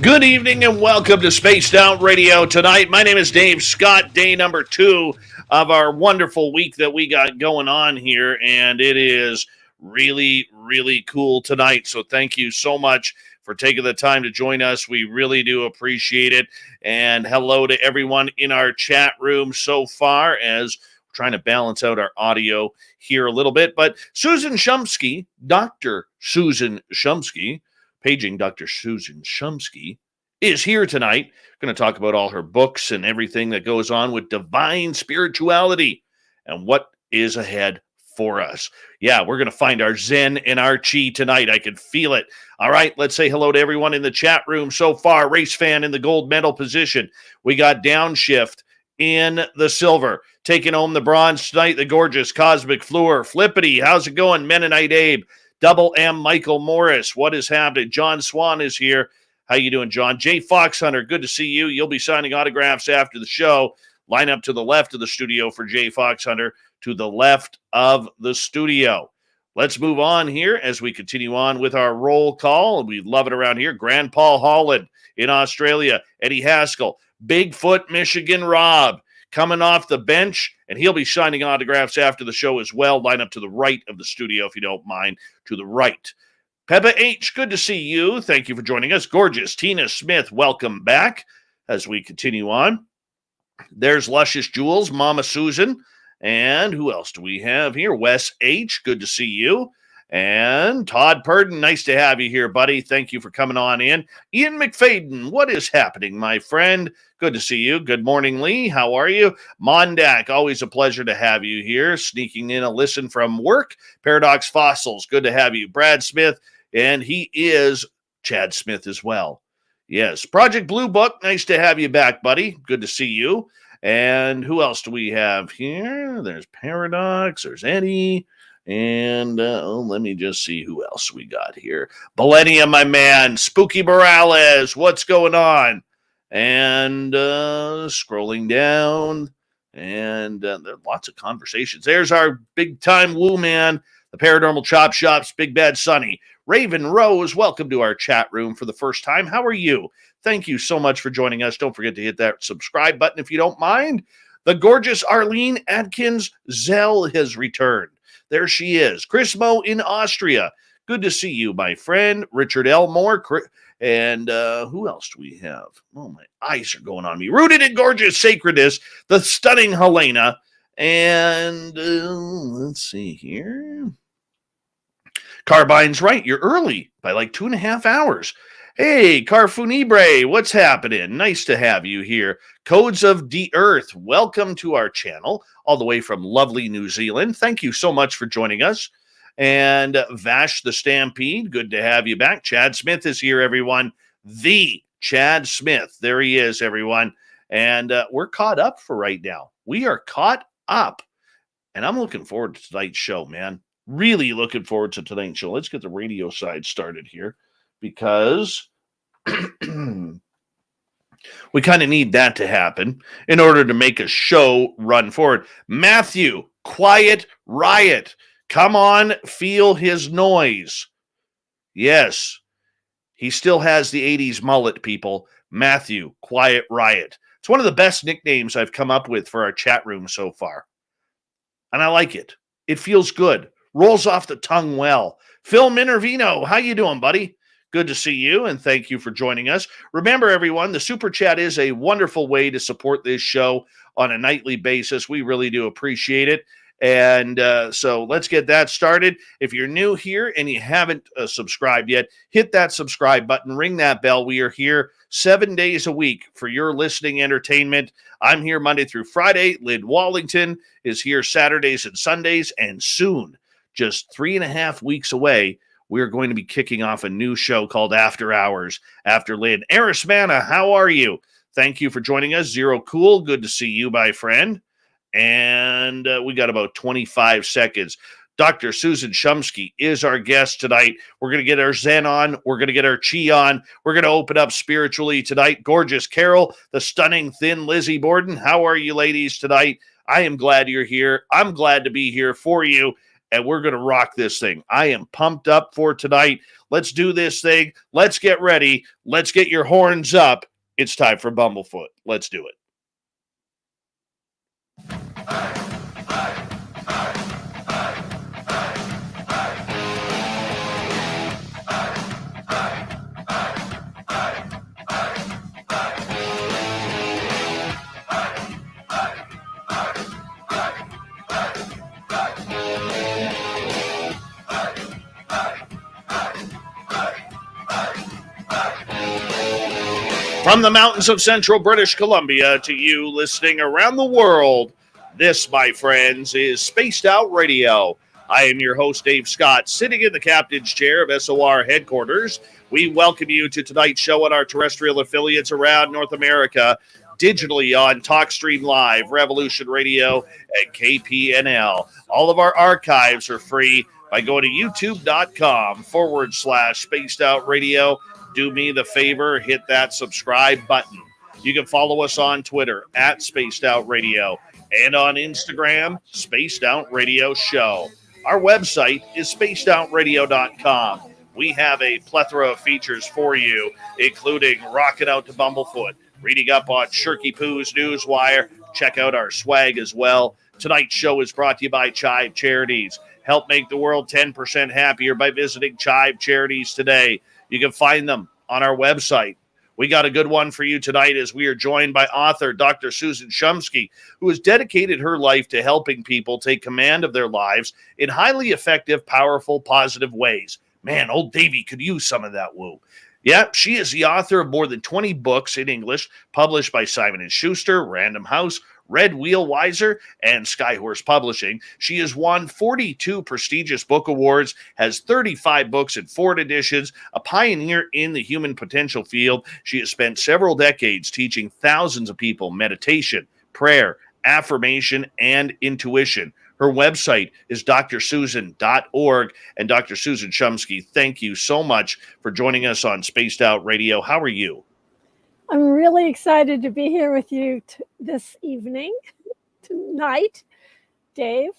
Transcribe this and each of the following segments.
Good evening and welcome to Spaced Out Radio tonight. My name is Dave Scott, day number 2 of our wonderful week that we got going on here, and it is really, really cool tonight. So thank you so much for taking the time to join us. We really do appreciate it. And hello to everyone in our chat room so far, as we're trying to balance out our audio here a little bit. But Susan Shumsky, Dr. Susan Shumsky, paging Dr. Susan Shumsky, is here tonight. Going to talk about all her books and everything that goes on with divine spirituality and what is ahead for us. Yeah, we're going to find our Zen and our Chi tonight. I can feel it. All right, let's say hello to everyone in the chat room so far. Race fan in the gold medal position. We got Downshift in the silver. Taking home the bronze tonight, the gorgeous Cosmic Fleur. Flippity, how's it going? Mennonite Abe. Double M Michael Morris. What is happening? John Swan is here. How you doing, John? Jay Foxhunter, good to see you. You'll be signing autographs after the show. Line up to the left of the studio for Jay Foxhunter, to the left of the studio. Let's move on here as we continue on with our roll call. We love it around here. Grand Paul Holland in Australia. Eddie Haskell. Bigfoot, Michigan Rob, coming off the bench, and he'll be signing autographs after the show as well. Line up to the right of the studio, if you don't mind, to the right. Peppa H, good to see you. Thank you for joining us. Gorgeous Tina Smith, welcome back as we continue on. There's Luscious Jules, Mama Susan, and who else do we have here? Wes H, good to see you. And Todd Purdon, nice to have you here, buddy. Thank you for coming on in. Ian McFadden, what is happening, my friend? Good to see you. Good morning, Lee. How are you? Mondak, always a pleasure to have you here. Sneaking in a listen from work. Paradox Fossils, good to have you. Brad Smith, and he is Chad Smith as well. Yes. Project Blue Book, nice to have you back, buddy. Good to see you. And who else do we have here? There's Paradox. There's Eddie. And let me just see who else we got here. Millennium, my man. Spooky Morales. What's going on? And scrolling down. And there are lots of conversations. There's our big-time woo man. The Paranormal Chop Shop's Big Bad Sonny. Raven Rose, welcome to our chat room for the first time. How are you? Thank you so much for joining us. Don't forget to hit that subscribe button if you don't mind. The gorgeous Arlene Atkins Zell has returned. There she is. Chris Mo in Austria. Good to see you, my friend. Richard Elmore. And who else do we have? Oh, my eyes are going on me. Rooted in gorgeous sacredness, the stunning Helena. And let's see here. Carbine's right. You're early by like 2.5 hours. Hey, Carfunibre, what's happening? Nice to have you here. Codes of the Earth, welcome to our channel, all the way from lovely New Zealand. Thank you so much for joining us. And Vash the Stampede, good to have you back. Chad Smith is here, everyone. The Chad Smith. There he is, everyone. And we're caught up for right now. We are caught up. And I'm looking forward to tonight's show, man. Really looking forward to tonight's show. Let's get the radio side started here, because we kind of need that to happen in order to make a show run forward. Matthew, Quiet Riot. Come on, feel his noise. Yes, he still has the 80s mullet, people. Matthew, Quiet Riot. It's one of the best nicknames I've come up with for our chat room so far. And I like it. It feels good. Rolls off the tongue well. Phil Minervino, how you doing, buddy? Good to see you, and thank you for joining us. Remember, everyone, the Super Chat is a wonderful way to support this show on a nightly basis. We really do appreciate it. And so let's get that started. If you're new here and you haven't subscribed yet, hit that subscribe button, ring that bell. We are here 7 days a week for your listening entertainment. I'm here Monday through Friday. Lyd Wallington is here Saturdays and Sundays. And soon, just 3.5 weeks away, we're going to be kicking off a new show called After Hours after Lyd. Eris Manna, how are you? Thank you for joining us. Zero Cool, good to see you, my friend. And we got about 25 seconds. Dr. Susan Shumsky is our guest tonight. We're going to get our Zen on. We're going to get our Chi on. We're going to open up spiritually tonight. Gorgeous Carol, the stunning thin Lizzie Borden. How are you ladies tonight? I am glad you're here. I'm glad to be here for you. and we're going to rock this thing. I am pumped up for tonight. Let's do this thing. Let's get ready. Let's get your horns up. It's time for Bumblefoot. Let's do it. From the mountains of central British Columbia to you listening around the world, this, my friends, is Spaced Out Radio. I am your host, Dave Scott, sitting in the captain's chair of SOR headquarters. We welcome you to tonight's show on our terrestrial affiliates around North America, digitally on TalkStream Live, Revolution Radio, and KPNL. All of our archives are free by going to youtube.com/Spaced Out Radio. Do me the favor, hit that subscribe button. You can follow us on Twitter at Spaced Out Radio and on Instagram, Spaced Out Radio Show. Our website is spacedoutradio.com. We have a plethora of features for you, including Rockin' Out to Bumblefoot, reading up on Shirky Poo's Newswire. Check out our swag as well. Tonight's show is brought to you by Chive Charities. Help make the world 10% happier by visiting Chive Charities today. You can find them on our website. We got a good one for you tonight as we are joined by author Dr. Susan Shumsky, who has dedicated her life to helping people take command of their lives in highly effective, powerful, positive ways. Man, old Davey could use some of that woo. Yeah, she is the author of more than 20 books in English, published by Simon Schuster, Random House, Red Wheel Weiser, and Skyhorse Publishing. She has won 42 prestigious book awards, has 35 books in 4 editions, a pioneer in the human potential field. She has spent several decades teaching thousands of people meditation, prayer, affirmation, and intuition. Her website is drsusan.org. And Dr. Susan Shumsky, thank you so much for joining us on Spaced Out Radio. How are you? I'm really excited to be here with you this evening, tonight, Dave.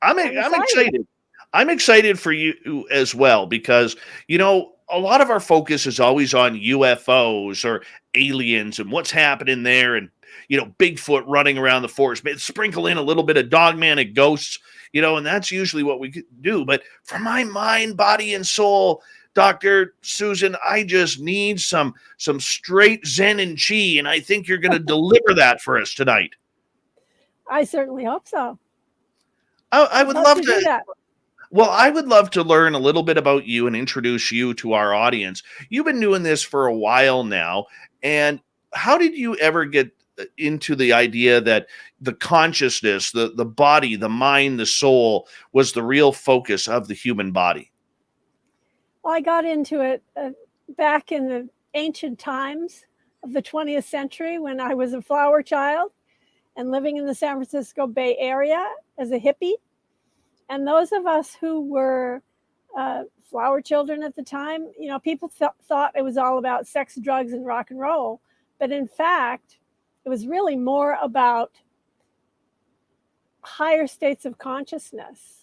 I'm excited. I'm excited for you as well because, you know, a lot of our focus is always on UFOs or aliens and what's happening there and, you know, Bigfoot running around the forest. But sprinkle in a little bit of dogman and ghosts, you know, and that's usually what we do. But for my mind, body, and soul, Dr. Susan, I just need some straight Zen and Chi, and I think you're going to deliver that for us tonight. I certainly hope so. I would love to do that. Well, I would love to learn a little bit about you and introduce you to our audience. You've been doing this for a while now, and how did you ever get into the idea that the consciousness, the body, the mind, the soul was the real focus of the human body? Well, I got into it back in the ancient times of the 20th century when I was a flower child and living in the San Francisco Bay Area as a hippie. And those of us who were flower children at the time, you know, people thought it was all about sex, drugs, and rock and roll. But in fact, it was really more about higher states of consciousness.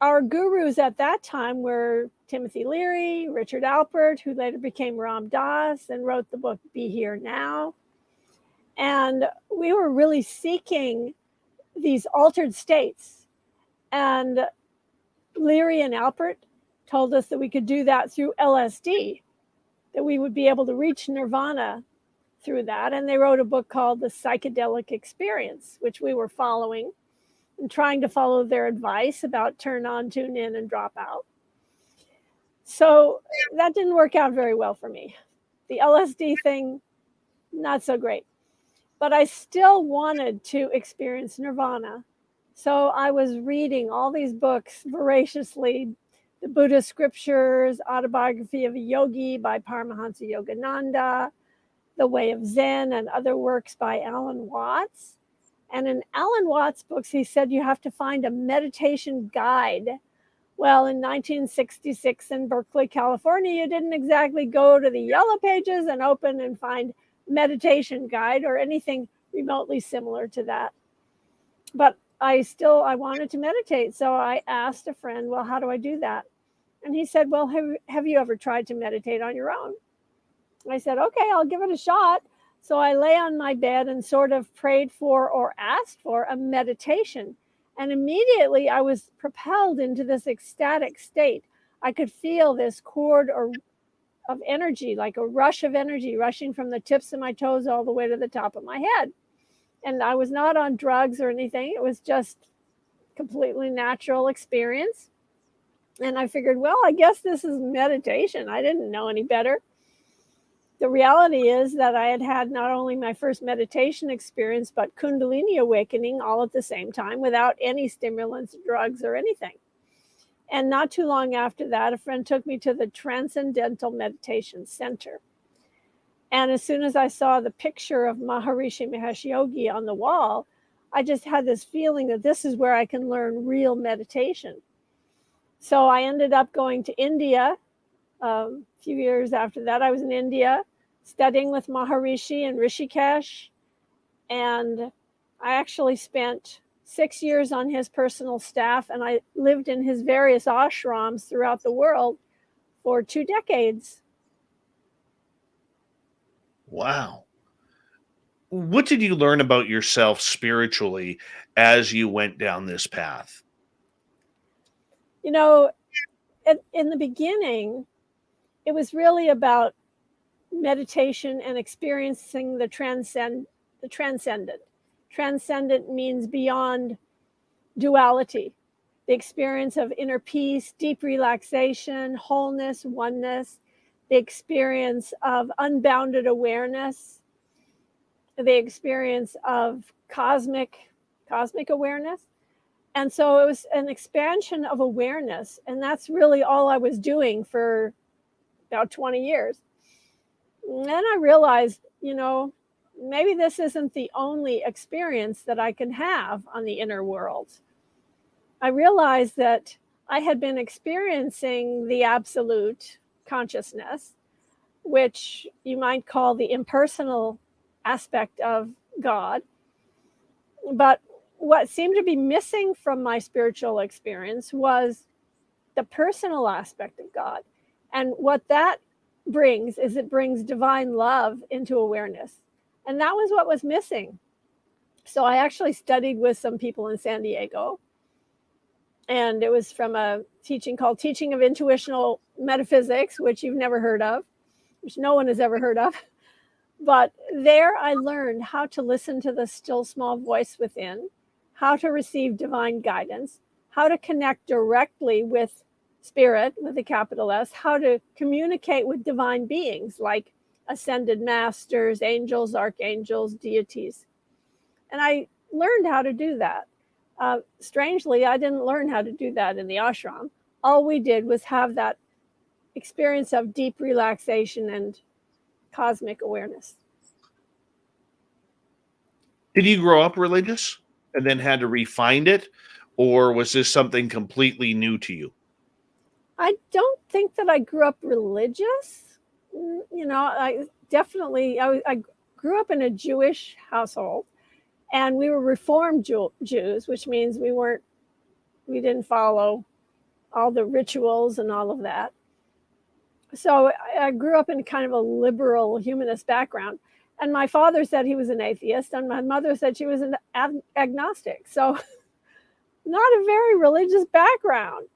Our gurus at that time were Timothy Leary, Richard Alpert, who later became Ram Dass and wrote the book Be Here Now. And we were really seeking these altered states. And Leary and Alpert told us that we could do that through LSD, that we would be able to reach nirvana through that. And they wrote a book called The Psychedelic Experience, which we were following and trying to follow their advice about turn on, tune in, and drop out. So that didn't work out very well for me. The LSD thing, not so great. But I still wanted to experience nirvana. So I was reading all these books voraciously, the Buddhist scriptures, Autobiography of a Yogi by Paramahansa Yogananda, The Way of Zen, and other works by Alan Watts. And in Alan Watts' books, he said you have to find a meditation guide. Well, in 1966 in Berkeley, California, you didn't exactly go to the yellow pages and open and find meditation guide or anything remotely similar to that. But I wanted to meditate. So I asked a friend, well, how do I do that? And he said, well, have you ever tried to meditate on your own? I said, okay, I'll give it a shot. So I lay on my bed and sort of prayed for or asked for a meditation. And immediately I was propelled into this ecstatic state. I could feel this cord of energy, like a rush of energy rushing from the tips of my toes all the way to the top of my head. And I was not on drugs or anything. It was just completely natural experience. And I figured, well, I guess this is meditation. I didn't know any better. The reality is that I had had not only my first meditation experience, but Kundalini awakening all at the same time without any stimulants, drugs, or anything. And not too long after that, a friend took me to the Transcendental Meditation Center. And as soon as I saw the picture of Maharishi Mahesh Yogi on the wall, I just had this feeling that this is where I can learn real meditation. So I ended up going to India. A few years after that, I was in India studying with Maharishi in Rishikesh. And I actually spent 6 years on his personal staff, and I lived in his various ashrams throughout the world for 2 decades. Wow. What did you learn about yourself spiritually as you went down this path? You know, in the beginning, it was really about meditation and experiencing the transcendent. Transcendent means beyond duality, the experience of inner peace, deep relaxation, wholeness, oneness, the experience of unbounded awareness, the experience of cosmic awareness. And so it was an expansion of awareness. And that's really all I was doing for about 20 years. And then I realized, maybe this isn't the only experience that I can have on the inner world. I realized that I had been experiencing the absolute consciousness, which you might call the impersonal aspect of God. But what seemed to be missing from my spiritual experience was the personal aspect of God. And what that brings is it brings divine love into awareness. And that was what was missing. So I actually studied with some people in San Diego. And it was from a teaching called Teaching of Intuitional Metaphysics, which you've never heard of, which no one has ever heard of. But there I learned how to listen to the still small voice within, how to receive divine guidance, how to connect directly with spirit, with a capital S, how to communicate with divine beings like ascended masters, angels, archangels, deities. And I learned how to do that. Strangely, I didn't learn how to do that in the ashram. All we did was have that experience of deep relaxation and cosmic awareness. Did you grow up religious and then had to refine it? Or was this something completely new to you? I don't think that I grew up religious. I grew up in a Jewish household, and we were Reformed Jews, which means we didn't follow all the rituals and all of that. So I grew up in kind of a liberal humanist background. And my father said he was an atheist, and my mother said she was an agnostic. So not a very religious background.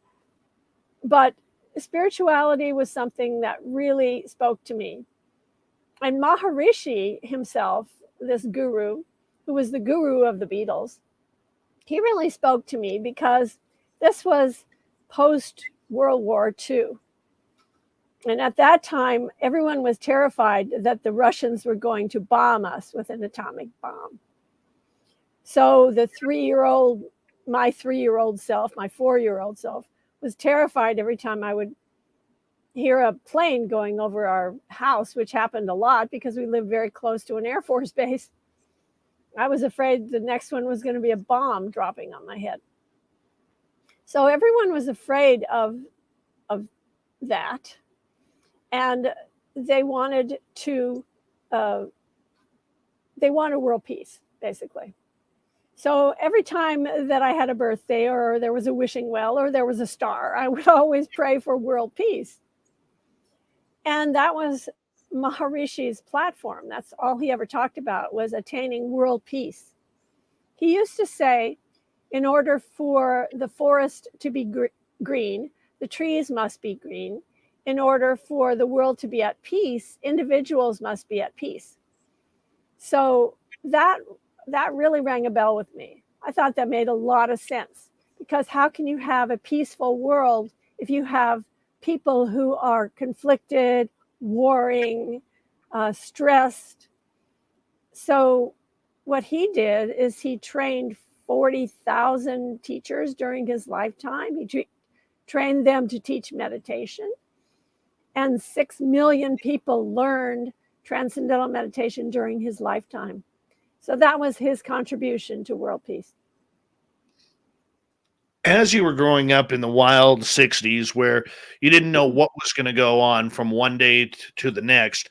But spirituality was something that really spoke to me. And Maharishi himself, this guru, who was the guru of the Beatles, he really spoke to me because this was post-World War II. And at that time, everyone was terrified that the Russians were going to bomb us with an atomic bomb. So my 3-year-old self, my 4-year-old self, was terrified every time I would hear a plane going over our house, which happened a lot because we lived very close to an Air Force base. I was afraid the next one was going to be a bomb dropping on my head. So everyone was afraid of that. And they wanted world peace, basically. So every time that I had a birthday or there was a wishing well or there was a star, I would always pray for world peace. And that was Maharishi's platform. That's all he ever talked about, was attaining world peace. He used to say, in order for the forest to be green, the trees must be green. In order for the world to be at peace, individuals must be at peace. So that really rang a bell with me. I thought that made a lot of sense, because how can you have a peaceful world if you have people who are conflicted, warring, stressed? So what he did is he trained 40,000 teachers during his lifetime. He trained them to teach meditation, and 6 million people learned transcendental meditation during his lifetime. So that was his contribution to world peace. As you were growing up in the wild 60s, where you didn't know what was going to go on from one day to the next,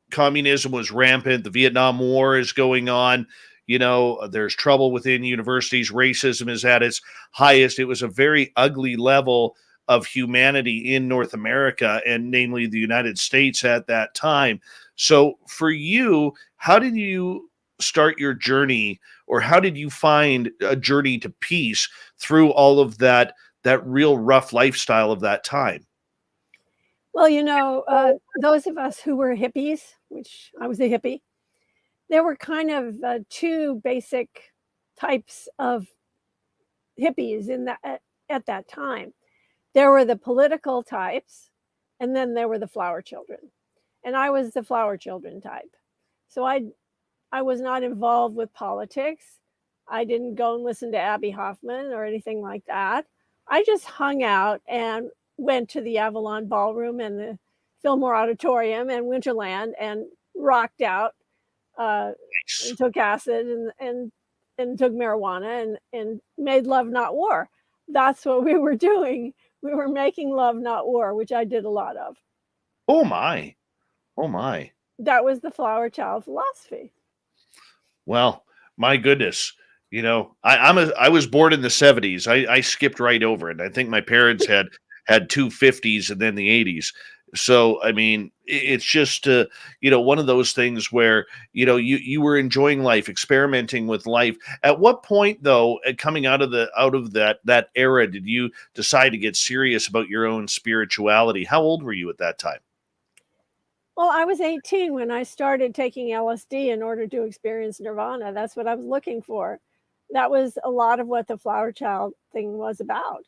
communism was rampant, the Vietnam War is going on, there's trouble within universities, racism is at its highest. It was a very ugly level of humanity in North America, and namely the United States at that time. So for you, how did you start your journey, or how did you find a journey to peace through all of that real rough lifestyle of that time? Well, those of us who were hippies, which I was a hippie, there were kind of two basic types of hippies at that time. There were the political types, and then there were the flower children. And I was the flower children type. So I was not involved with politics. I didn't go and listen to Abby Hoffman or anything like that. I just hung out and went to the Avalon Ballroom and the Fillmore Auditorium and Winterland and rocked out, and took acid and took marijuana and made love, not war. That's what we were doing. We were making love, not war, which I did a lot of. Oh my. Oh my. That was the flower child philosophy. Well, my goodness. I was born in the 70s. I skipped right over it. I think my parents had two 50s and then the 80s. So, I mean, it's just, one of those things where, you were enjoying life, experimenting with life. At what point, though, coming out of that era, did you decide to get serious about your own spirituality? How old were you at that time? Well, I was 18 when I started taking LSD in order to experience nirvana. That's what I was looking for. That was a lot of what the flower child thing was about.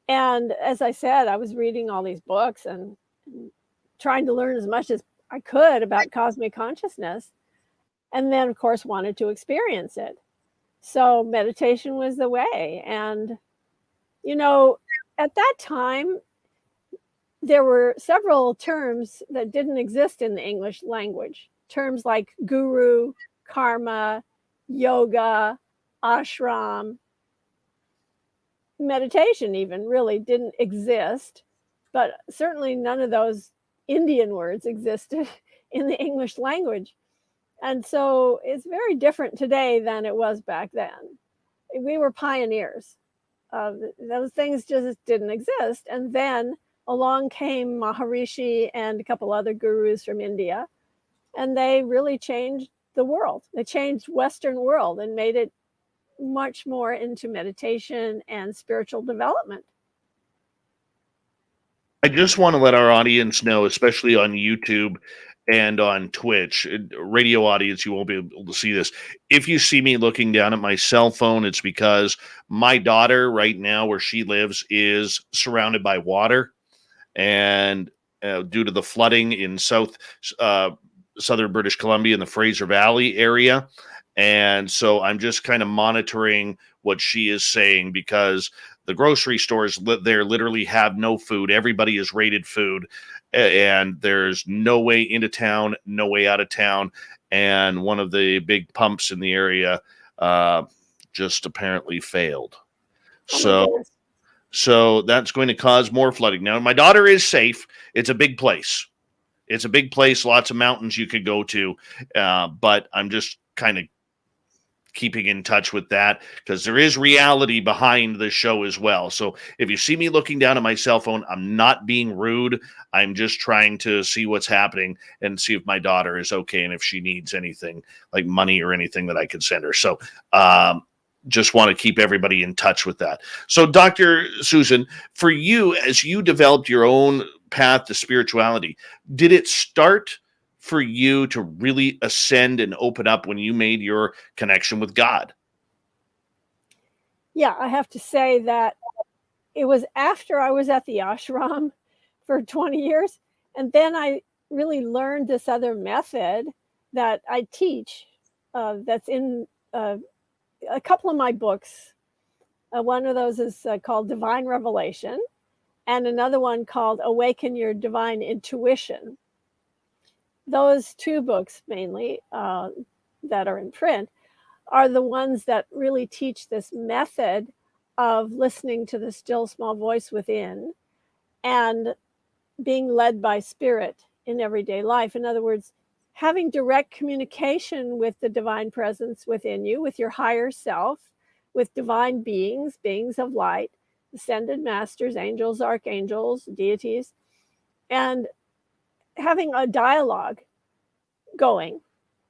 And as I said, I was reading all these books and trying to learn as much as I could about cosmic consciousness. And then, of course, wanted to experience it. So meditation was the way. And, at that time, there were several terms that didn't exist in the English language. Terms like guru, karma, yoga, ashram, meditation even really didn't exist. But certainly none of those Indian words existed in the English language. And so it's very different today than it was back then. We were pioneers. Those things just didn't exist. And then along came Maharishi and a couple other gurus from India, and they really changed the world. They changed Western world and made it much more into meditation and spiritual development. I just want to let our audience know, especially on YouTube and on Twitch, radio audience, you won't be able to see this. If you see me looking down at my cell phone, it's because my daughter right now, where she lives, is surrounded by water. And due to the flooding in southern British Columbia in the Fraser Valley area. And so I'm just kind of monitoring what she is saying, because the grocery stores there literally have no food. Everybody is rated food, and there's no way into town, no way out of town. And one of the big pumps in the area just apparently failed. So that's going to cause more flooding. Now, my daughter is safe. It's a big place. It's a big place, lots of mountains you could go to. But I'm just kind of keeping in touch with that, because there is reality behind the show as well. So if you see me looking down at my cell phone, I'm not being rude. I'm just trying to see what's happening and see if my daughter is okay and if she needs anything like money or anything that I could send her. So just want to keep everybody in touch with that. So Dr. Susan, for you, as you developed your own path to spirituality, did it start for you to really ascend and open up when you made your connection with God? Yeah, I have to say that it was after I was at the ashram for 20 years. And then I really learned this other method that I teach that's in a couple of my books. One of those is called Divine Revelation, and another one called Awaken Your Divine Intuition. Those two books mainly that are in print are the ones that really teach this method of listening to the still small voice within and being led by spirit in everyday life. In other words, having direct communication with the divine presence within you, with your higher self, with divine beings, beings of light, ascended masters, angels, archangels, deities, and having a dialogue going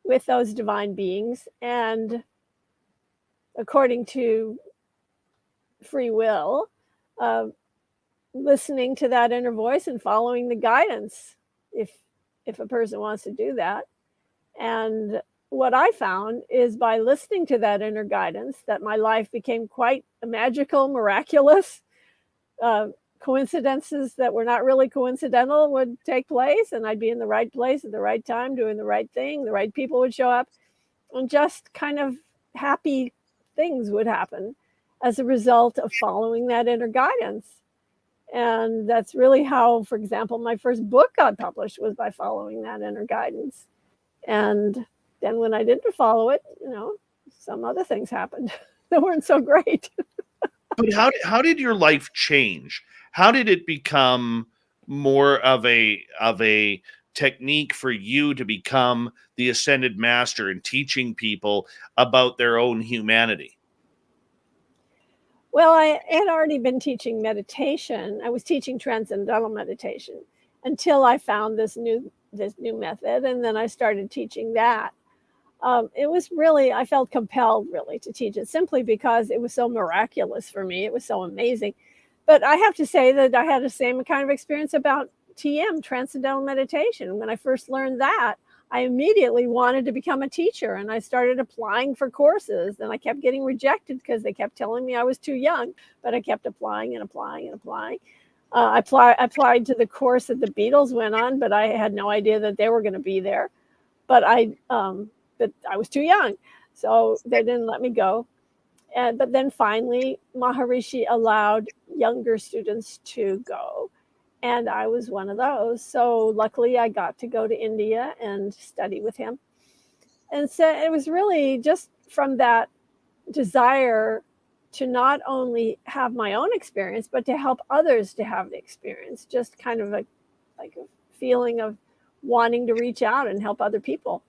with those divine beings, and according to free will, listening to that inner voice and following the guidance if a person wants to do that. And what I found is by listening to that inner guidance that my life became quite magical, miraculous. Coincidences that were not really coincidental would take place, and I'd be in the right place at the right time doing the right thing. The right people would show up, and just kind of happy things would happen as a result of following that inner guidance. And that's really how, for example, my first book got published, was by following that inner guidance. And then when I didn't follow it, some other things happened that weren't so great. But how did your life change? How did it become more of a technique for you to become the ascended master and teaching people about their own humanity? Well, I had already been teaching meditation. I was teaching transcendental meditation until I found this new method, and then I started teaching that. It was really, I felt compelled really to teach it simply because it was so miraculous for me. It was so amazing. But I have to say that I had the same kind of experience about TM, transcendental meditation. When I first learned that, I immediately wanted to become a teacher, and I started applying for courses, and I kept getting rejected because they kept telling me I was too young, but I kept applying and applying and applying. I applied to the course that the Beatles went on, but I had no idea that they were going to be there. But I was too young, so they didn't let me go. But then finally, Maharishi allowed younger students to go, and I was one of those. So luckily, I got to go to India and study with him. And so it was really just from that desire to not only have my own experience, but to help others to have the experience, just kind of like a feeling of wanting to reach out and help other people.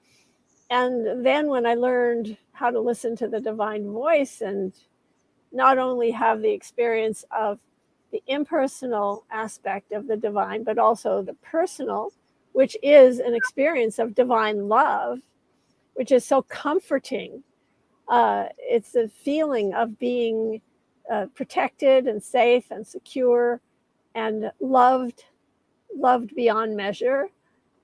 And then when I learned how to listen to the divine voice and not only have the experience of the impersonal aspect of the divine, but also the personal, which is an experience of divine love, which is so comforting. It's a feeling of being protected and safe and secure and loved beyond measure.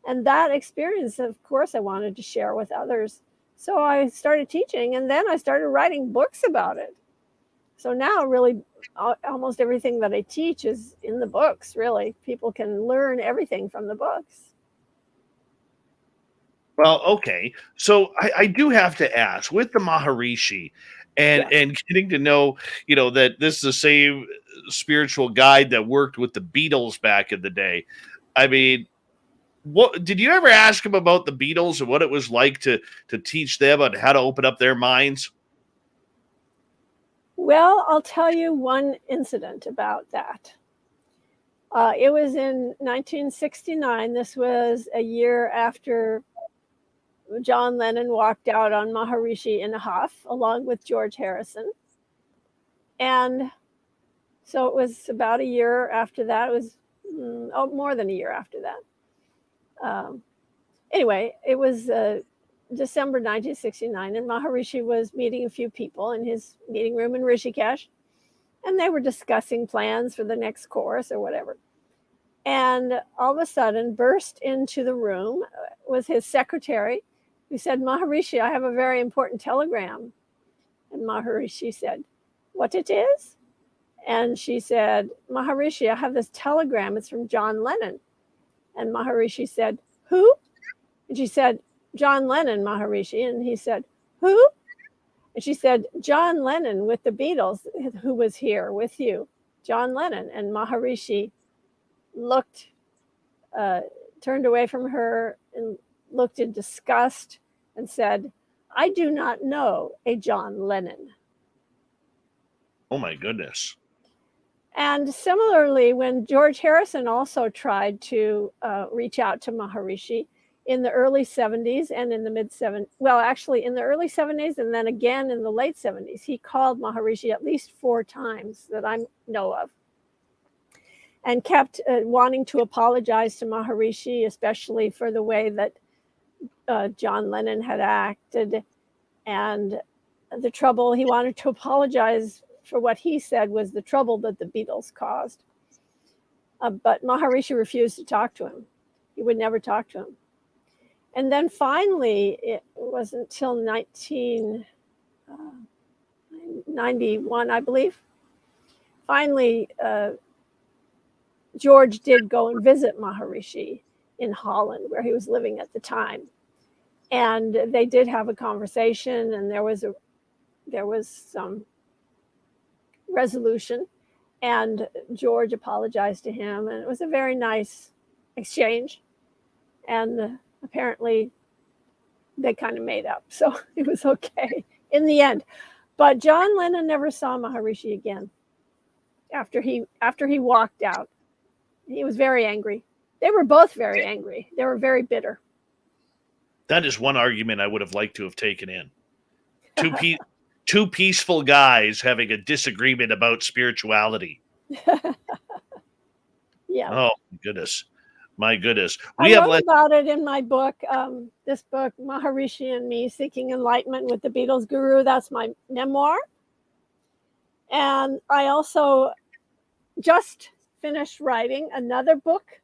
And that experience, of course, I wanted to share with others. So I started teaching, and then I started writing books about it. So now really almost everything that I teach is in the books, really. People can learn everything from the books. Well, okay. So I do have to ask, with the Maharishi and getting to know, that this is the same spiritual guide that worked with the Beatles back in the day. I mean, what did you ever ask him about the Beatles and what it was like to teach them on how to open up their minds? Well, I'll tell you one incident about that. It was in 1969. This was a year after John Lennon walked out on Maharishi in a huff, along with George Harrison. And so it was about a year after that. It was more than a year after that. Anyway, it was December 1969, and Maharishi was meeting a few people in his meeting room in Rishikesh, and they were discussing plans for the next course or whatever. And all of a sudden, burst into the room was his secretary, who said, "Maharishi, I have a very important telegram." And Maharishi said, "What it is?" And she said, "Maharishi, I have this telegram. It's from John Lennon." And Maharishi said, "Who?" And she said, "John Lennon, Maharishi." And he said, "Who?" And she said, "John Lennon with the Beatles, who was here with you, John Lennon." And Maharishi looked, turned away from her and looked in disgust and said, "I do not know a John Lennon." Oh my goodness. And similarly, when George Harrison also tried to reach out to Maharishi in the early 70s and in the mid 70s, well, actually in the early 70s and then again in the late 70s, he called Maharishi at least 4 times that I know of, and kept wanting to apologize to Maharishi, especially for the way that John Lennon had acted and the trouble. He wanted to apologize for what he said was the trouble that the Beatles caused. But Maharishi refused to talk to him. He would never talk to him. And then finally, it wasn't until 1991, I believe, finally, George did go and visit Maharishi in Holland, where he was living at the time. And they did have a conversation, and there was some resolution, and George apologized to him, and it was a very nice exchange. And apparently they kind of made up, so it was okay in the end. But John Lennon never saw Maharishi again after he walked out. He was very angry. They were both very angry. They were very bitter. That is one argument I would have liked to have taken in. Two peaceful guys having a disagreement about spirituality. Yeah. Oh, goodness. My goodness. I wrote about it in my book, this book, Maharishi and Me, Seeking Enlightenment with the Beatles Guru. That's my memoir. And I also just finished writing another book.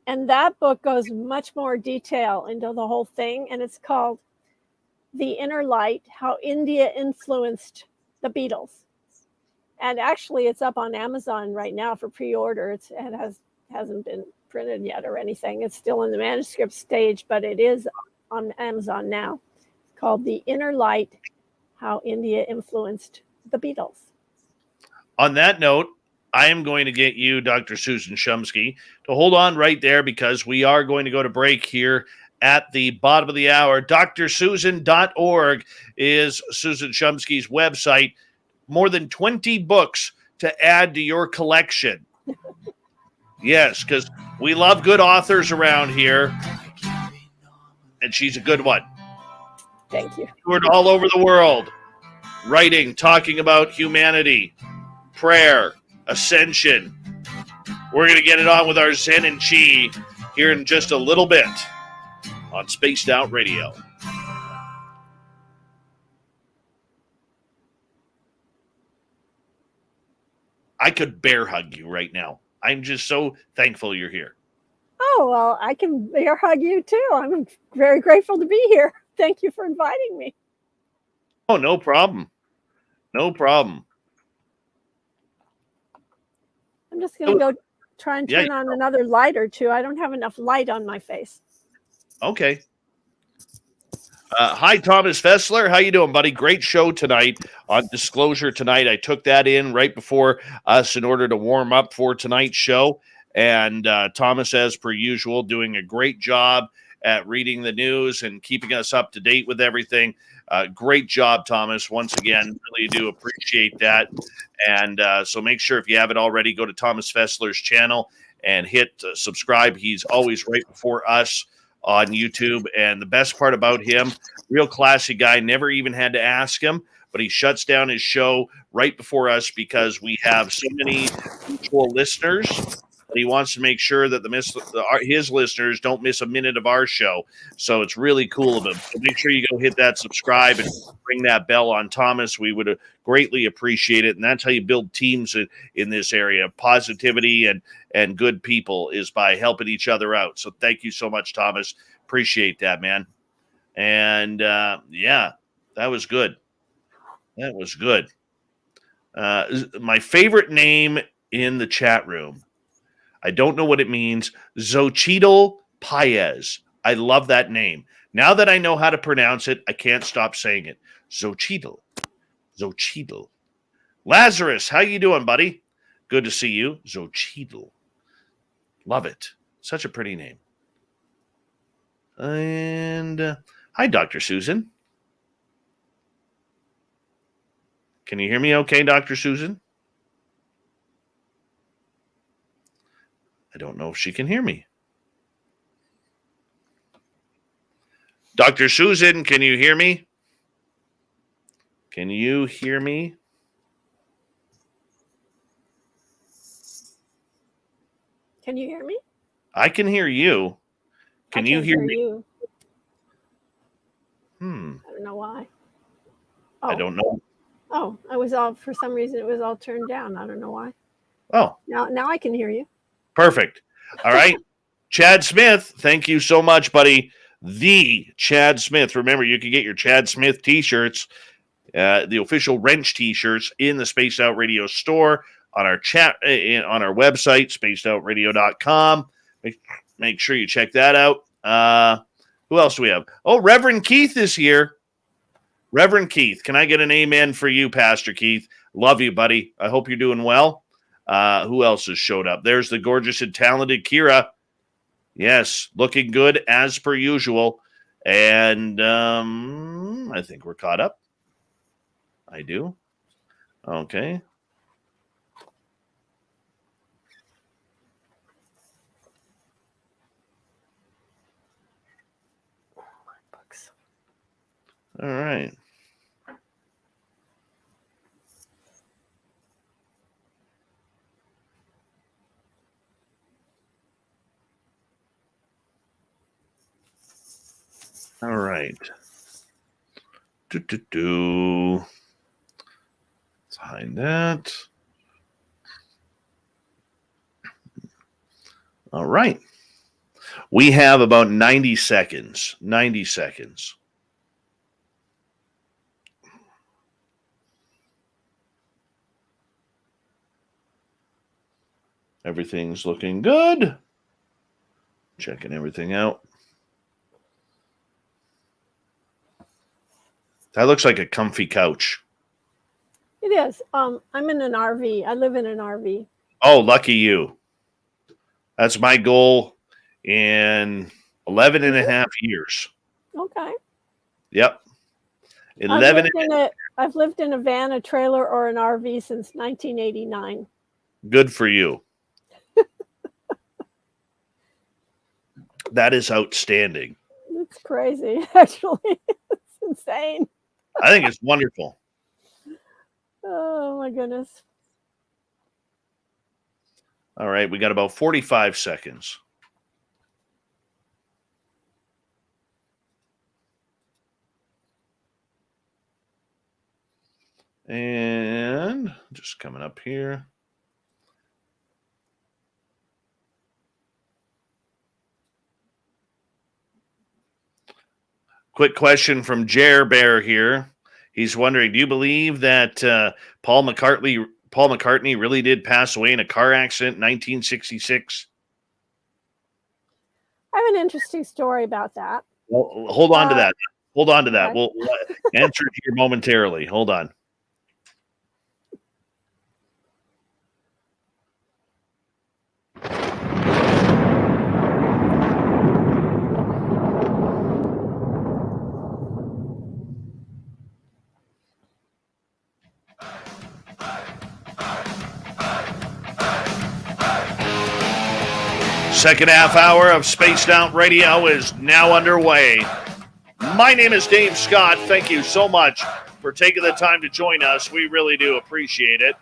And that book goes much more detail into the whole thing. And it's called The Inner Light, How India Influenced the Beatles. And actually, it's up on Amazon right now for pre-order. It hasn't been printed yet or anything. It's still in the manuscript stage, but it is on Amazon now. It's called The Inner Light, How India Influenced the Beatles. On that note, I am going to get you, Dr. Susan Shumsky, to hold on right there, because we are going to go to break here at the bottom of the hour. drsusan.org is Susan Shumsky's website. More than 20 books to add to your collection. Yes, because we love good authors around here, and she's a good one. Thank you. Toured all over the world, writing, talking about humanity, prayer, ascension. We're going to get it on with our Zen and Chi here in just a little bit on Spaced Out Radio. I could bear hug you right now. I'm just so thankful you're here. Oh, well, I can bear hug you too. I'm very grateful to be here. Thank you for inviting me. Oh, no problem. No problem. I'm just going to go try and turn on another light or two. I don't have enough light on my face. Okay. Hi, Thomas Fessler. How you doing, buddy? Great show tonight on Disclosure tonight. I took that in right before us in order to warm up for tonight's show. And Thomas, as per usual, doing a great job at reading the news and keeping us up to date with everything. Great job, Thomas. Once again, really do appreciate that. And so make sure, if you haven't already, go to Thomas Fessler's channel and hit subscribe. He's always right before us on YouTube. And the best part about him, real classy guy, never even had to ask him, but he shuts down his show right before us because we have so many mutual listeners. But he wants to make sure that his listeners don't miss a minute of our show. So it's really cool of him. So make sure you go hit that subscribe and ring that bell on Thomas. We would greatly appreciate it. And that's how you build teams in this area. Positivity and good people is by helping each other out. So thank you so much, Thomas. Appreciate that, man. And yeah, that was good. That was good. My favorite name in the chat room, I don't know what it means. Xochitl Paez. I love that name. Now that I know how to pronounce it, I can't stop saying it. Xochitl. Xochitl. Lazarus, how you doing, buddy? Good to see you. Xochitl. Love it. Such a pretty name. And hi, Dr. Susan. Can you hear me okay, Dr. Susan? I don't know if she can hear me. Dr. Susan, can you hear me? Can you hear me? Can you hear me? I can hear you. Can you hear me? You. I don't know why. I don't know. Oh, I was all, for some reason, it was all turned down. I don't know why. Oh. Now I can hear you. Perfect. All right. Chad Smith, thank you so much, buddy. The Chad Smith. Remember, you can get your Chad Smith t-shirts, the official Wrench t-shirts in the Spaced Out Radio store on our on our website, spacedoutradio.com. Make sure you check that out. Who else do we have? Oh, Reverend Keith is here. Reverend Keith, can I get an amen for you, Pastor Keith? Love you, buddy. I hope you're doing well. Who else has showed up? There's the gorgeous and talented Kira. Yes, looking good as per usual. And I think we're caught up. I do. Okay. All right. All right. Let's hide that. All right. We have about 90 seconds. 90 seconds. Everything's looking good. Checking everything out. That looks like a comfy couch. It is. I'm in an RV. I live in an RV. Oh, lucky you. That's my goal in 11 and a half years. Okay. Yep. 11. I've lived in a van, a trailer, or an RV since 1989. Good for you. That is outstanding. It's crazy, actually. It's insane. I think it's wonderful. Oh, my goodness. All right, we got about 45 seconds. And just coming up here. Quick question from Jer Bear here. He's wondering, do you believe that Paul McCartney really did pass away in a car accident in 1966? I have an interesting story about that. Well, hold on to that. Hold on to that. Okay. We'll answer it here momentarily. Hold on. Second half hour of Spaced Out Radio is now underway. My name is Dave Scott. Thank you so much for taking the time to join us. We really do appreciate it.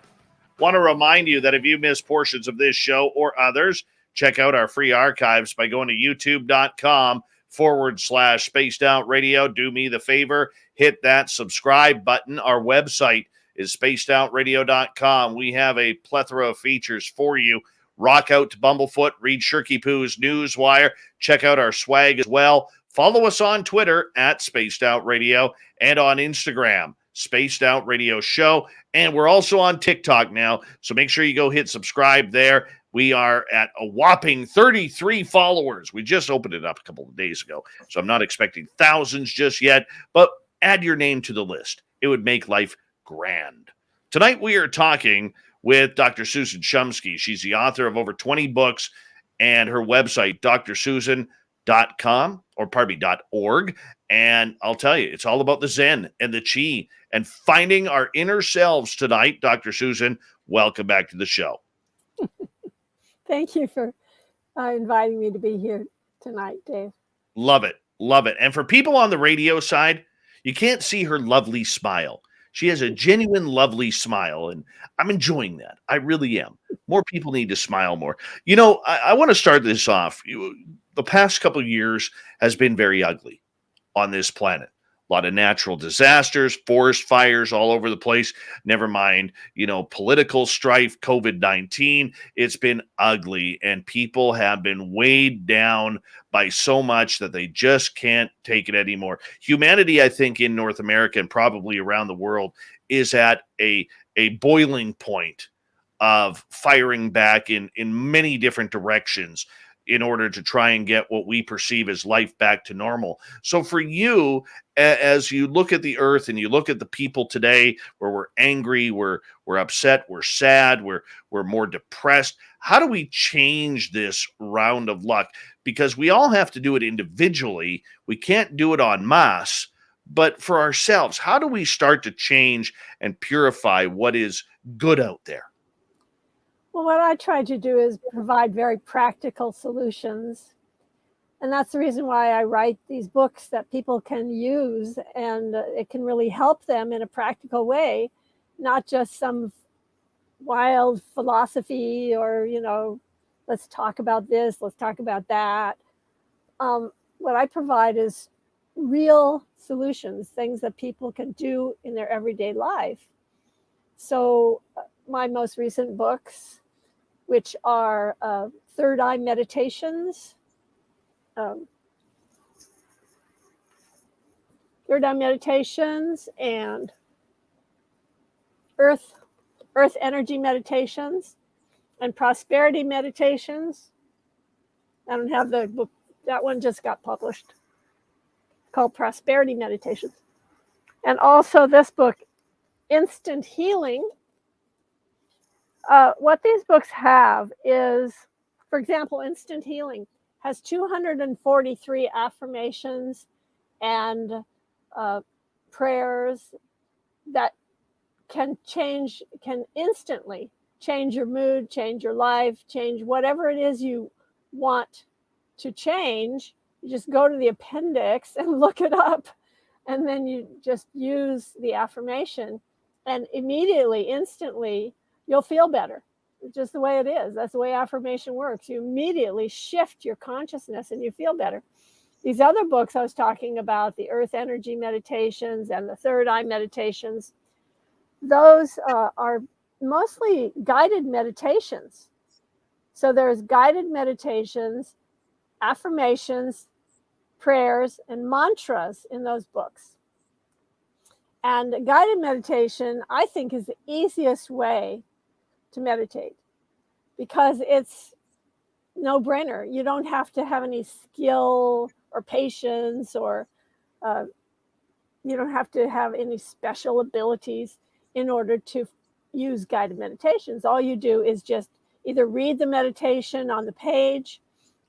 Want to remind you that if you miss portions of this show or others, check out our free archives by going to youtube.com/Spaced Out Radio. Do me the favor, hit that subscribe button. Our website is spacedoutradio.com. We have a plethora of features for you. Rock out to Bumblefoot, read Shirky Poo's Newswire, check out our swag as well. Follow us on Twitter at Spaced Out Radio and on Instagram, Spaced Out Radio Show. And we're also on TikTok now, so make sure you go hit subscribe there. We are at a whopping 33 followers. We just opened it up a couple of days ago, so I'm not expecting thousands just yet, but add your name to the list. It would make life grand. Tonight we are talking with Dr. Susan Shumsky. She's the author of over 20 books, and her website, drsusan.org. And I'll tell you, it's all about the Zen and the Chi and finding our inner selves tonight. Dr. Susan, welcome back to the show. Thank you for inviting me to be here tonight, Dave. Love it. Love it. And for people on the radio side, you can't see her lovely smile. She has a genuine, lovely smile, and I'm enjoying that. I really am. More people need to smile more. You know, I want to start this off. The past couple of years has been very ugly on this planet. A lot of natural disasters, forest fires all over the place. Never mind, political strife, COVID-19. It's been ugly, and people have been weighed down by so much that they just can't take it anymore. Humanity, I think, in North America and probably around the world is at a boiling point of firing back in many different directions in order to try and get what we perceive as life back to normal. So for you, as you look at the earth and you look at the people today where we're angry, we're upset, we're sad, we're more depressed, how do we change this round of luck? Because we all have to do it individually. We can't do it en masse, but for ourselves, how do we start to change and purify what is good out there? Well, what I try to do is provide very practical solutions. And that's the reason why I write these books that people can use, and it can really help them in a practical way, not just some wild philosophy or, let's talk about this, let's talk about that. What I provide is real solutions, things that people can do in their everyday life. So my most recent books, which are Third Eye Meditations, and Earth Energy Meditations and Prosperity Meditations. I don't have the book. That one just got published, called Prosperity Meditations. And also this book, Instant Healing. What these books have is, for example, Instant Healing has 243 affirmations and prayers that can instantly change your mood, change your life, change whatever it is you want to change. You just go to the appendix and look it up, and then you just use the affirmation, and immediately, instantly, you'll feel better. It's just the way it is. That's the way affirmation works. You immediately shift your consciousness and you feel better. These other books I was talking about, the Earth Energy Meditations and the Third Eye Meditations, those are mostly guided meditations. So there's guided meditations, affirmations, prayers, and mantras in those books. And guided meditation, I think, is the easiest way to meditate because it's no brainer. You don't have to have any skill or patience, or you don't have to have any special abilities in order to use guided meditations. All you do is just either read the meditation on the page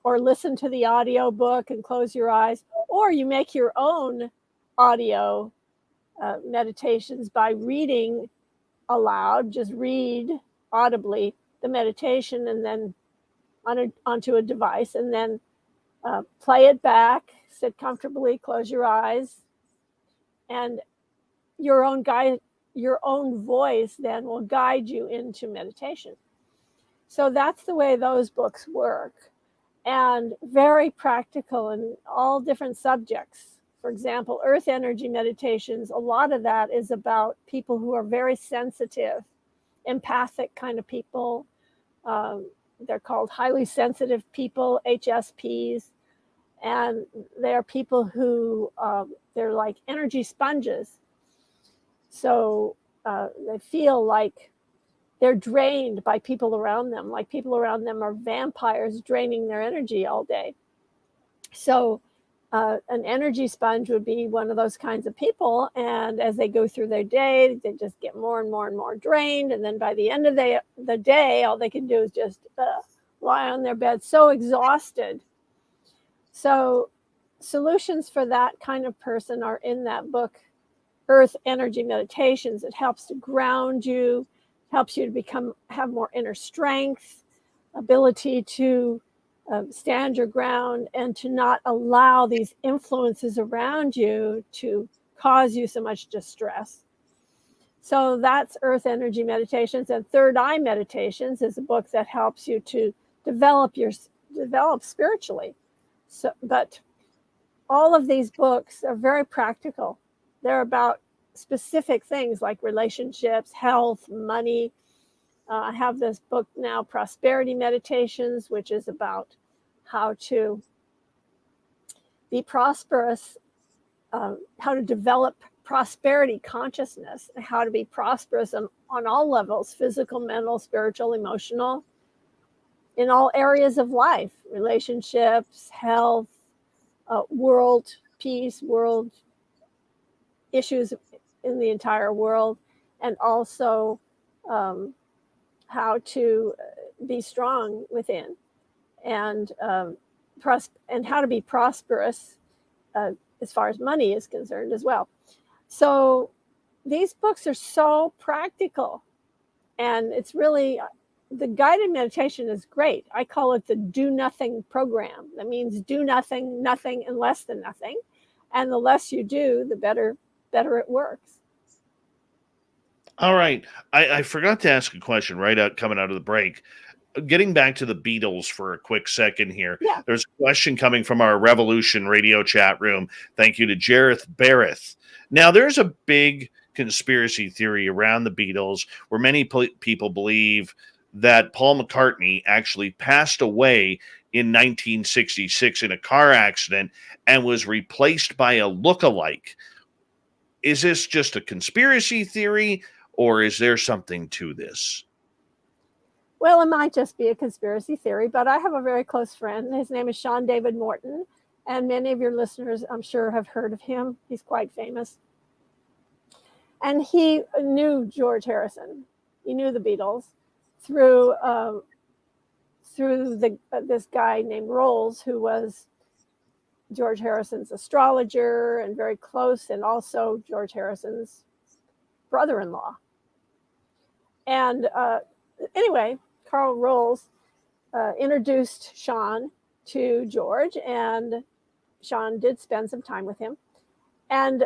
or listen to the audio book and close your eyes, or you make your own audio meditations by reading aloud. Just read audibly the meditation and then onto a device, and then play it back, sit comfortably, close your eyes, and your own voice then will guide you into meditation. So that's the way those books work, and very practical in all different subjects. For example, earth energy meditations, a lot of that is about people who are very sensitive, empathic kind of people. They're called highly sensitive people, HSPs, and they're people who, they're like energy sponges. So they feel like they're drained by people around them, like people around them are vampires draining their energy all day. So an energy sponge would be one of those kinds of people, and as they go through their day, they just get more and more and more drained, and then by the end of the day, all they can do is just lie on their bed, so exhausted. So solutions for that kind of person are in that book, Earth Energy Meditations. It helps to ground you, helps you to have more inner strength, ability to stand your ground, and to not allow these influences around you to cause you so much distress. So that's Earth Energy Meditations. And Third Eye Meditations is a book that helps you to develop spiritually. So, but all of these books are very practical. They're about specific things like relationships, health, money. I have this book now, Prosperity Meditations, which is about how to be prosperous, how to develop prosperity consciousness, how to be prosperous on all levels, physical, mental, spiritual, emotional, in all areas of life, relationships, health, world peace, world issues in the entire world, and also how to be strong within, and how to be prosperous as far as money is concerned as well. So these books are so practical, and it's really, the guided meditation is great. I call it the do nothing program. That means do nothing, nothing, and less than nothing. And the less you do, the better it works. All right. I forgot to ask a question coming out of the break. Getting back to the Beatles for a quick second here. Yeah. There's a question coming from our Revolution radio chat room. Thank you to Jareth Barrett. Now, there's a big conspiracy theory around the Beatles where many people believe that Paul McCartney actually passed away in 1966 in a car accident and was replaced by a look-alike. Is this just a conspiracy theory, or is there something to this? Well, it might just be a conspiracy theory, but I have a very close friend. His name is Sean David Morton, and many of your listeners, I'm sure, have heard of him. He's quite famous. And he knew George Harrison. He knew the Beatles through this guy named Rolls, who was George Harrison's astrologer and very close, and also George Harrison's brother-in-law. And anyway, Carl Rolls introduced Sean to George, and Sean did spend some time with him. And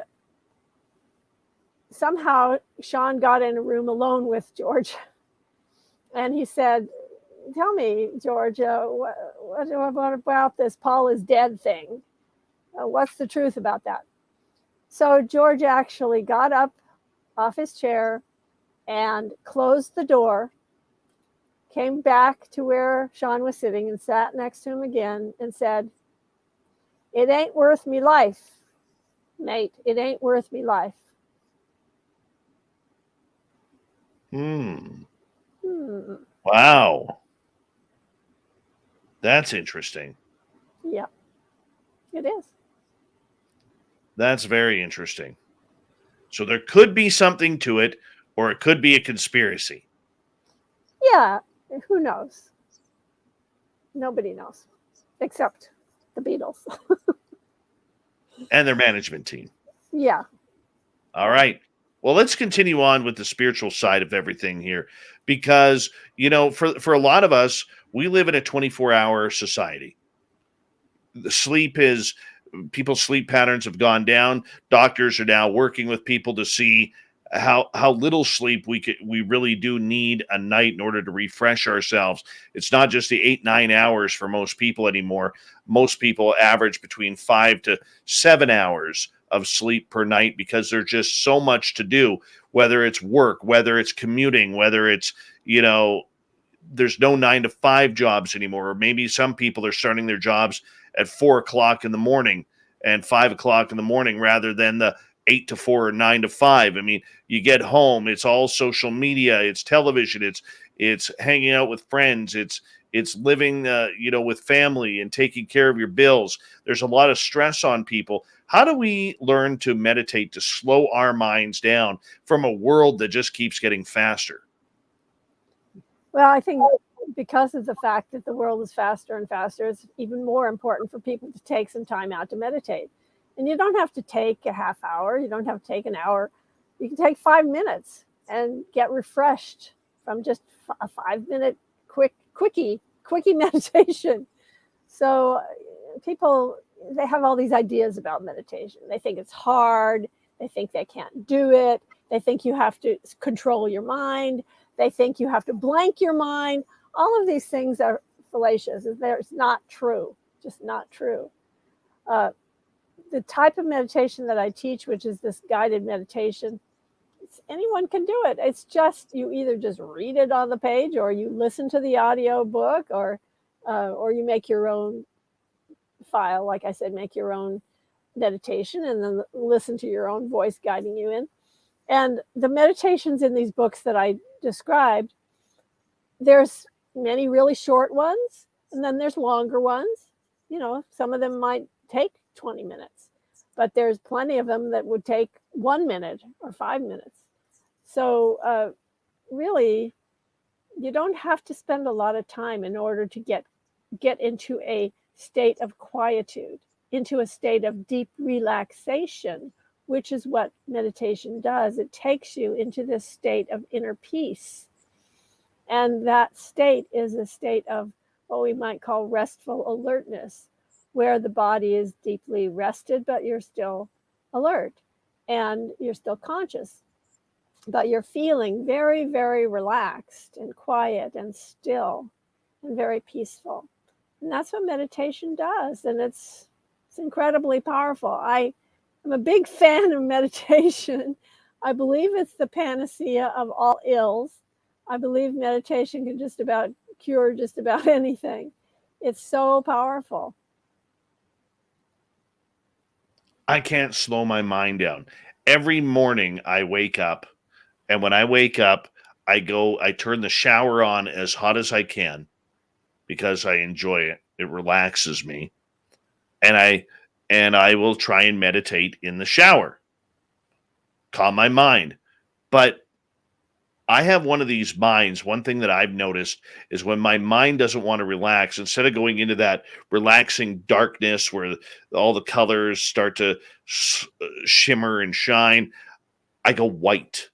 somehow Sean got in a room alone with George, and he said, "Tell me, George, what about this Paul is dead thing? What's the truth about that?" So George actually got up off his chair and closed the door, came back to where Sean was sitting and sat next to him again and said, "It ain't worth me life, mate. It ain't worth me life." Wow. That's interesting. Yeah, it is. That's very interesting. So there could be something to it, or it could be a conspiracy. Yeah, who knows? Nobody knows, except the Beatles. And their management team. Yeah. All right. Well, let's continue on with the spiritual side of everything here, because, for a lot of us, We live in a 24-hour society. The people's sleep patterns have gone down. Doctors are now working with people to see how little sleep we really do need a night in order to refresh ourselves. It's not just the 8-9 hours for most people anymore. Most people average between 5 to 7 hours of sleep per night because there's just so much to do, whether it's work, whether it's commuting, whether it's, there's no 9 to 5 jobs anymore. Or maybe some people are starting their jobs at 4 o'clock in the morning and 5 o'clock in the morning rather than the 8 to 4 or 9 to 5. I mean, you get home, it's all social media, it's television, it's hanging out with friends, it's living, with family and taking care of your bills. There's a lot of stress on people. How do we learn to meditate to slow our minds down from a world that just keeps getting faster? Well, I think because of the fact that the world is faster and faster, it's even more important for people to take some time out to meditate. And you don't have to take a half hour. You don't have to take an hour. You can take 5 minutes and get refreshed from just a 5-minute quickie meditation. So people, they have all these ideas about meditation. They think it's hard. They think they can't do it. They think you have to control your mind. They think you have to blank your mind. All of these things are fallacious. It's not true, just not true. The type of meditation that I teach, which is this guided meditation, anyone can do it. It's just, you either just read it on the page or you listen to the audio book or you make your own file. Like I said, make your own meditation and then listen to your own voice guiding you in. And the meditations in these books that I described, there's many really short ones, and then there's longer ones. Some of them might take 20 minutes, but there's plenty of them that would take 1 minute or 5 minutes. So really, you don't have to spend a lot of time in order to get into a state of quietude, into a state of deep relaxation, which is what meditation does. It takes you into this state of inner peace. And that state is a state of what we might call restful alertness, where the body is deeply rested, but you're still alert and you're still conscious, but you're feeling very, very relaxed and quiet and still and very peaceful. And that's what meditation does. And it's incredibly powerful. I'm a big fan of meditation. I believe it's the panacea of all ills. I believe meditation can just about cure just about anything. It's so powerful. I can't slow my mind down. Every morning I wake up, and when I wake up, I turn the shower on as hot as I can because I enjoy it. It relaxes me. And I will try and meditate in the shower. Calm my mind. But I have one of these minds. One thing that I've noticed is when my mind doesn't want to relax, instead of going into that relaxing darkness where all the colors start to shimmer and shine, I go white.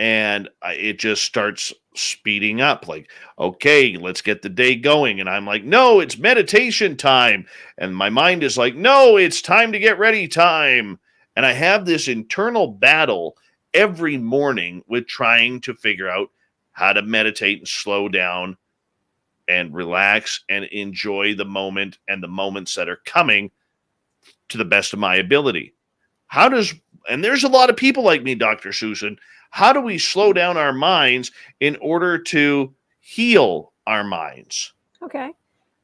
And it just starts speeding up like, okay, let's get the day going. And I'm like, no, it's meditation time. And my mind is like, no, it's time to get ready time. And I have this internal battle every morning with trying to figure out how to meditate and slow down and relax and enjoy the moment and the moments that are coming to the best of my ability. And there's a lot of people like me, Dr. Susan. How do we slow down our minds in order to heal our minds? Okay.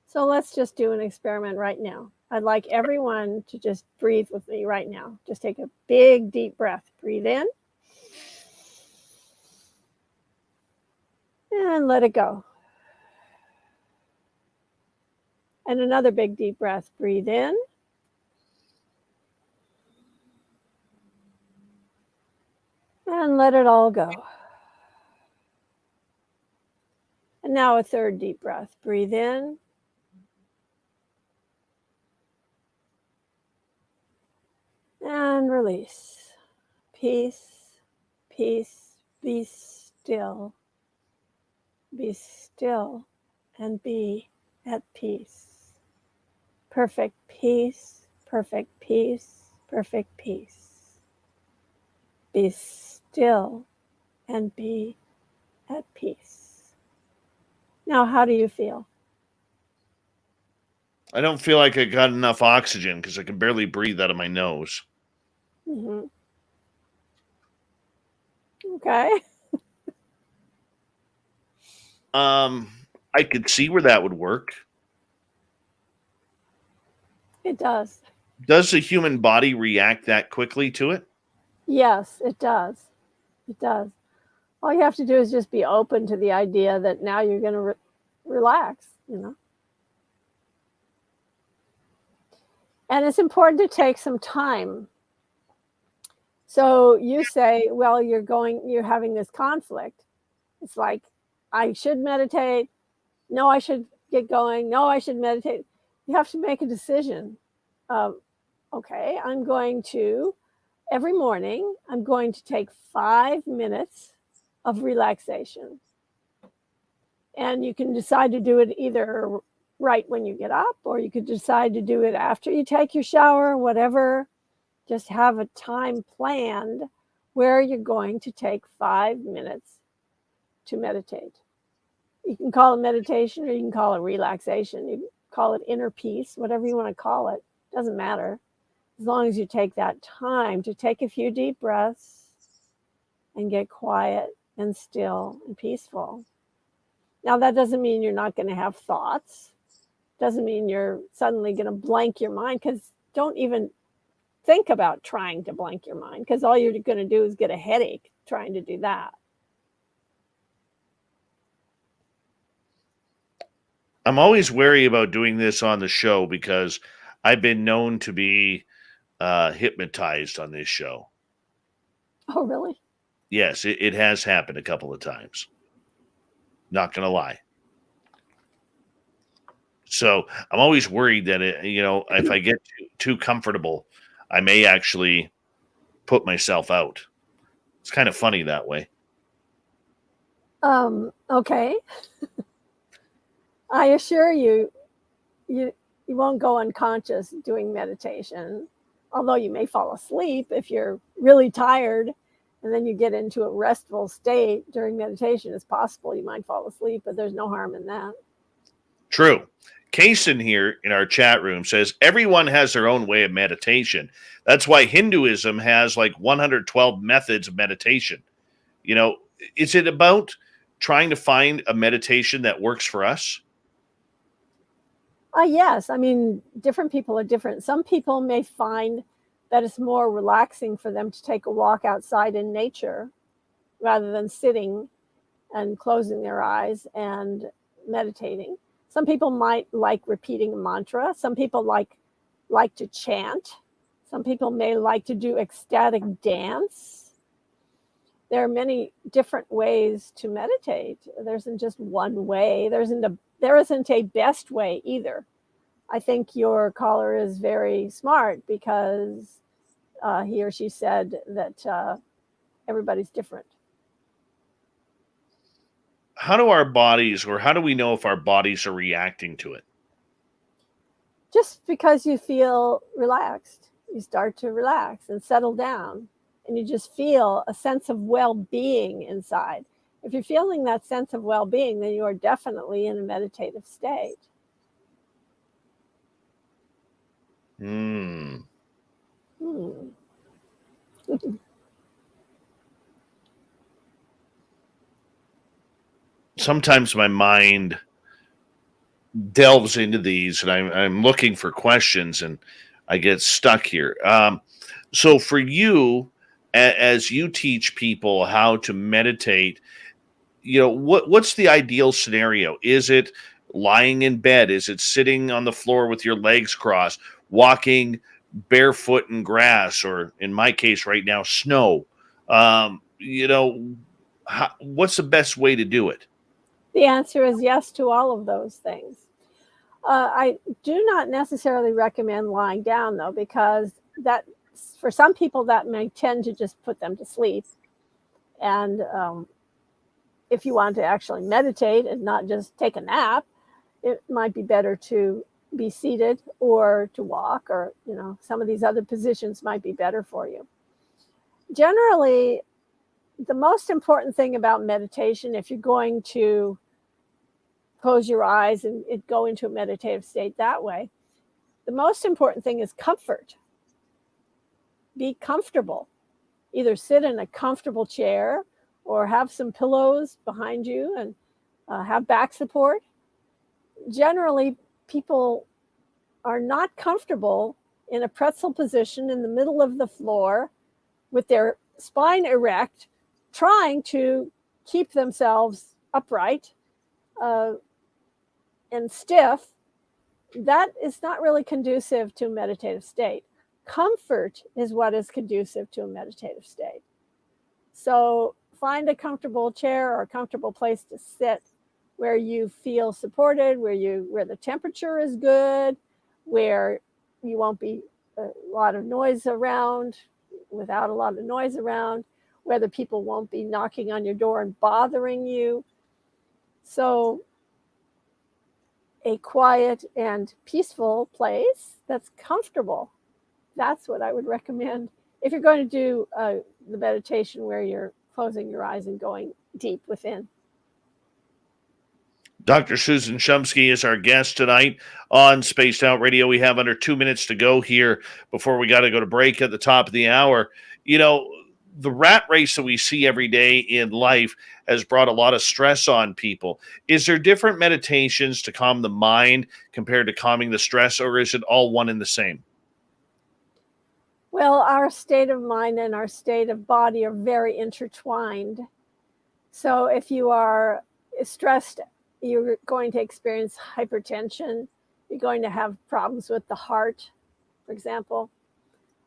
So let's just do an experiment right now. I'd like everyone to just breathe with me right now. Just take a big, deep breath. Breathe in. And let it go. And another big, deep breath. Breathe in. And let it all go. And now a third deep breath. Breathe in. And release. Peace, peace, be still. Be still and be at peace. Perfect peace, perfect peace, perfect peace. Be still and be at peace. Now, how do you feel? I don't feel like I got enough oxygen because I can barely breathe out of my nose. Mm-hmm. Okay. I could see where that would work. It does. Does the human body react that quickly to it? Yes, it does. It does. All you have to do is just be open to the idea that now you're going to relax, you know. And it's important to take some time. So you say, well, you're having this conflict. It's like, I should meditate. No, I should get going. No, I should meditate. You have to make a decision. Okay, I'm going to, every morning, I'm going to take 5 minutes of relaxation. And you can decide to do it either right when you get up, or you could decide to do it after you take your shower, whatever. Just have a time planned where you're going to take 5 minutes to meditate. You can call it meditation, or you can call it relaxation. You can call it inner peace, whatever you want to call it. Doesn't matter. As long as you take that time to take a few deep breaths and get quiet and still and peaceful. Now, that doesn't mean you're not going to have thoughts. Doesn't mean you're suddenly going to blank your mind, because don't even think about trying to blank your mind, because all you're going to do is get a headache trying to do that. I'm always wary about doing this on the show because I've been known to be hypnotized on this show. Oh, really? Yes, it has happened a couple of times. Not going to lie. So I'm always worried that, if I get too comfortable, I may actually put myself out. It's kind of funny that way. Okay. I assure you, you won't go unconscious doing meditation, although you may fall asleep if you're really tired and then you get into a restful state during meditation. It's possible you might fall asleep, but there's no harm in that. True. Kaysen here in our chat room says everyone has their own way of meditation. That's why Hinduism has like 112 methods of meditation. Is it about trying to find a meditation that works for us? Yes. I mean, different people are different. Some people may find that it's more relaxing for them to take a walk outside in nature rather than sitting and closing their eyes and meditating. Some people might like repeating a mantra. Some people like to chant. Some people may like to do ecstatic dance. There are many different ways to meditate. There isn't just one way. There isn't a best way either. I think your caller is very smart because he or she said that everybody's different. How do our bodies, or how do we know if our bodies are reacting to it? Just because you feel relaxed, you start to relax and settle down, and you just feel a sense of well-being inside. If you're feeling that sense of well-being, then you are definitely in a meditative state. Sometimes my mind delves into these, and I'm looking for questions, and I get stuck here. So for you, as you teach people how to meditate, what's the ideal scenario? Is it lying in bed? Is it sitting on the floor with your legs crossed, walking barefoot in grass, or in my case right now, snow? What's the best way to do it? The answer is yes to all of those things. I do not necessarily recommend lying down, though, because that, for some people, that may tend to just put them to sleep. And if you want to actually meditate and not just take a nap, it might be better to be seated or to walk, or, some of these other positions might be better for you. Generally, the most important thing about meditation, if you're going to close your eyes and go into a meditative state that way, the most important thing is comfort. Be comfortable. Either sit in a comfortable chair or have some pillows behind you and have back support. Generally, people are not comfortable in a pretzel position in the middle of the floor with their spine erect, trying to keep themselves upright and stiff. That is not really conducive to a meditative state. Comfort is what is conducive to a meditative state. So find a comfortable chair or a comfortable place to sit where you feel supported, where the temperature is good, where you won't be a lot of noise around, without a lot of noise around, where the people won't be knocking on your door and bothering you. So a quiet and peaceful place that's comfortable. That's what I would recommend if you're going to do the meditation where you're closing your eyes and going deep within. Dr. Susan Shumsky is our guest tonight on Spaced Out Radio. We have under 2 minutes to go here before we got to go to break at the top of the hour. The rat race that we see every day in life has brought a lot of stress on people. Is there different meditations to calm the mind compared to calming the stress, or is it all one and the same? Well, our state of mind and our state of body are very intertwined. So if you are stressed, you're going to experience hypertension. You're going to have problems with the heart, for example.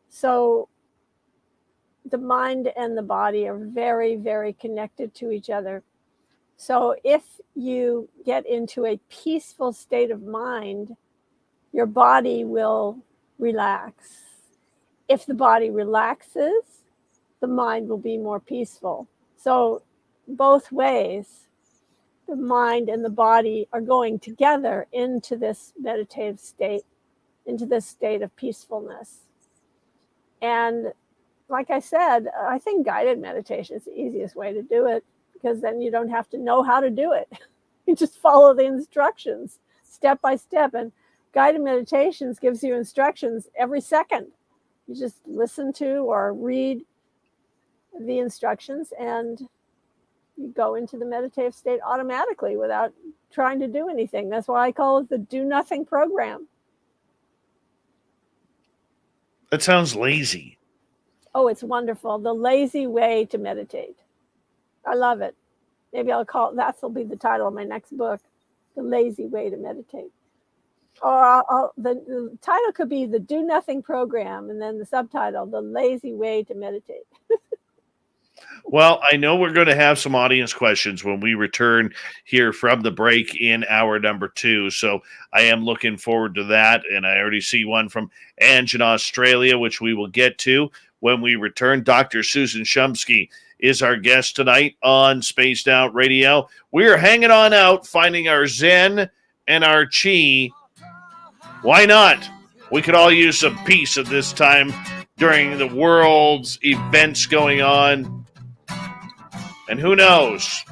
So the mind and the body are very, very connected to each other. So if you get into a peaceful state of mind, your body will relax. If the body relaxes, the mind will be more peaceful. So both ways, the mind and the body are going together into this meditative state, into this state of peacefulness. And like I said, I think guided meditation is the easiest way to do it, because then you don't have to know how to do it. You just follow the instructions step by step. And guided meditations gives you instructions every second. You just listen to or read the instructions and you go into the meditative state automatically without trying to do anything. That's why I call it the do nothing program. That sounds lazy. Oh, it's wonderful. The lazy way to meditate. I love it. Maybe that'll be the title of my next book, The Lazy Way to Meditate. Or the title could be The Do Nothing Program, and then the subtitle, The Lazy Way to Meditate. Well, I know we're going to have some audience questions when we return here from the break in hour number 2. So I am looking forward to that. And I already see one from Ange in Australia, which we will get to when we return. Dr. Susan Shumsky is our guest tonight on Spaced Out Radio. We are hanging on out, finding our Zen and our Chi. Why not? We could all use some peace at this time during the world's events going on. And who knows?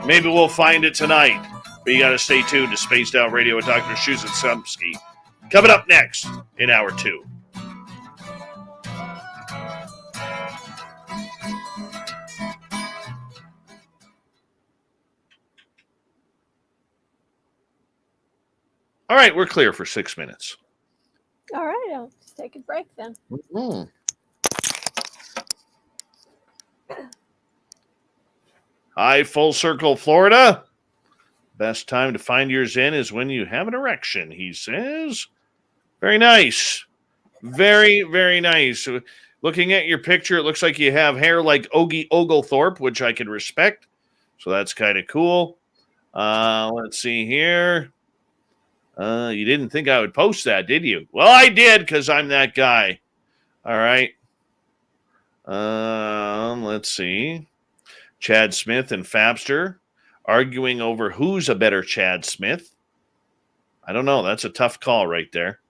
Maybe we'll find it tonight. But you got to stay tuned to Spaced Out Radio with Dr. Susan Shumsky. Coming up next in hour 2. All right, we're clear for 6 minutes. All right, I'll just take a break then. Mm-hmm. Hi, Full Circle, Florida. Best time to find your Zen is when you have an erection, he says. Very nice. Very, very nice. Looking at your picture, it looks like you have hair like Ogie Oglethorpe, which I can respect. So that's kind of cool. Let's see here. You didn't think I would post that, did you? Well, I did, because I'm that guy. All right. Let's see. Chad Smith and Fabster arguing over who's a better Chad Smith. I don't know. That's a tough call right there.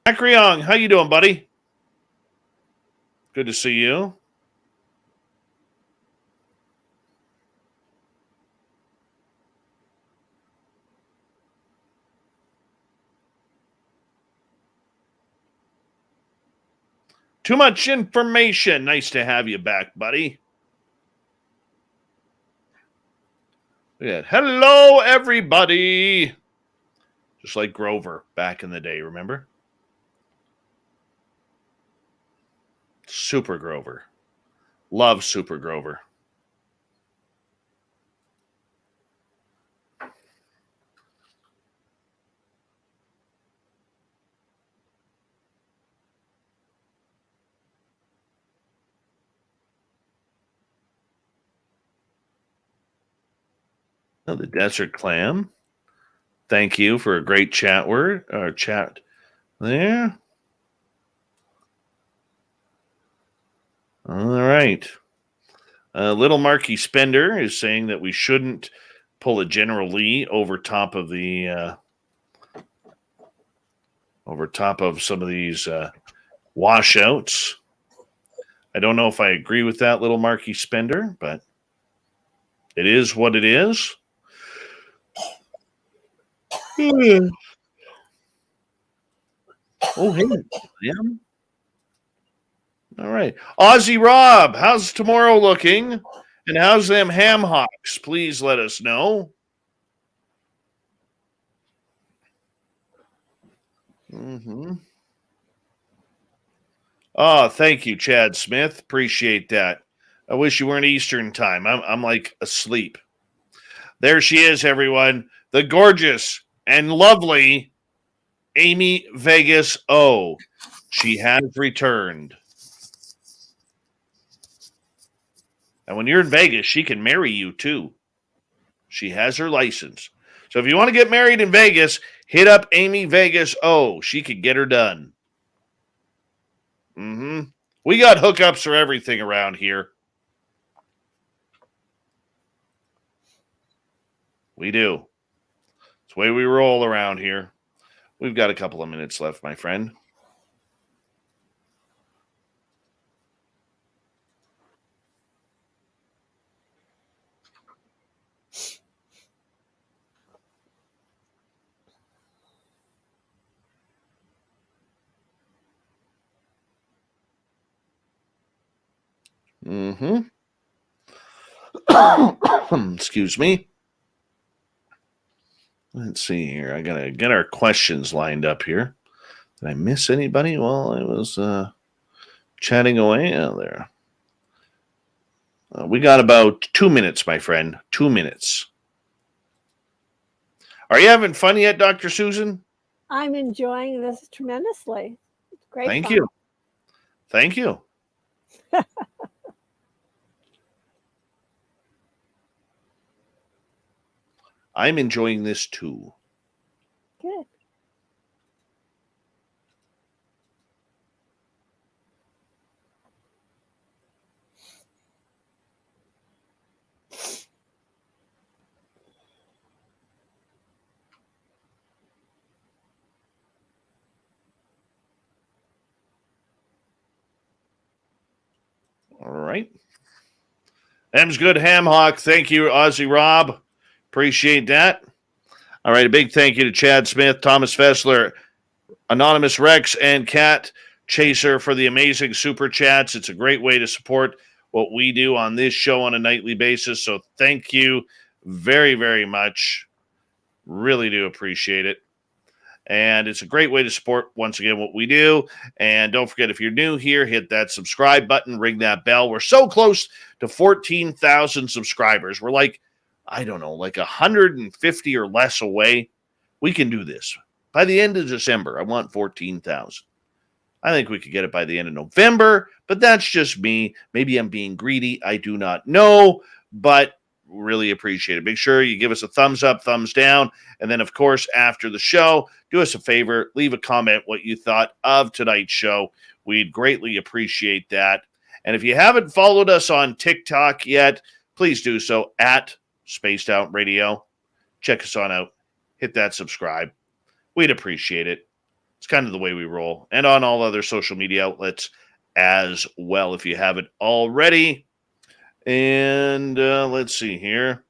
Akryong, how you doing, buddy? Good to see you. Too much information. Nice to have you back, buddy. Yeah. Hello, everybody. Just like Grover back in the day, remember? Super Grover. Love Super Grover. Oh, the Desert Clam. Thank you for a great chat word or chat there. All right. Little Marky Spender is saying that we shouldn't pull a General Lee over top of the some of these washouts. I don't know if I agree with that, Little Marky Spender, but it is what it is. Oh, hey. Yeah. All right. Aussie Rob, how's tomorrow looking? And how's them ham hocks? Please let us know. Mm-hmm. Oh, thank you, Chad Smith. Appreciate that. I wish you weren't Eastern time. I'm like asleep. There she is, everyone. The gorgeous and lovely Amy Vegas O. She has returned. And when you're in Vegas, she can marry you too. She has her license. So if you want to get married in Vegas, hit up Amy Vegas O. She could get her done. Mm-hmm. We got hookups for everything around here. We do. It's the way we roll around here. We've got a couple of minutes left, my friend. Mm-hmm. Excuse me. Let's see here. I gotta get our questions lined up here. Did I miss anybody while I was chatting away out there? We got about 2 minutes, my friend. 2 minutes. Are you having fun yet, Dr. Susan? I'm enjoying this tremendously. It's great. Thank fun. you. Thank you. I'm enjoying this too. Good. All right. M's good, Ham Hawk. Thank you, Aussie Rob. Appreciate that. All right. A big thank you to Chad Smith, Thomas Fessler, Anonymous Rex, and Cat Chaser for the amazing super chats. It's a great way to support what we do on this show on a nightly basis. So thank you very, very much. Really do appreciate it. And it's a great way to support, once again, what we do. And don't forget, if you're new here, hit that subscribe button, ring that bell. We're so close to 14,000 subscribers. We're like, I don't know, like 150 or less away. We can do this. By the end of December, I want 14,000. I think we could get it by the end of November, but that's just me. Maybe I'm being greedy. I do not know, but really appreciate it. Make sure you give us a thumbs up, thumbs down. And then, of course, after the show, do us a favor, leave a comment what you thought of tonight's show. We'd greatly appreciate that. And if you haven't followed us on TikTok yet, please do so at Spaced Out Radio. Check us on out. Hit that subscribe. We'd appreciate it. It's kind of the way we roll. And on all other social media outlets as well, if you haven't already. And let's see here.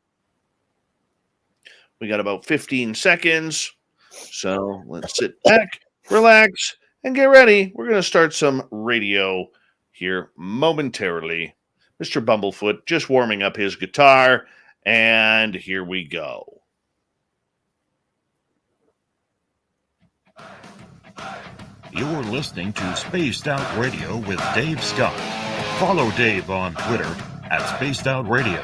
We got about 15 seconds. So let's sit back, relax, and get ready. We're going to start some radio here momentarily. Mr. Bumblefoot just warming up his guitar. And here we go. You're listening to Spaced Out Radio with Dave Scott. Follow Dave on Twitter at Spaced Out Radio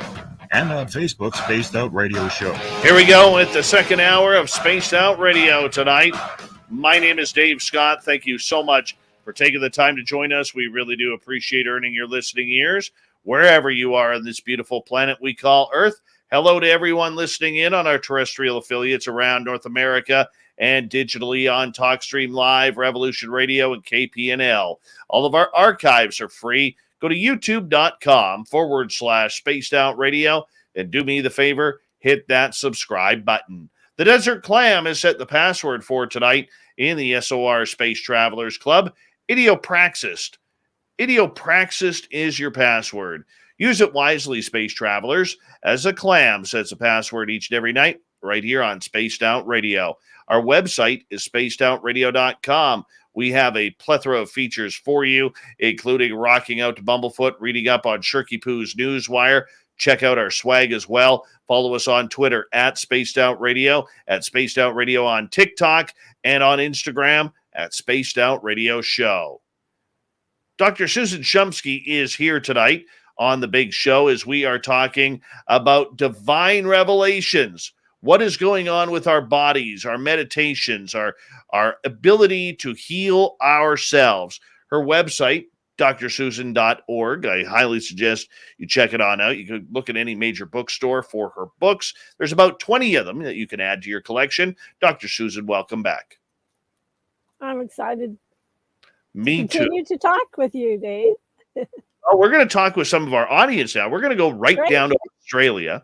and on Facebook, Spaced Out Radio Show. Here we go with the second hour of Spaced Out Radio tonight. My name is Dave Scott. Thank you so much for taking the time to join us. We really do appreciate earning your listening ears wherever you are on this beautiful planet we call Earth. Hello to everyone listening in on our terrestrial affiliates around North America and digitally on TalkStream Live, Revolution Radio, and KPNL. All of our archives are free. Go to youtube.com/Spaced Out Radio and do me the favor, hit that subscribe button. The Desert Clam has set the password for tonight in the SOR Space Travelers Club. Idiopraxist. Idiopraxist is your password. Use it wisely, Space Travelers, as a clam sets a password each and every night right here on Spaced Out Radio. Our website is spacedoutradio.com. We have a plethora of features for you, including rocking out to Bumblefoot, reading up on Shirky Poo's Newswire. Check out our swag as well. Follow us on Twitter at Spaced Out Radio, at Spaced Out Radio on TikTok, and on Instagram at Spaced Out Radio Show. Dr. Susan Shumsky is here tonight on the big show as we are talking about divine revelations. What is going on with our bodies, our meditations, our ability to heal ourselves? Her website, drsusan.org. I highly suggest you check it on out. You can look at any major bookstore for her books. There's about 20 of them that you can add to your collection. Dr. Susan, welcome back. I'm excited. Me too. Continue to talk with you, Dave. Oh, we're going to talk with some of our audience now. We're going to go right down to Australia,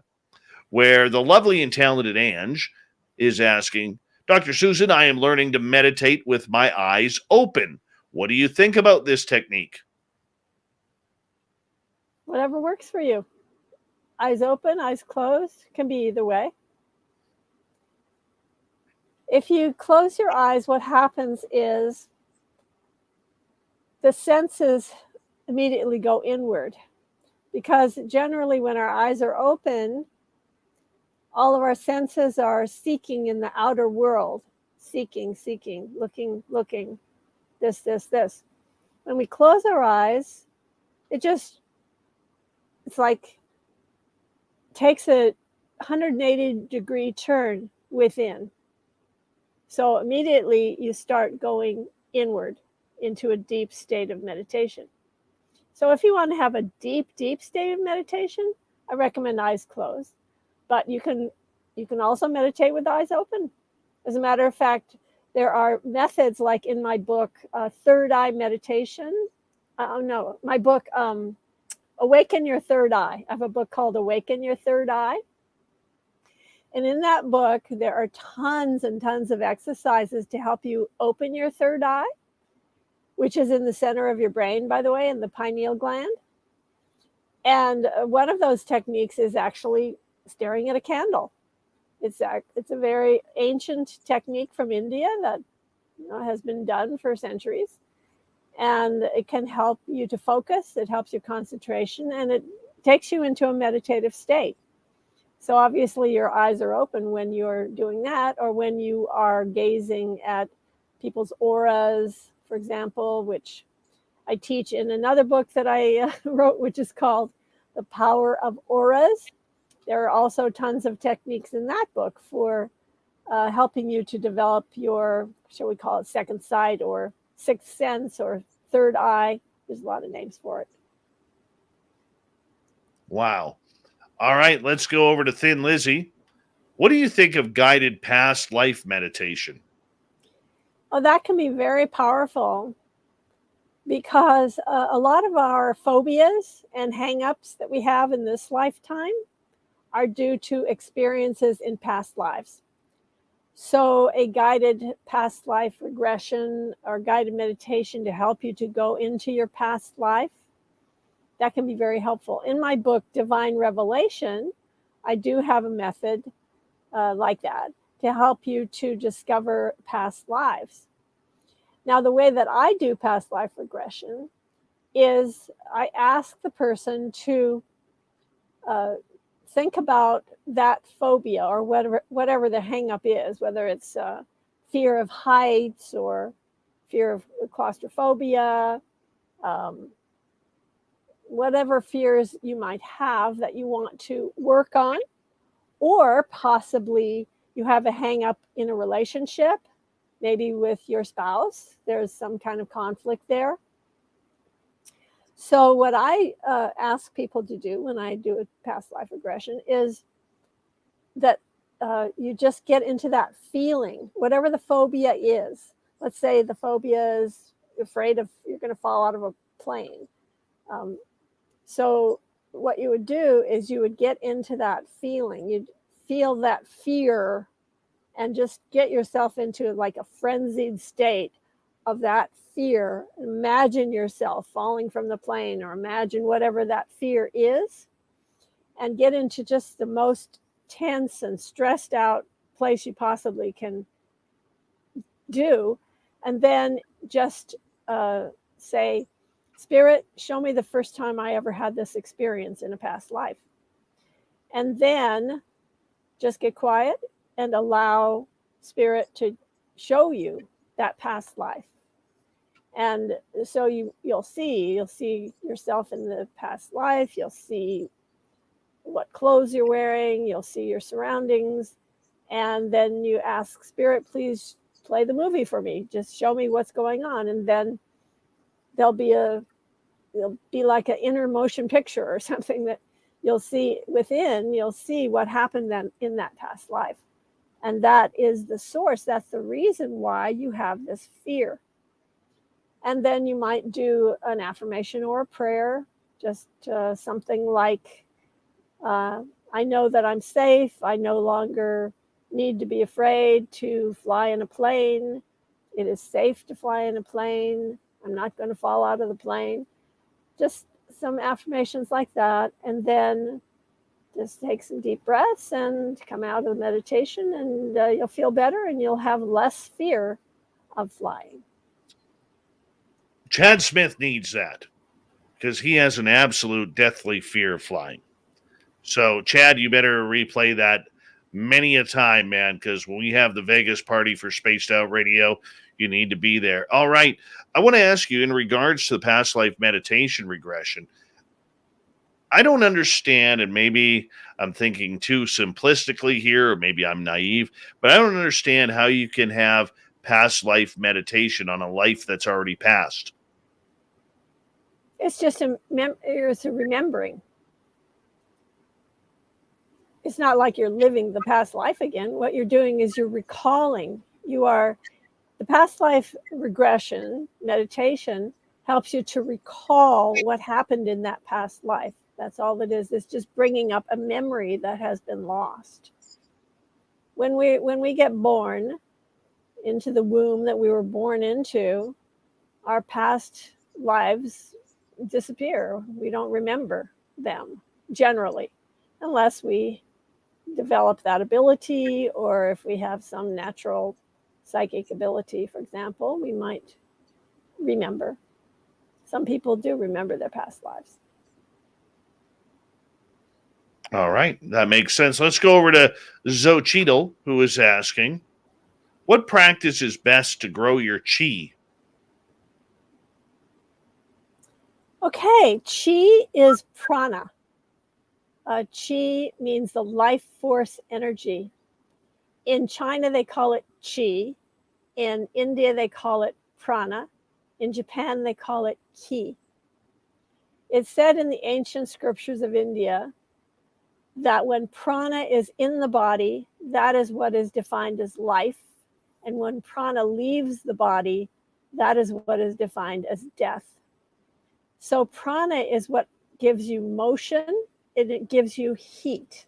where the lovely and talented Ange is asking, Dr. Susan, I am learning to meditate with my eyes open. What do you think about this technique? Whatever works for you. Eyes open, eyes closed, can be either way. If you close your eyes, what happens is the senses immediately go inward, because generally when our eyes are open, all of our senses are seeking in the outer world, seeking, looking, this. When we close our eyes, it's like takes a 180-degree turn within. So immediately you start going inward into a deep state of meditation. So if you want to have a deep state of meditation, I recommend eyes closed. But you can also meditate with eyes open. As a matter of fact, there are methods like in my book, Third Eye Meditation. My book, Awaken Your Third Eye. I have a book called Awaken Your Third Eye. And in that book, there are tons and tons of exercises to help you open your third eye, which is in the center of your brain, by the way, in the pineal gland. And one of those techniques is actually staring at a candle. It's a very ancient technique from India that has been done for centuries. And it can help you to focus, it helps your concentration, and it takes you into a meditative state. So obviously your eyes are open when you're doing that, or when you are gazing at people's auras, for example, which I teach in another book that I wrote, which is called The Power of Auras. There are also tons of techniques in that book for helping you to develop your, shall we call it, second sight or sixth sense or third eye. There's a lot of names for it. Wow. All right, let's go over to Thin Lizzy. What do you think of guided past life meditation? Oh, that can be very powerful because a lot of our phobias and hang-ups that we have in this lifetime are due to experiences in past lives. So a guided past life regression or guided meditation to help you to go into your past life, that can be very helpful. In my book, Divine Revelation, I do have a method like that to help you to discover past lives. Now, the way that I do past life regression is I ask the person to think about that phobia or whatever the hang up is, whether it's fear of heights or fear of claustrophobia, whatever fears you might have that you want to work on, or possibly you have a hang up in a relationship, maybe with your spouse. There's some kind of conflict there. So what I ask people to do when I do a past life regression is that you just get into that feeling, whatever the phobia is. Let's say the phobia is afraid of you're going to fall out of a plane. So what you would do is you would get into that feeling. You'd feel that fear and just get yourself into like a frenzied state of that fear. Imagine yourself falling from the plane, or imagine whatever that fear is, and get into just the most tense and stressed out place you possibly can do. And then just say, Spirit, show me the first time I ever had this experience in a past life. And then just get quiet and allow Spirit to show you that past life. And so you'll see yourself in the past life. You'll see what clothes you're wearing. You'll see your surroundings. And then you ask Spirit, please play the movie for me. Just show me what's going on. And then there'll be like an inner motion picture or something that you'll see within. You'll see what happened then in that past life. And that is the source. That's the reason why you have this fear. And then you might do an affirmation or a prayer, just something like, I know that I'm safe. I no longer need to be afraid to fly in a plane. It is safe to fly in a plane. I'm not going to fall out of the plane. Just some affirmations like that. And then just take some deep breaths and come out of the meditation, and you'll feel better and you'll have less fear of flying. Chad Smith needs that because he has an absolute deathly fear of flying. So, Chad, you better replay that many a time, man, because when we have the Vegas party for Spaced Out Radio, you need to be there. All right. I want to ask you in regards to the past life meditation regression. I don't understand, and maybe I'm thinking too simplistically here, or maybe I'm naive, but I don't understand how you can have past life meditation on a life that's already passed. It's just it's a remembering. It's not like you're living the past life again. What you're doing is you're recalling. The past life regression meditation helps you to recall what happened in that past life. That's all it is. It's just bringing up a memory that has been lost. When we get born into the womb that we were born into, our past lives disappear. We don't remember them generally, unless we develop that ability, or if we have some natural psychic ability, for example, we might remember. Some people do remember their past lives. All right, that makes sense. Let's go over to Xochitl, who is asking, what practice is best to grow your chi? Okay, chi is prana. Chi means the life force energy. In China, they call it chi. In India, they call it prana. In Japan, they call it ki. It's said in the ancient scriptures of India that when prana is in the body, that is what is defined as life. And when prana leaves the body, that is what is defined as death. So prana is what gives you motion, and it gives you heat.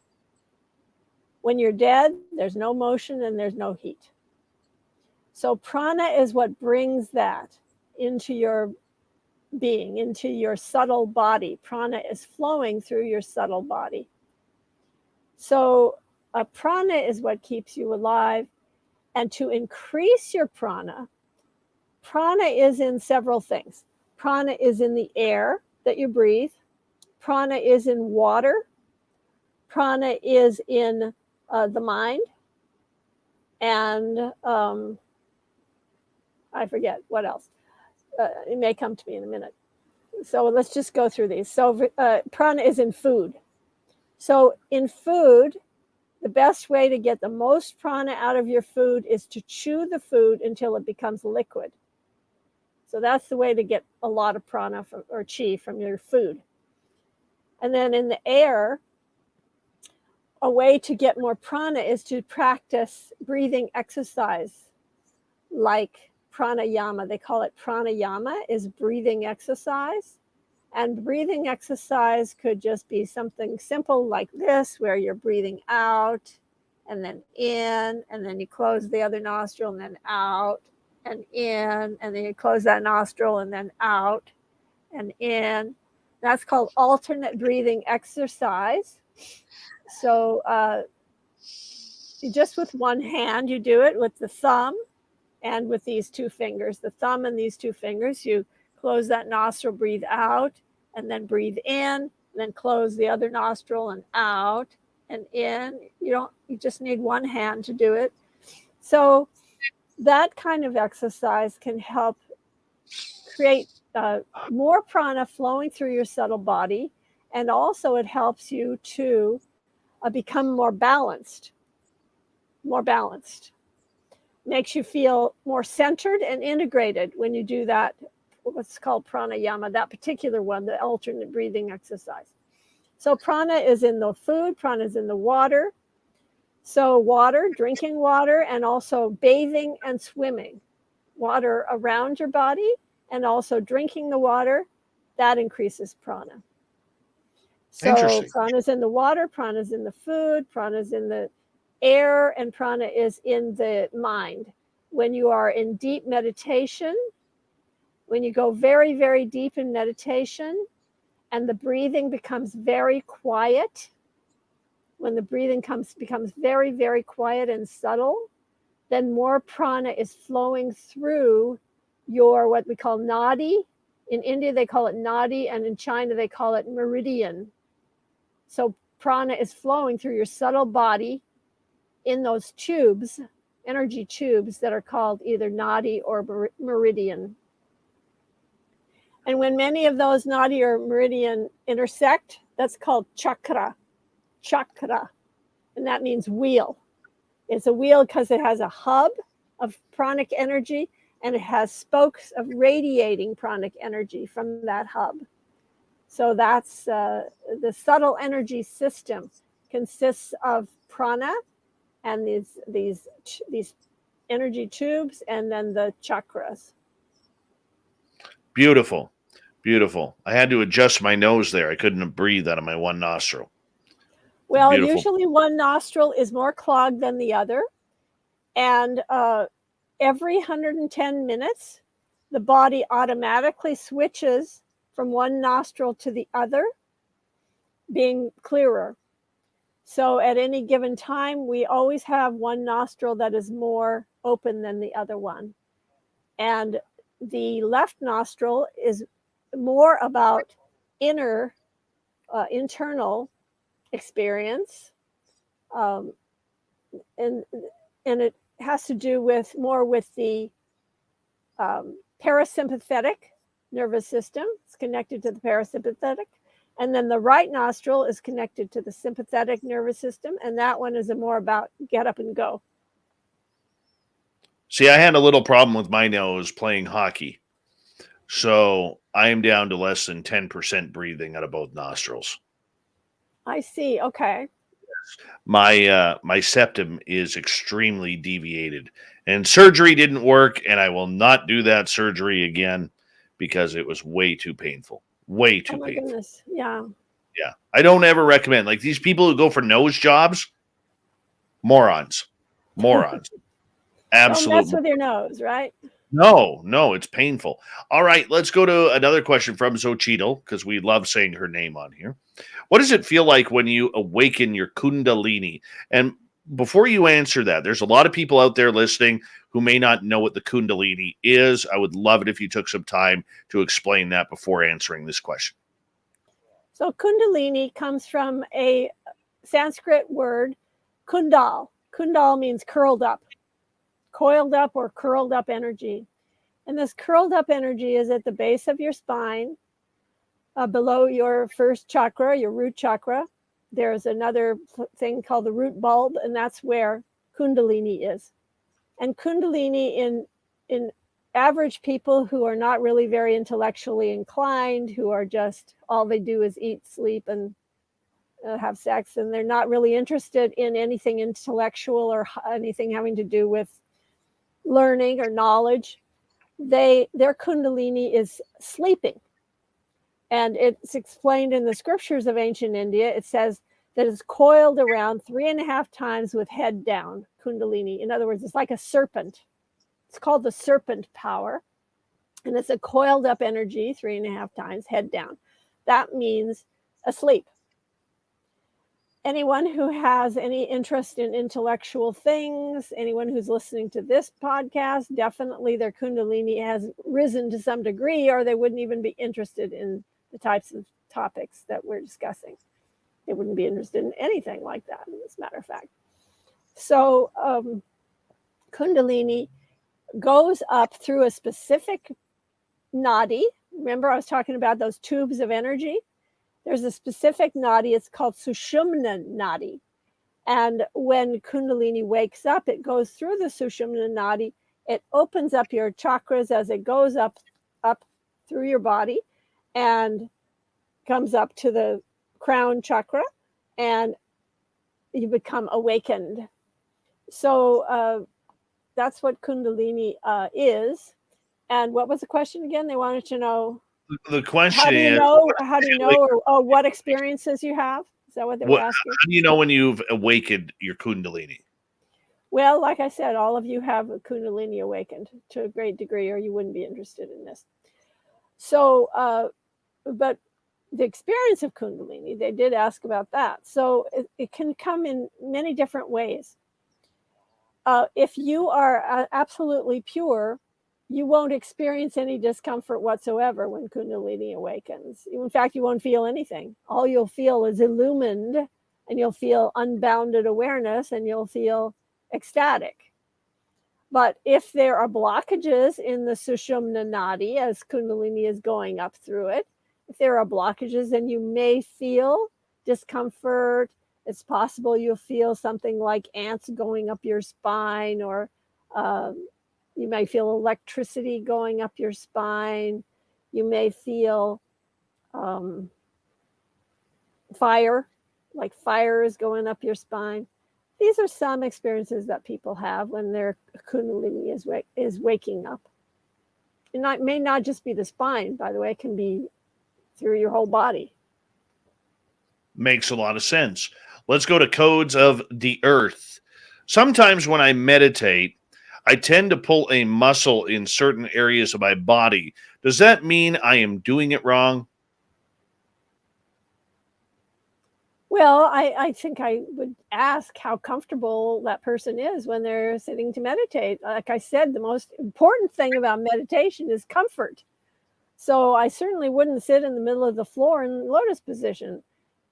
When you're dead, there's no motion and there's no heat. So prana is what brings that into your being, into your subtle body. Prana is flowing through your subtle body. So prana is what keeps you alive. And to increase your prana is in several things. Prana is in the air that you breathe. Prana is in water. Prana is in the mind. And I forget what else. It may come to me in a minute. So let's just go through these. So prana is in food. So in food, the best way to get the most prana out of your food is to chew the food until it becomes liquid. So that's the way to get a lot of prana or chi from your food. And then in the air, a way to get more prana is to practice breathing exercise like pranayama. They call it pranayama, is breathing exercise. And breathing exercise could just be something simple like this, where you're breathing out and then in, and then you close the other nostril and then out and in, and then you close that nostril and then out and in. That's called alternate breathing exercise. So just with one hand, you do it with the thumb and with these two fingers. The thumb and these two fingers, you close that nostril, breathe out, and then breathe in, and then close the other nostril and out and in. You just need one hand to do it. So that kind of exercise can help create more prana flowing through your subtle body. And also it helps you to become more balanced. Makes you feel more centered and integrated when you do that, what's called pranayama, that particular one, the alternate breathing exercise. So prana is in the food, prana is in the water. So water, drinking water, and also bathing and swimming. Water around your body and also drinking the water, that increases prana. So prana is in the water, prana is in the food, prana is in the air, and prana is in the mind. When you are in deep meditation, when you go very, very deep in meditation and the breathing becomes very quiet, when the breathing becomes very, very quiet and subtle, then more prana is flowing through your, what we call nadi. In India, they call it nadi, and in China, they call it meridian. So prana is flowing through your subtle body in those tubes, energy tubes that are called either nadi or meridian. And when many of those nadi or meridian intersect, that's called chakra. And that means wheel. It's a wheel because it has a hub of pranic energy and it has spokes of radiating pranic energy from that hub. So that's the subtle energy system consists of prana and these energy tubes and then the chakras. Beautiful. I had to adjust my nose there. I couldn't breathe out of my one nostril. Well, usually one nostril is more clogged than the other. And every 110 minutes, the body automatically switches from one nostril to the other, being clearer. So at any given time, we always have one nostril that is more open than the other one. And the left nostril is more about internal experience, and it has to do more with the parasympathetic nervous system. It's connected to the parasympathetic, and then the right nostril is connected to the sympathetic nervous system, and that one is more about get up and go. See, I had a little problem with my nose playing hockey, so I am down to less than 10% breathing out of both nostrils. I see. Okay. My septum is extremely deviated, and surgery didn't work, and I will not do that surgery again because it was way too painful. Way Oh too my painful. goodness. Yeah. Yeah. I don't ever recommend, like, these people who go for nose jobs, morons. Morons. Don't Absolute. mess with your nose, right? No, it's painful. All right, let's go to another question from Xochitl, because we love saying her name on here. What does it feel like when you awaken your Kundalini? And before you answer that, there's a lot of people out there listening who may not know what the Kundalini is. I would love it if you took some time to explain that before answering this question. So Kundalini comes from a Sanskrit word, kundal. Kundal means curled up, coiled up or curled up energy. And this curled up energy is at the base of your spine, below your first chakra, your root chakra. There's another thing called the root bulb, and that's where Kundalini is. And Kundalini in average people who are not really very intellectually inclined, who are just, all they do is eat, sleep, and have sex, and they're not really interested in anything intellectual or anything having to do with learning or knowledge, their Kundalini is sleeping. And it's explained in the scriptures of ancient India. It says that it's coiled around 3.5 times with head down, Kundalini. In other words, it's like a serpent. It's called the serpent power. And it's a coiled up energy, 3.5 times, head down. That means asleep. Anyone who has any interest in intellectual things, anyone who's listening to this podcast, definitely their Kundalini has risen to some degree, or they wouldn't even be interested in the types of topics that we're discussing. They wouldn't be interested in anything like that, as a matter of fact. So Kundalini goes up through a specific nadi. Remember, I was talking about those tubes of energy? There's a specific nadi. It's called Sushumna nadi. And when Kundalini wakes up, it goes through the Sushumna nadi. It opens up your chakras as it goes up through your body and comes up to the crown chakra, and you become awakened. So that's what Kundalini is. And what was the question again? They wanted to know. The question How do you is, know, or what experiences you have? Is that what they were asking? how do you know when you've awakened your Kundalini? Well, like I said, all of you have a Kundalini awakened to a great degree, or you wouldn't be interested in this. So, but the experience of Kundalini, they did ask about that. So it can come in many different ways. If you are absolutely pure, you won't experience any discomfort whatsoever when Kundalini awakens. In fact, you won't feel anything. All you'll feel is illumined, and you'll feel unbounded awareness, and you'll feel ecstatic. But if there are blockages in the Sushumna nadi as Kundalini is going up through it, if there are blockages, then you may feel discomfort. It's possible you'll feel something like ants going up your spine, or you may feel electricity going up your spine. You may feel fire, like fire is going up your spine. These are some experiences that people have when their Kundalini is waking up. And it may not just be the spine, by the way. It can be through your whole body. Makes a lot of sense. Let's go to Codes of the Earth. Sometimes when I meditate, I tend to pull a muscle in certain areas of my body. Does that mean I am doing it wrong? Well, I think I would ask how comfortable that person is when they're sitting to meditate. Like I said, the most important thing about meditation is comfort. So I certainly wouldn't sit in the middle of the floor in lotus position.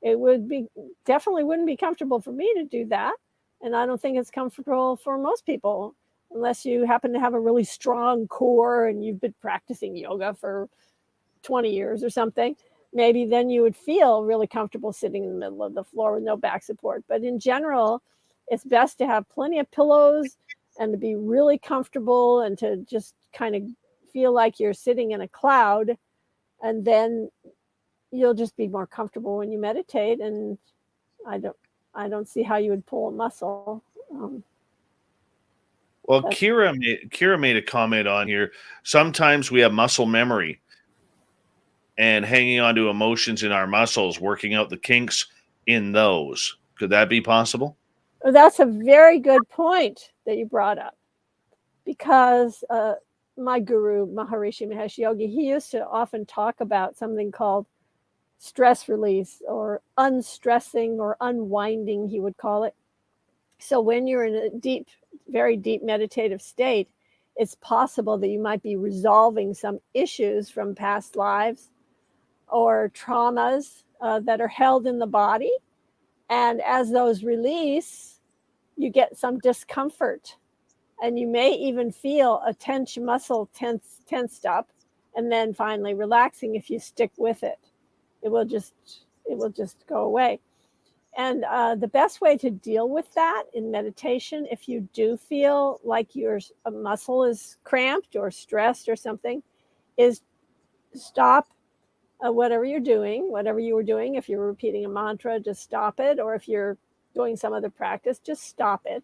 It definitely wouldn't be comfortable for me to do that. And I don't think it's comfortable for most people, unless you happen to have a really strong core and you've been practicing yoga for 20 years or something. Maybe then you would feel really comfortable sitting in the middle of the floor with no back support. But in general, it's best to have plenty of pillows and to be really comfortable and to just kind of feel like you're sitting in a cloud. And then you'll just be more comfortable when you meditate. And I don't see how you would pull a muscle. Well, Kira made a comment on here. Sometimes we have muscle memory and hanging on to emotions in our muscles, working out the kinks in those. Could that be possible? Well, that's a very good point that you brought up, because my guru, Maharishi Mahesh Yogi, he used to often talk about something called stress release, or unstressing, or unwinding, he would call it. So when you're in a deep, very deep meditative state, it's possible that you might be resolving some issues from past lives or traumas that are held in the body. And as those release, you get some discomfort. And you may even feel a tense muscle tensed up, and then finally relaxing if you stick with it. It will just go away. And the best way to deal with that in meditation, if you do feel like your muscle is cramped or stressed or something, is stop whatever you were doing. If you're repeating a mantra, just stop it. Or if you're doing some other practice, just stop it.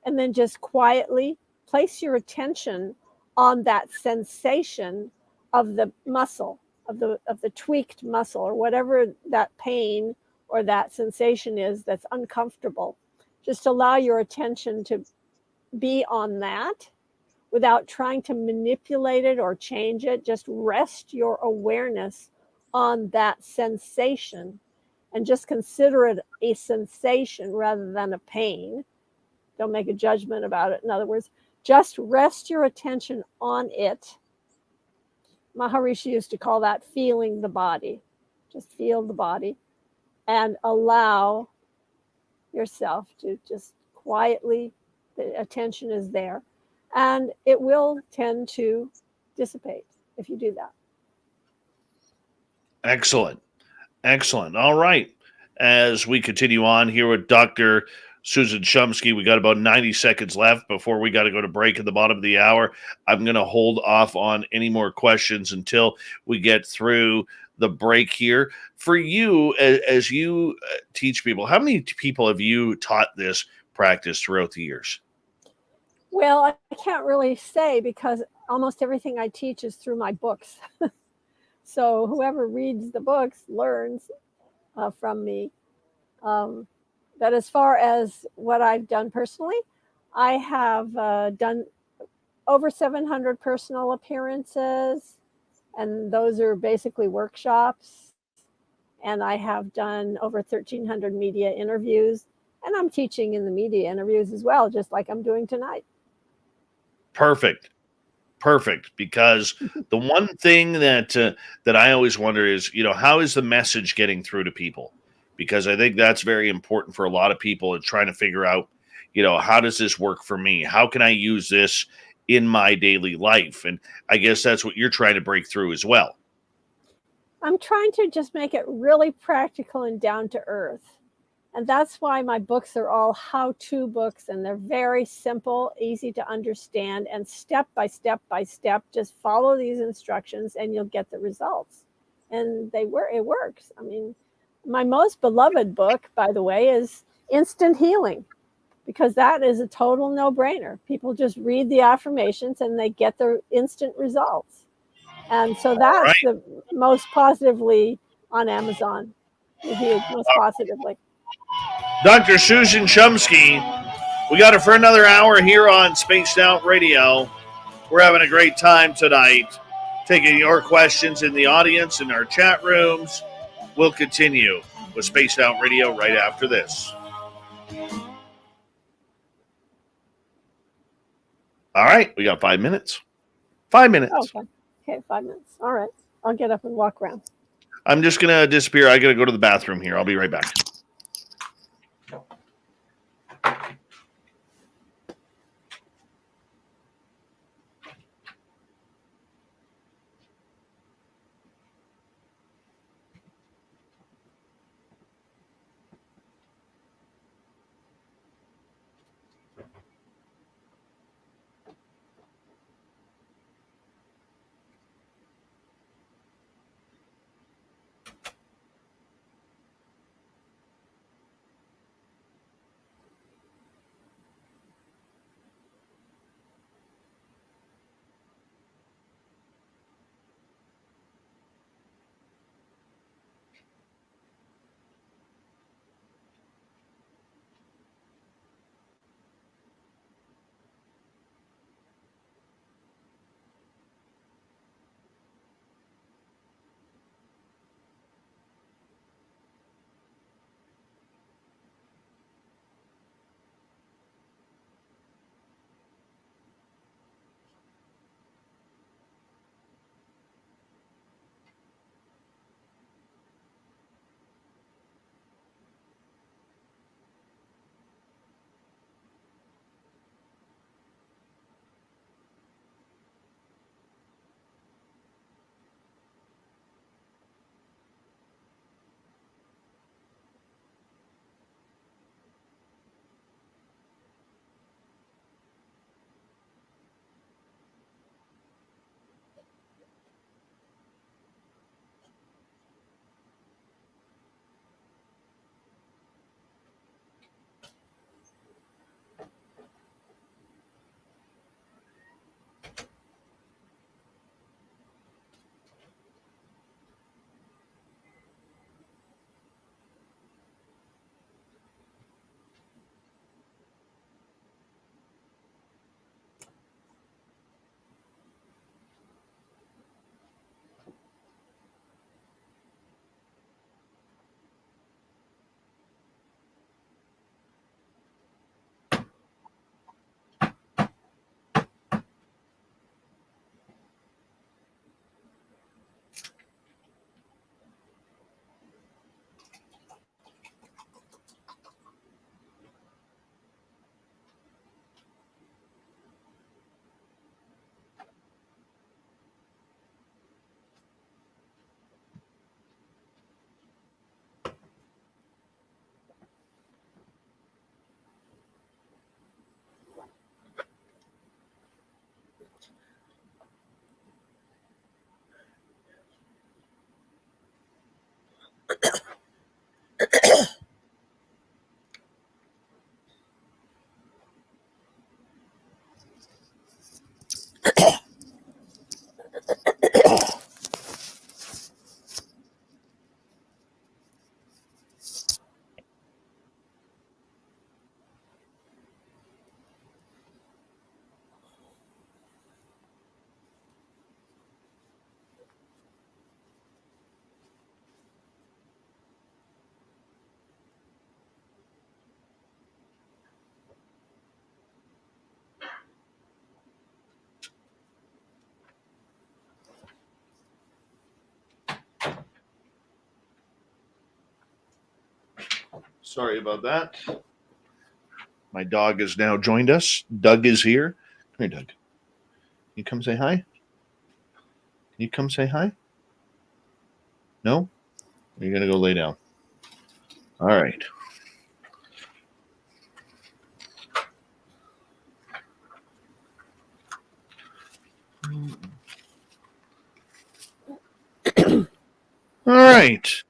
And then just quietly place your attention on that sensation of the muscle, of the tweaked muscle, or whatever that pain or that sensation is that's uncomfortable. Just allow your attention to be on that without trying to manipulate it or change it. Just rest your awareness on that sensation and just consider it a sensation rather than a pain. Don't make a judgment about it. In other words, just rest your attention on it. Maharishi used to call that feeling the body. Just feel the body and allow yourself to just quietly, the attention is there, and it will tend to dissipate if you do that. Excellent. Excellent. All right. As we continue on here with Dr. Susan Shumsky, we got about 90 seconds left before we got to go to break at the bottom of the hour. I'm going to hold off on any more questions until we get through the break here. For you, as you teach people, how many people have you taught this practice throughout the years? Well, I can't really say, because almost everything I teach is through my books. So whoever reads the books learns from me. But as far as what I've done personally, I have done over 700 personal appearances, and those are basically workshops. And I have done over 1,300 media interviews, and I'm teaching in the media interviews as well, just like I'm doing tonight. Perfect. Because the one thing that I always wonder is, how is the message getting through to people? Because I think that's very important for a lot of people, and trying to figure out, how does this work for me? How can I use this in my daily life? And I guess that's what you're trying to break through as well. I'm trying to just make it really practical and down to earth. And that's why my books are all how-to books, and they're very simple, easy to understand, and step by step by step, just follow these instructions and you'll get the results. And it works. I mean, my most beloved book, by the way, is Instant Healing, because that is a total no-brainer. People just read the affirmations and they get their instant results. And so that's the most positively on Amazon, reviewed most positively. Dr. Susan Shumsky, we got her for another hour here on Spaced Out Radio. We're having a great time tonight, taking your questions in the audience, in our chat rooms. We'll continue with Spaced Out Radio right after this. All right, we got 5 minutes. 5 minutes. Okay, 5 minutes. All right. I'll get up and walk around. I'm just going to disappear. I got to go to the bathroom here. I'll be right back. Sorry about that. My dog has now joined us. Doug is here. Come here, Doug. Can you come say hi? Can you come say hi? No? You're going to go lay down. All right. All right.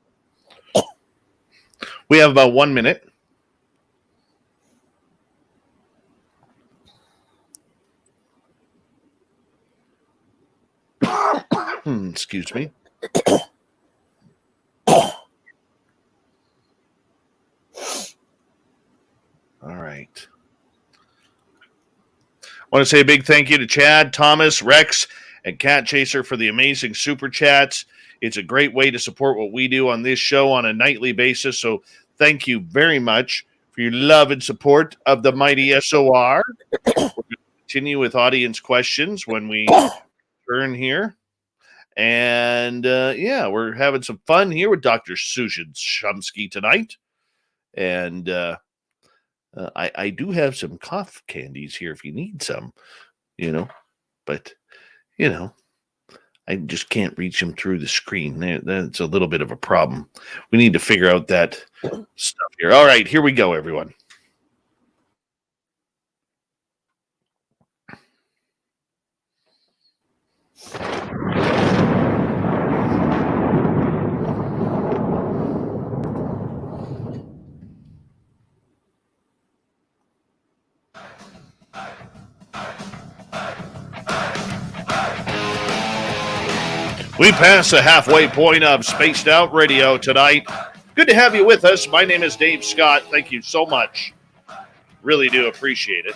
We have about 1 minute. Excuse me. All right. I want to say a big thank you to Chad, Thomas, Rex, and Cat Chaser for the amazing super chats. It's a great way to support what we do on this show on a nightly basis. So thank you very much for your love and support of the mighty SOR. We're going to continue with audience questions when we turn here. And yeah, we're having some fun here with Dr. Susan Shumsky tonight. And I do have some cough candies here if you need some, but, I just can't reach them through the screen. That's a little bit of a problem. We need to figure out that stuff here. All right, here we go, everyone. We pass the halfway point of Spaced Out Radio tonight. Good to have you with us. My name is Dave Scott. Thank you so much. Really do appreciate it.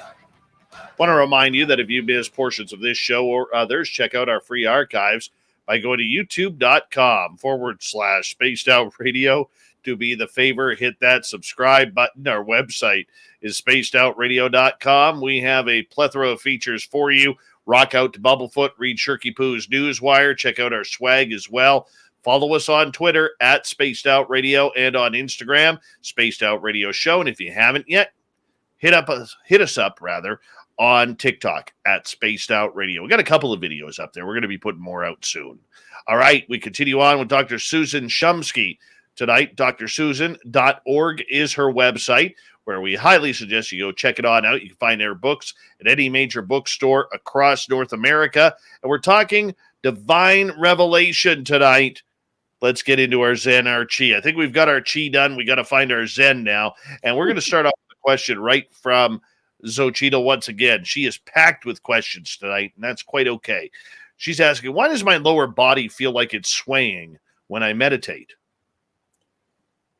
Want to remind you that if you missed portions of this show or others, check out our free archives by going to youtube.com/Spaced Out Radio. Do me the favor, hit that subscribe button. Our website is spacedoutradio.com. We have a plethora of features for you. Rock out to Bubblefoot, read Shirky Poo's Newswire, check out our swag as well. Follow us on Twitter at Spaced Out Radio and on Instagram, Spaced Out Radio Show. And if you haven't yet, hit us up on TikTok at Spaced Out Radio. We got a couple of videos up there. We're going to be putting more out soon. All right, we continue on with Dr. Susan Shumsky tonight. drsusan.org is her website, where we highly suggest you go check it on out. You can find their books at any major bookstore across North America. And we're talking divine revelation tonight. Let's get into our Zen, our Chi. I think we've got our Chi done. We got to find our Zen now. And we're going to start off with a question right from Xochitl once again. She is packed with questions tonight, and that's quite okay. She's asking, why does my lower body feel like it's swaying when I meditate?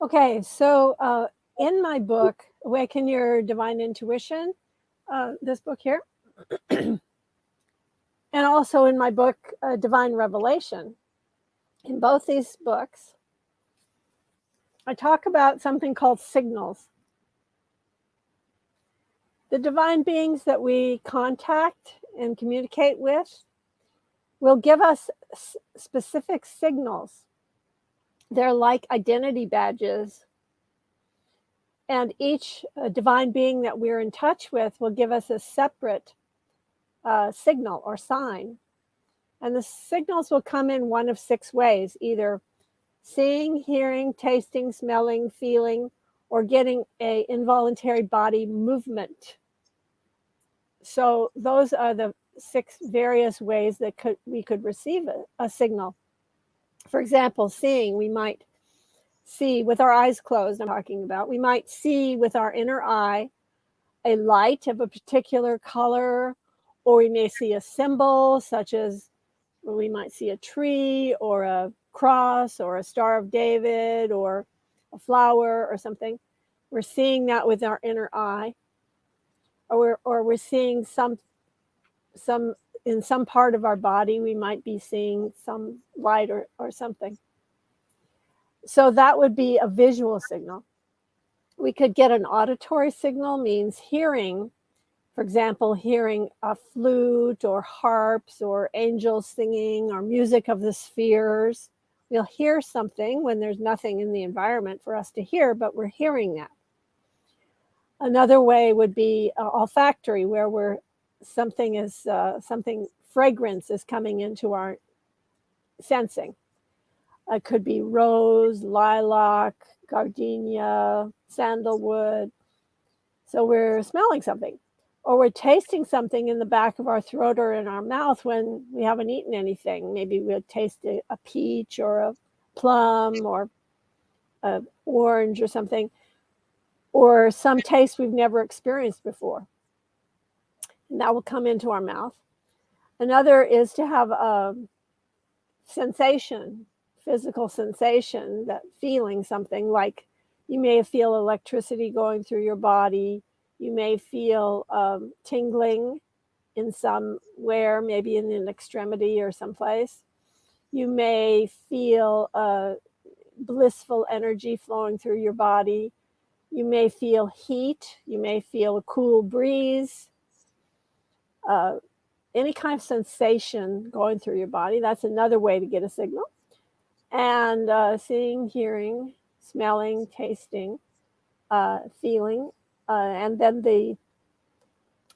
Okay, so in my book, Awaken Your Divine Intuition, this book here, and also in my book, Divine Revelation, in both these books, I talk about something called signals. The divine beings that we contact and communicate with will give us specific signals. They're like identity badges. And each divine being that we're in touch with will give us a separate signal or sign. And the signals will come in one of 6 ways, either seeing, hearing, tasting, smelling, feeling, or getting an involuntary body movement. So those are the 6 various ways that we could receive a signal. For example, seeing, we might see with our eyes closed, I'm talking about. We might see with our inner eye a light of a particular color or we may see a symbol, such as we might see a tree or a cross or a Star of David or a flower or something. We're seeing that with our inner eye, or we're seeing some in some part of our body, we might be seeing some light or something. So that would be a visual signal. We could get an auditory signal, means hearing, for example, hearing a flute or harps or angels singing or music of the spheres. We'll hear something when there's nothing in the environment for us to hear, but we're hearing that. Another way would be olfactory, where something fragrance is coming into our sensing. It could be rose, lilac, gardenia, sandalwood. So we're smelling something, or we're tasting something in the back of our throat or in our mouth when we haven't eaten anything. Maybe we'll taste a peach or a plum or an orange or something, or some taste we've never experienced before. And that will come into our mouth. Another is to have a sensation, physical sensation, that feeling something, like you may feel electricity going through your body. You may feel tingling in somewhere, maybe in an extremity or someplace. You may feel blissful energy flowing through your body. You may feel heat. You may feel a cool breeze. Any kind of sensation going through your body. That's another way to get a signal. And seeing, hearing, smelling, tasting, feeling. And then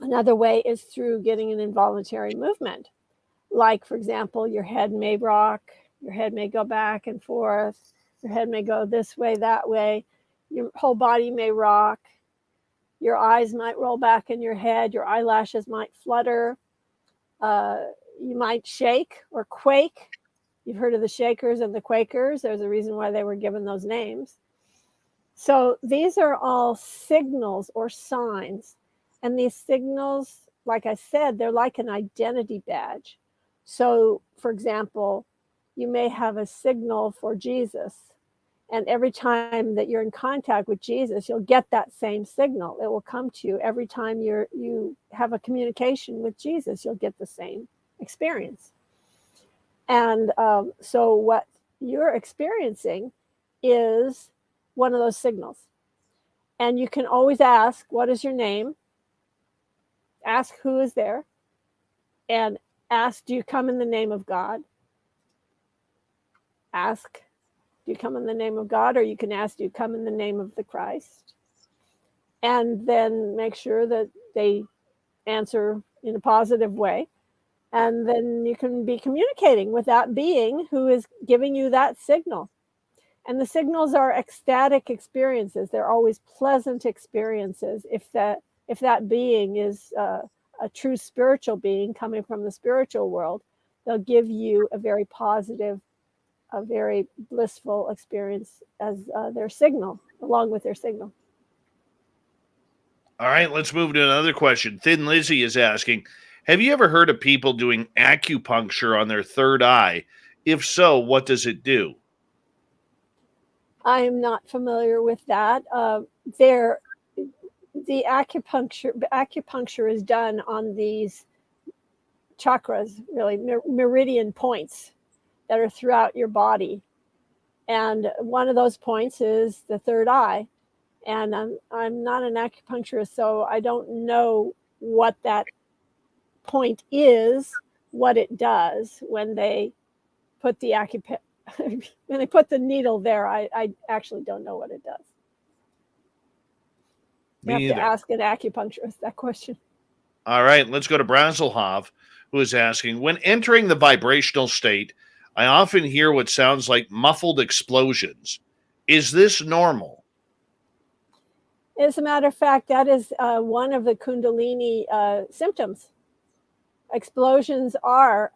another way is through getting an involuntary movement. Like, for example, your head may rock, your head may go back and forth, your head may go this way, that way, your whole body may rock, your eyes might roll back in your head, your eyelashes might flutter, you might shake or quake. You've heard of the Shakers and the Quakers. There's a reason why they were given those names. So these are all signals or signs. And these signals, like I said, they're like an identity badge. So, for example, you may have a signal for Jesus. And every time that you're in contact with Jesus, you'll get that same signal. It will come to you every time you have a communication with Jesus. You'll get the same experience. And so what you're experiencing is one of those signals. And you can always ask, what is your name? Ask who is there. And ask, do you come in the name of God? Ask, do you come in the name of God? Or you can ask, do you come in the name of the Christ? And then make sure that they answer in a positive way. And then you can be communicating with that being who is giving you that signal. And the signals are ecstatic experiences. They're always pleasant experiences. If that being is a true spiritual being coming from the spiritual world, they'll give you a very positive, a very blissful experience as their signal, along with their signal. All right, let's move to another question. Thin Lizzie is asking, have you ever heard of people doing acupuncture on their third eye? If so, what does it do? I am not familiar with that. The acupuncture is done on these chakras, really meridian points that are throughout your body. And one of those points is the third eye. And I'm not an acupuncturist, so I don't know what that point is, what it does when they put the when they put the needle there. I actually don't know what it does. You have to ask an acupuncturist that question. All right, let's go to Brazelhoff, who is asking, when entering the vibrational state, I often hear what sounds like muffled explosions. Is this normal? As a matter of fact, that is one of the Kundalini symptoms. Explosions are,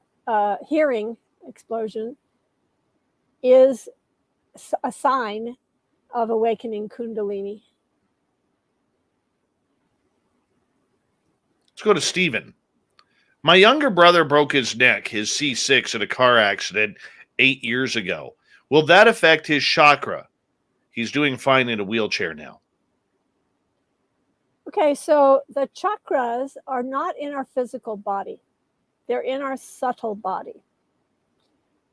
hearing explosion is a sign of awakening Kundalini. Let's go to Stephen. My younger brother broke his neck, his C6, in a car accident 8 years ago. Will that affect his chakra? He's doing fine in a wheelchair now. Okay, so the chakras are not in our physical body. They're in our subtle body.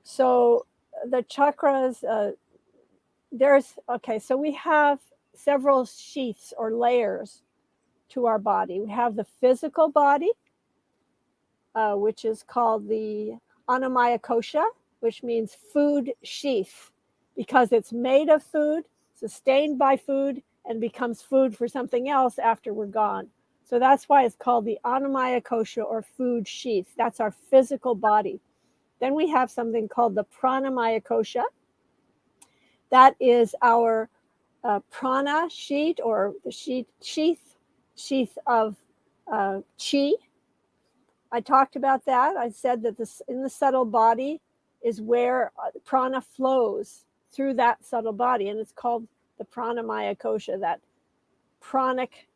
So the chakras, so we have several sheaths or layers to our body. We have the physical body, which is called the Annamaya Kosha, which means food sheath, because it's made of food, sustained by food, and becomes food for something else after we're gone. So that's why it's called the Annamaya Kosha, or food sheath. That's our physical body. Then we have something called the Pranamaya Kosha. That is our prana sheet, or the sheath of chi. I talked about that. I said that this in the subtle body is where prana flows through that subtle body, and it's called the Pranamaya Kosha, that pranic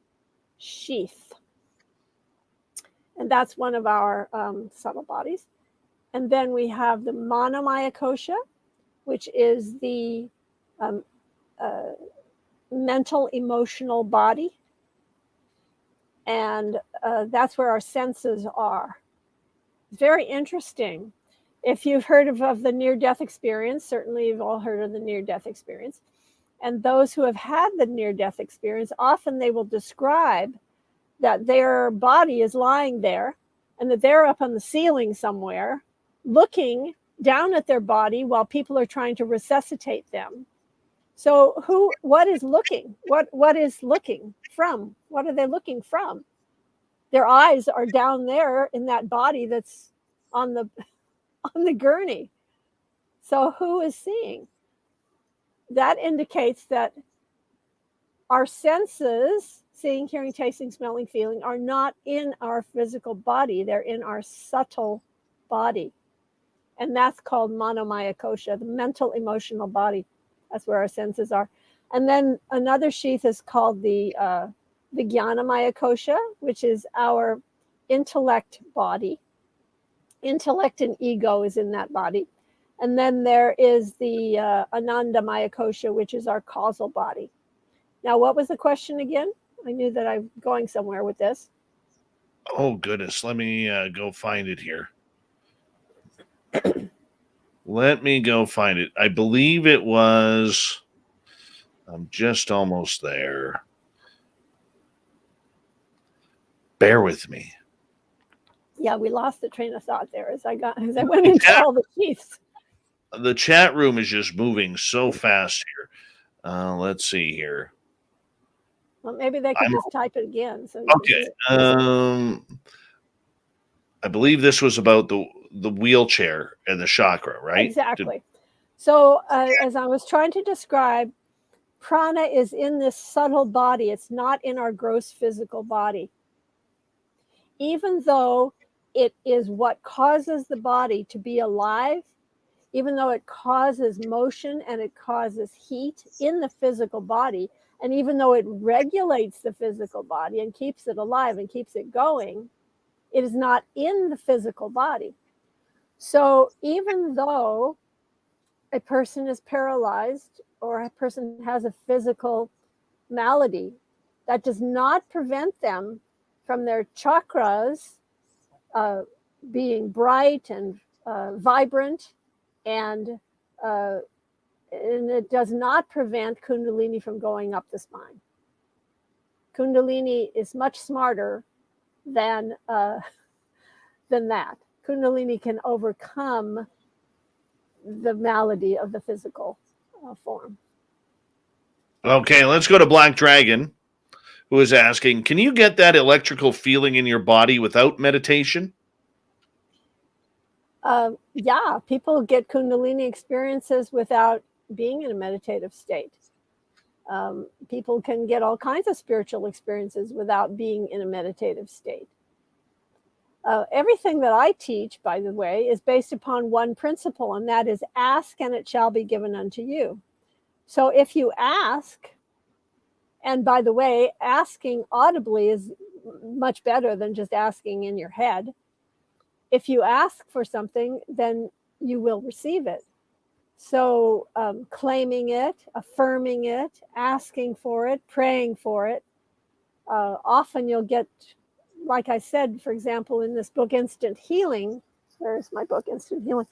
sheath. And that's one of our subtle bodies. And then we have the Manomaya Kosha, which is the mental, emotional body. And that's where our senses are. It's very interesting. If you've heard of the near-death experience, certainly you've all heard of the near-death experience. And those who have had the near-death experience, often they will describe that their body is lying there and that they're up on the ceiling somewhere looking down at their body while people are trying to resuscitate them. So what is looking? What is looking from? What are they looking from? Their eyes are down there in that body that's on the gurney. So who is seeing? That indicates that our senses, seeing, hearing, tasting, smelling, feeling, are not in our physical body. They're in our subtle body. And that's called Manomaya Kosha, the mental, emotional body. That's where our senses are. And then another sheath is called the Jnanamaya Kosha, which is our intellect body. Intellect and ego is in that body. And then there is the Anandamaya Kosha, which is our causal body. Now, what was the question again? I knew that I'm going somewhere with this. Oh, goodness. Let me go find it here. Let me go find it. I believe it was... I'm just almost there. Bear with me. Yeah, we lost the train of thought there as I went into all the sheaths. The chat room is just moving so fast here. Let's see here. Well, maybe they could just type it again. So okay. I believe this was about the wheelchair and the chakra, right? Exactly. So as I was trying to describe, prana is in this subtle body. It's not in our gross physical body. Even though it is what causes the body to be alive, even though it causes motion and it causes heat in the physical body, and even though it regulates the physical body and keeps it alive and keeps it going, it is not in the physical body. So even though a person is paralyzed or a person has a physical malady, that does not prevent them from their chakras being bright and vibrant, and it does not prevent Kundalini from going up the spine. Kundalini is much smarter than that. Kundalini can overcome the malady of the physical form. Okay, let's go to Black Dragon, who is asking, can you get that electrical feeling in your body without meditation? Yeah, people get Kundalini experiences without being in a meditative state. People can get all kinds of spiritual experiences without being in a meditative state. Everything that I teach, by the way, is based upon one principle, and that is ask and it shall be given unto you. So if you ask, and by the way, asking audibly is much better than just asking in your head. if you ask for something, then you will receive it. So claiming it, affirming it, asking for it, praying for it, often you'll get, like I said, for example, in this book, Instant Healing. Where's my book, Instant Healing?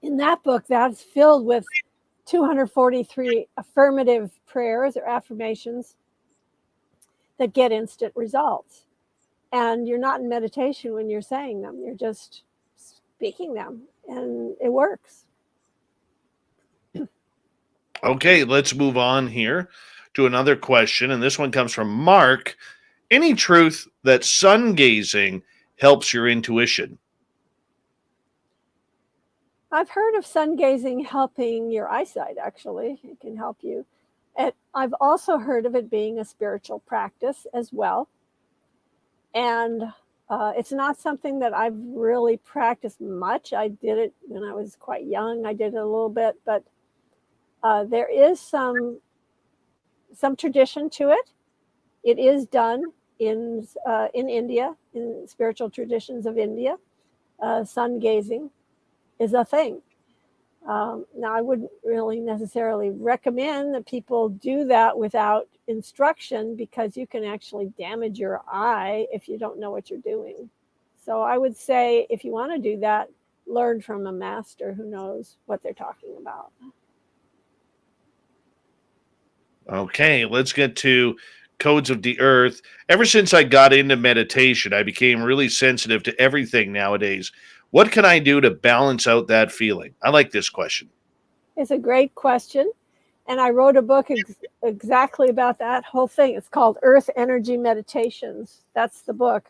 In that book, that's filled with 243 affirmative prayers or affirmations that get instant results. And you're not in meditation when you're saying them. You're just speaking them, and it works. Okay, let's move on here to another question. And this one comes from Mark. Any truth that sun gazing helps your intuition? I've heard of sun gazing helping your eyesight, actually. It can help you. And I've also heard of it being a spiritual practice as well. And it's not something that I've really practiced much. I did it when I was quite young. I did it a little bit, but there is some tradition to it. It is done in India, in spiritual traditions of India. Sun gazing is a thing. Now, I wouldn't really necessarily recommend that people do that without instruction, because you can actually damage your eye if you don't know what you're doing. So I would say, if you want to do that, learn from a master who knows what they're talking about. Okay, let's get to Codes of the Earth. Ever since I got into meditation, I became really sensitive to everything nowadays. What can I do to balance out that feeling? I like this question. It's a great question. And I wrote a book exactly about that whole thing. It's called Earth Energy Meditations. That's the book,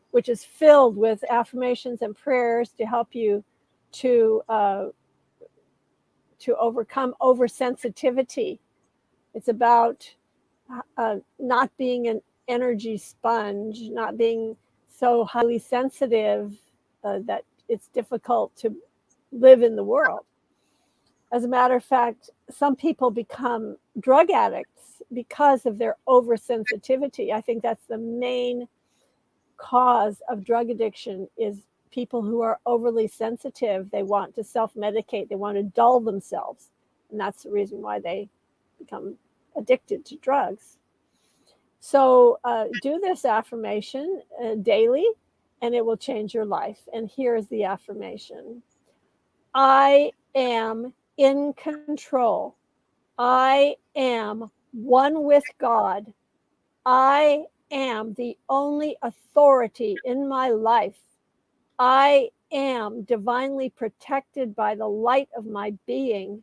which is filled with affirmations and prayers to help you to overcome oversensitivity. It's about not being an energy sponge, not being so highly sensitive that it's difficult to live in the world. As a matter of fact, some people become drug addicts because of their oversensitivity. I think that's the main cause of drug addiction, is people who are overly sensitive. They want to self-medicate. They want to dull themselves. And that's the reason why they become addicted to drugs. So do this affirmation daily, and it will change your life. And here is the affirmation. I am in control. I am one with God. I am the only authority in my life. I am divinely protected by the light of my being.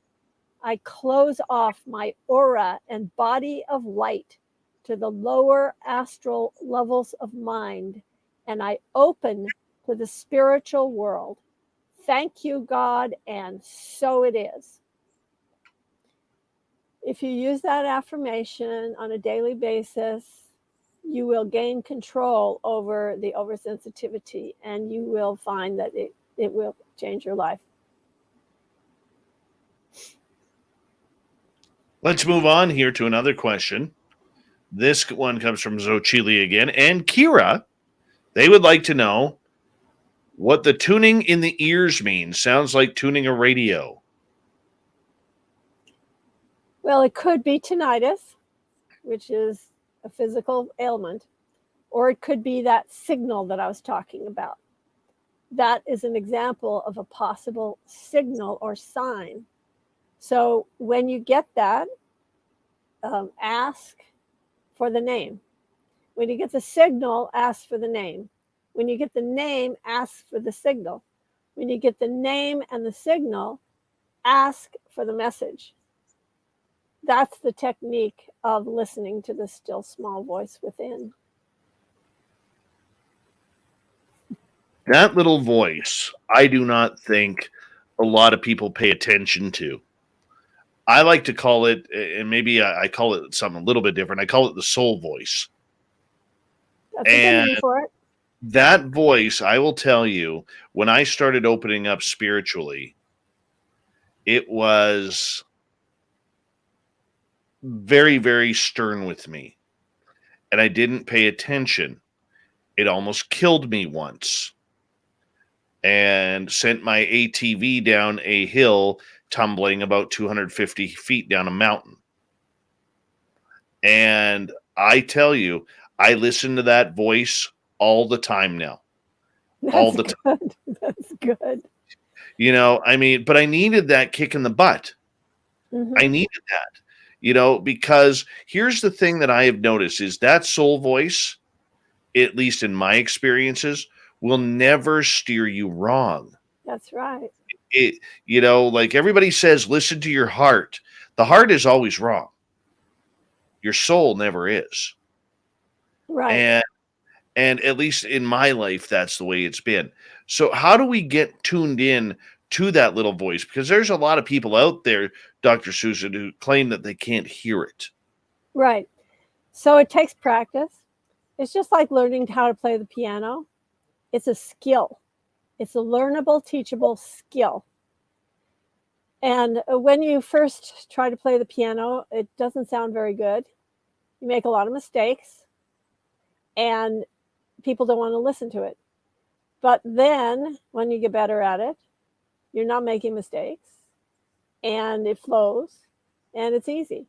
I close off my aura and body of light to the lower astral levels of mind, and I open to the spiritual world. Thank you, God, and so it is. If you use that affirmation on a daily basis, you will gain control over the oversensitivity, and you will find that it will change your life. Let's move on here to another question. This one comes from Zochili again. And Kira, they would like to know what the tuning in the ears means. Sounds like tuning a radio. Well, it could be tinnitus, which is a physical ailment, or it could be that signal that I was talking about. That is an example of a possible signal or sign. So when you get that, ask for the name. When you get the signal, ask for the name. When you get the name, ask for the signal. When you get the name and the signal, ask for the message. That's the technique of listening to the still small voice within. That little voice, I do not think a lot of people pay attention to. I like to call it, and maybe I call it something a little bit different. I call it the soul voice. That's a good name for it. That voice, I will tell you, when I started opening up spiritually, it was very, very stern with me. And I didn't pay attention. It almost killed me once and sent my ATV down a hill, tumbling about 250 feet down a mountain. And I tell you, I listen to that voice all the time now. All the time. That's good. You know, I mean, but I needed that kick in the butt. Mhm. I needed that, you know, because here's the thing that I have noticed is that soul voice, at least in my experiences, will never steer you wrong. That's right. It, you know, like everybody says, listen to your heart. The heart is always wrong. Your soul never is. Right. And at least in my life, that's the way it's been. So how do we get tuned in to that little voice? Because there's a lot of people out there, Dr. Susan, who claim that they can't hear it. Right. So it takes practice. It's just like learning how to play the piano. It's a skill. It's a learnable, teachable skill. And when you first try to play the piano, it doesn't sound very good. You make a lot of mistakes, and people don't want to listen to it. But then when you get better at it, you're not making mistakes, and it flows, and it's easy.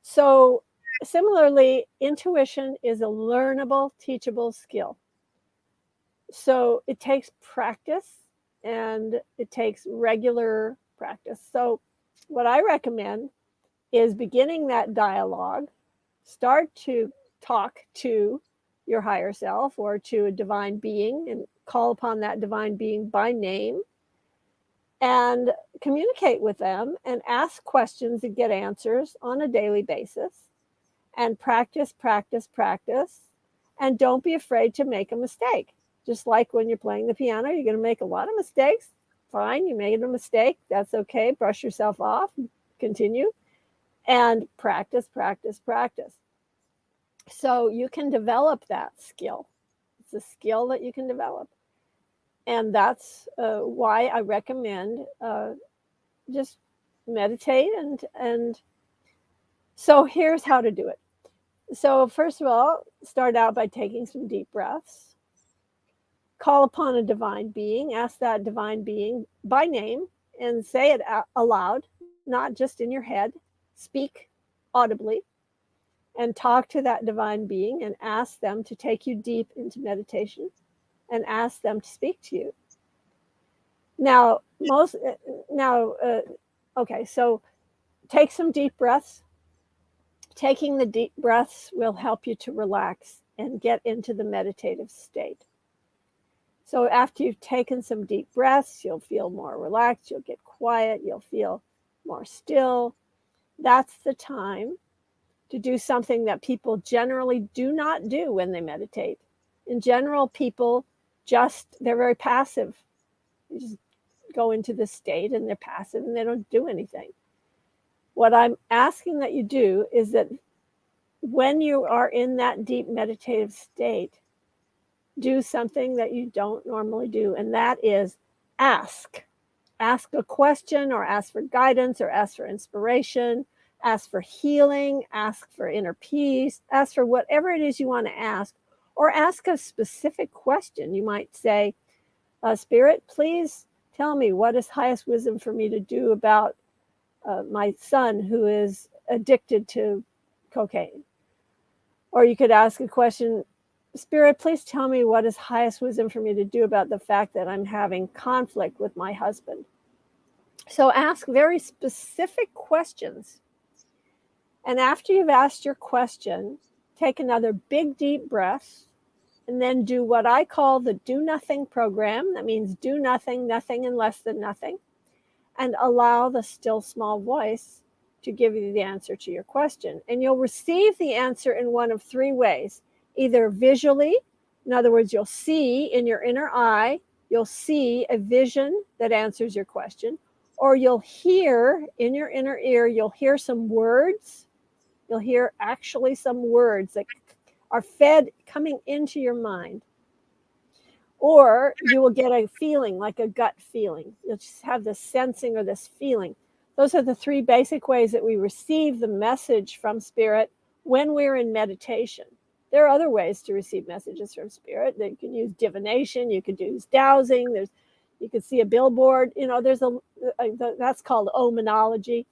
So similarly, intuition is a learnable, teachable skill. So it takes practice, and it takes regular practice. So what I recommend is beginning that dialogue, start to talk to your higher self or to a divine being and call upon that divine being by name and communicate with them and ask questions and get answers on a daily basis and practice, practice, practice. And don't be afraid to make a mistake. Just like when you're playing the piano, you're going to make a lot of mistakes. Fine, you made a mistake. That's okay. Brush yourself off, continue, and practice, practice, practice. So you can develop that skill. It's a skill that you can develop. And that's why I recommend just meditate. And so here's how to do it. So first of all, start out by taking some deep breaths. Call upon a divine being, ask that divine being by name and say it aloud, not just in your head. Speak audibly and talk to that divine being and ask them to take you deep into meditation and ask them to speak to you. Now, okay, so take some deep breaths. Taking the deep breaths will help you to relax and get into the meditative state. So after you've taken some deep breaths, you'll feel more relaxed, you'll get quiet, you'll feel more still. That's the time to do something that people generally do not do when they meditate. In general, people they're very passive. You just go into this state and they're passive and they don't do anything. What I'm asking that you do is that when you are in that deep meditative state, do something that you don't normally do, and that is ask. Ask a question or ask for guidance or ask for inspiration, ask for healing, ask for inner peace, ask for whatever it is you want to ask, or ask a specific question. You might say, Spirit, please tell me what is highest wisdom for me to do about my son who is addicted to cocaine. Or you could ask a question, Spirit, please tell me what is highest wisdom for me to do about the fact that I'm having conflict with my husband. So ask very specific questions. And after you've asked your question, take another big, deep breath, and then do what I call the do nothing program. That means do nothing, nothing and less than nothing, and allow the still small voice to give you the answer to your question. And you'll receive the answer in one of three ways. Either visually, in other words, you'll see in your inner eye, you'll see a vision that answers your question, or you'll hear in your inner ear, you'll hear some words. You'll hear actually some words that are fed coming into your mind. Or you will get a feeling, like a gut feeling. You'll just have this sensing or this feeling. Those are the three basic ways that we receive the message from Spirit when we're in meditation. There are other ways to receive messages from spirit. You can use divination. You could use dowsing. You could see a billboard. There's that's called omenology.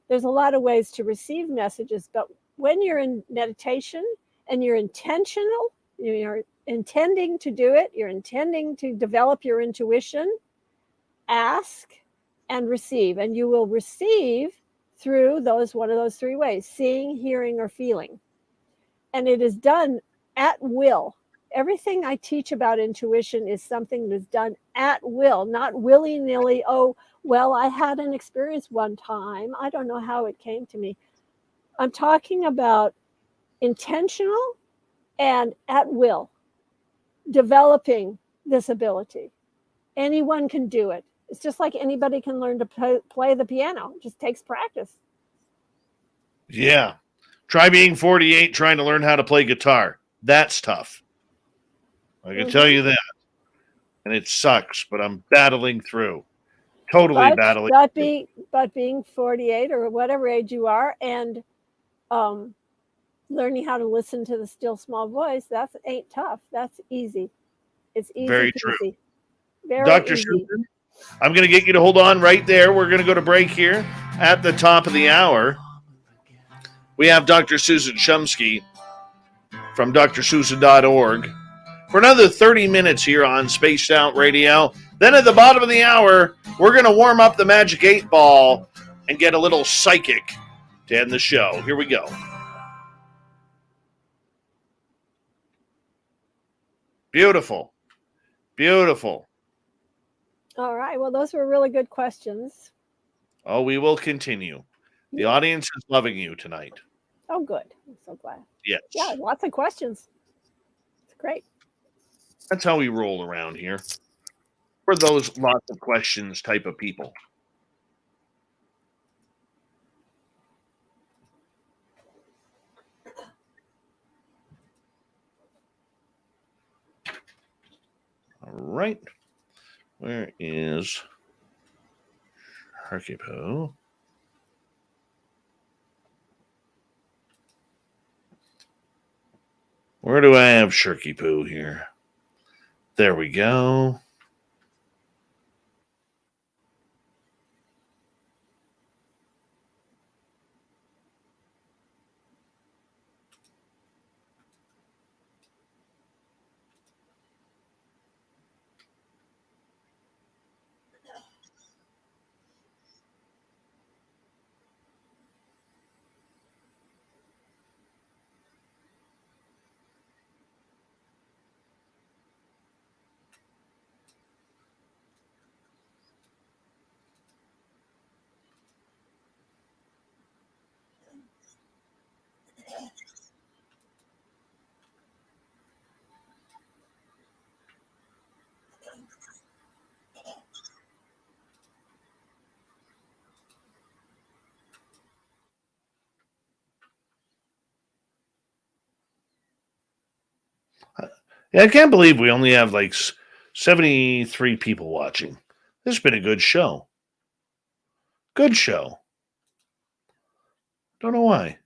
There's a lot of ways to receive messages, but when you're in meditation and you're intentional, you're intending to do it, you're intending to develop your intuition, ask and receive, and you will receive through one of those three ways: seeing, hearing, or feeling. And it is done at will. Everything I teach about intuition is something that's done at will, not willy-nilly. Oh, well, I had an experience one time, I don't know how it came to me. I'm talking about intentional and at will, developing this ability. Anyone can do it. It's just like anybody can learn to play the piano. It just takes practice. Yeah. Try being 48 trying to learn how to play guitar. That's tough. I can tell you that. And it sucks, but I'm battling through. Totally battling. But being 48 or whatever age you are and learning how to listen to the still small voice, that ain't tough. That's easy. It's easy. Very peasy. true. Very Dr. easy. Schuster, I'm going to get you to hold on right there. We're going to go to break here at the top of the hour. We have Dr. Susan Shumsky from drsusan.org for another 30 minutes here on Spaced Out Radio. Then at the bottom of the hour, we're going to warm up the Magic 8 Ball and get a little psychic to end the show. Here we go. Beautiful. Beautiful. All right. Well, those were really good questions. Oh, we will continue. The audience is loving you tonight. Oh, good. I'm so glad. Yes. Yeah, lots of questions. It's great. That's how we roll around here. We're those lots of questions type of people. All right. Where is Harkipo? Where do I have Shirky Poo here? There we go. Yeah, I can't believe we only have like 73 people watching. This has been a good show. Good show. Don't know why.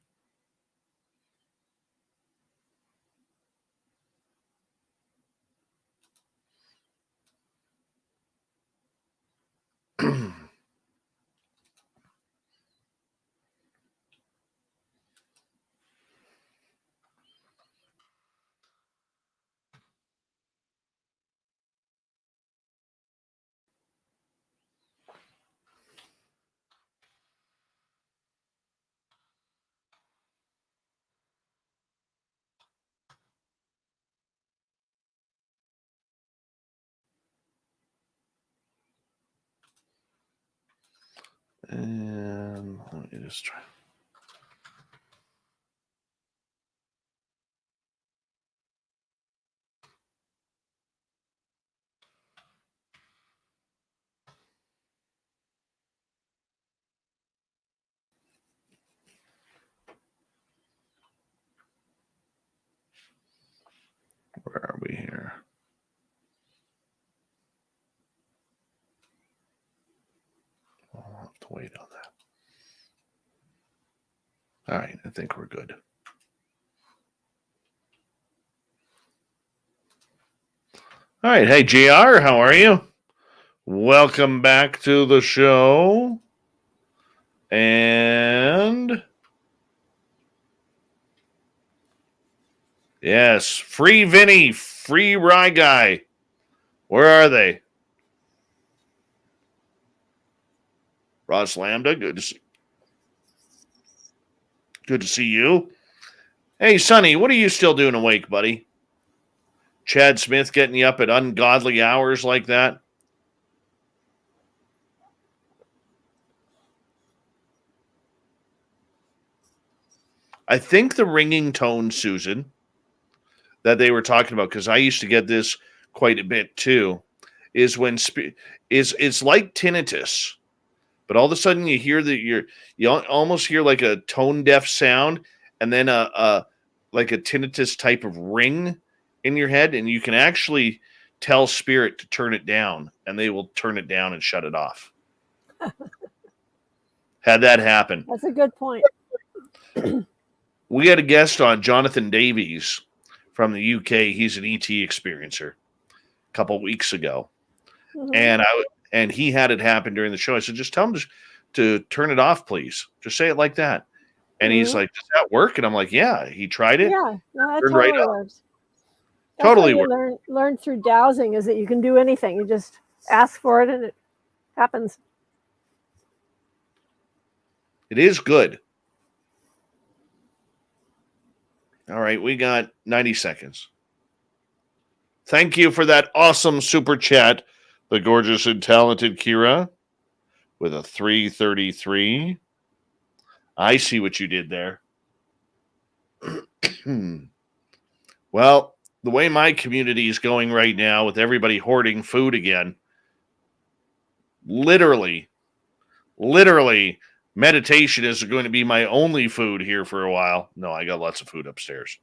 And let me just try. Where are we here? I'll have to wait on that. All right, I think we're good. All right. Hey, JR, how are you? Welcome back to the show. And yes, free Vinny, free Rye Guy. Where are they? Ross Lambda, good to see you. Hey, Sonny, what are you still doing awake, buddy? Chad Smith getting you up at ungodly hours like that? I think the ringing tone, Susan, that they were talking about, because I used to get this quite a bit too, is when it's like tinnitus, but all of a sudden you hear that you almost hear like a tone deaf sound, and then like a tinnitus type of ring in your head, and you can actually tell spirit to turn it down, and they will turn it down and shut it off. Had that happen. That's a good point. We had a guest on, Jonathan Davies from the UK. He's an ET experiencer a couple weeks ago. Mm-hmm. And he had it happen during the show. I said, just tell him to turn it off, please. Just say it like that. And he's like, does that work? And I'm like, yeah, he tried it. Yeah, no, that totally works. That's totally what you learn through dowsing, is that you can do anything. You just ask for it and it happens. It is good. All right, we got 90 seconds. Thank you for that awesome super chat, the gorgeous and talented Kira, with a 333. I see what you did there. Well, the way my community is going right now, with everybody hoarding food again, literally, meditation is going to be my only food here for a while. No, I got lots of food upstairs.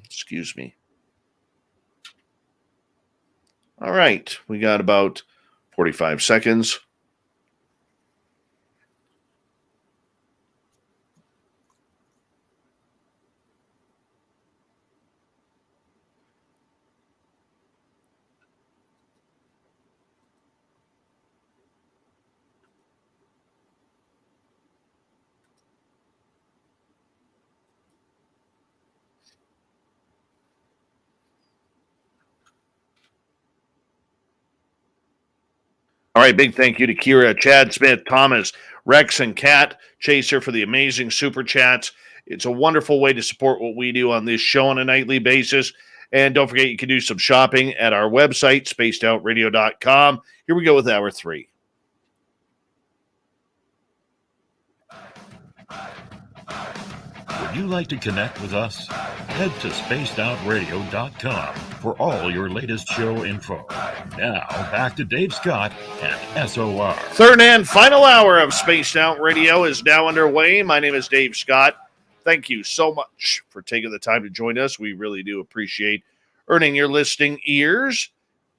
Excuse me. All right. We got about 45 seconds. All right, big thank you to Kira, Chad Smith, Thomas, Rex, and Kat Chaser for the amazing super chats. It's a wonderful way to support what we do on this show on a nightly basis. And don't forget, you can do some shopping at our website, spacedoutradio.com. Here we go with hour 3. Would you like to connect with us? Head to spacedoutradio.com for all your latest show info. Now, back to Dave Scott and SOR. Third and final hour of Spaced Out Radio is now underway. My name is Dave Scott. Thank you so much for taking the time to join us. We really do appreciate earning your listening ears.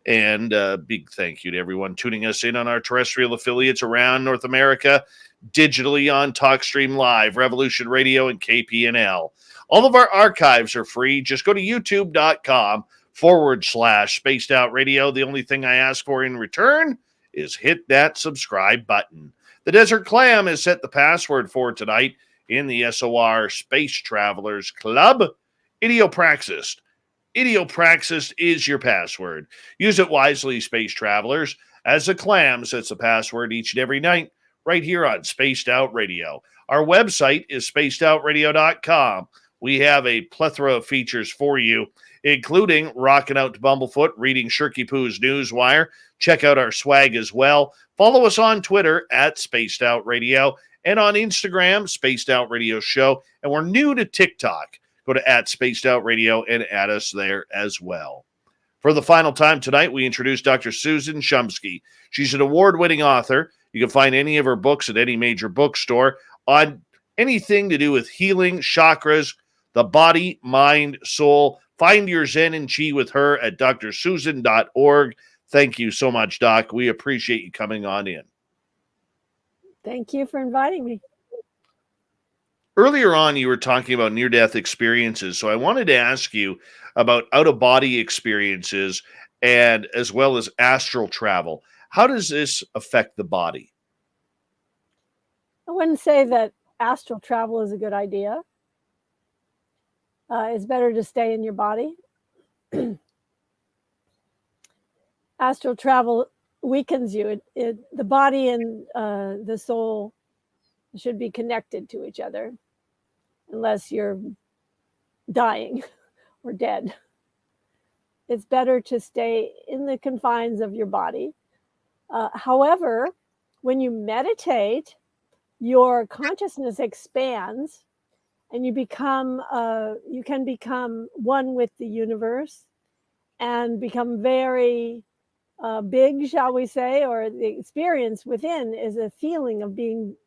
And big thank you to everyone tuning us in on our terrestrial affiliates around North America, digitally on TalkStream Live, Revolution Radio, and KPNL. All of our archives are free. Just go to youtube.com/Spaced Out Radio. The only thing I ask for in return is hit that subscribe button. The Desert Clam has set the password for tonight in the SOR Space Travelers Club. Idiopraxis. Idiopraxis is your password. Use it wisely, Space Travelers, as the Clam sets the password each and every night right here on Spaced Out Radio. Our website is spacedoutradio.com. We have a plethora of features for you, including rocking out to Bumblefoot, reading Shirky Poo's Newswire. Check out our swag as well. Follow us on Twitter at Spaced Out Radio and on Instagram, Spaced Out Radio Show. And we're new to TikTok. Go to at Spaced Out Radio and add us there as well. For the final time tonight, we introduce Dr. Susan Shumsky. She's an award-winning author. You can find any of her books at any major bookstore on anything to do with healing, chakras, the body, mind, soul. Find your Zen and Chi with her at drsusan.org. Thank you so much, Doc. We appreciate you coming on in. Thank you for inviting me. Earlier on, you were talking about near-death experiences, so I wanted to ask you about out-of-body experiences and as well as astral travel. How does this affect the body? I wouldn't say that astral travel is a good idea. It's better to stay in your body. Astral travel weakens you. The body and the soul should be connected to each other, unless you're dying or dead. It's better to stay in the confines of your body. However, when you meditate, your consciousness expands, and you can become one with the universe and become very big, shall we say, or the experience within is a feeling of being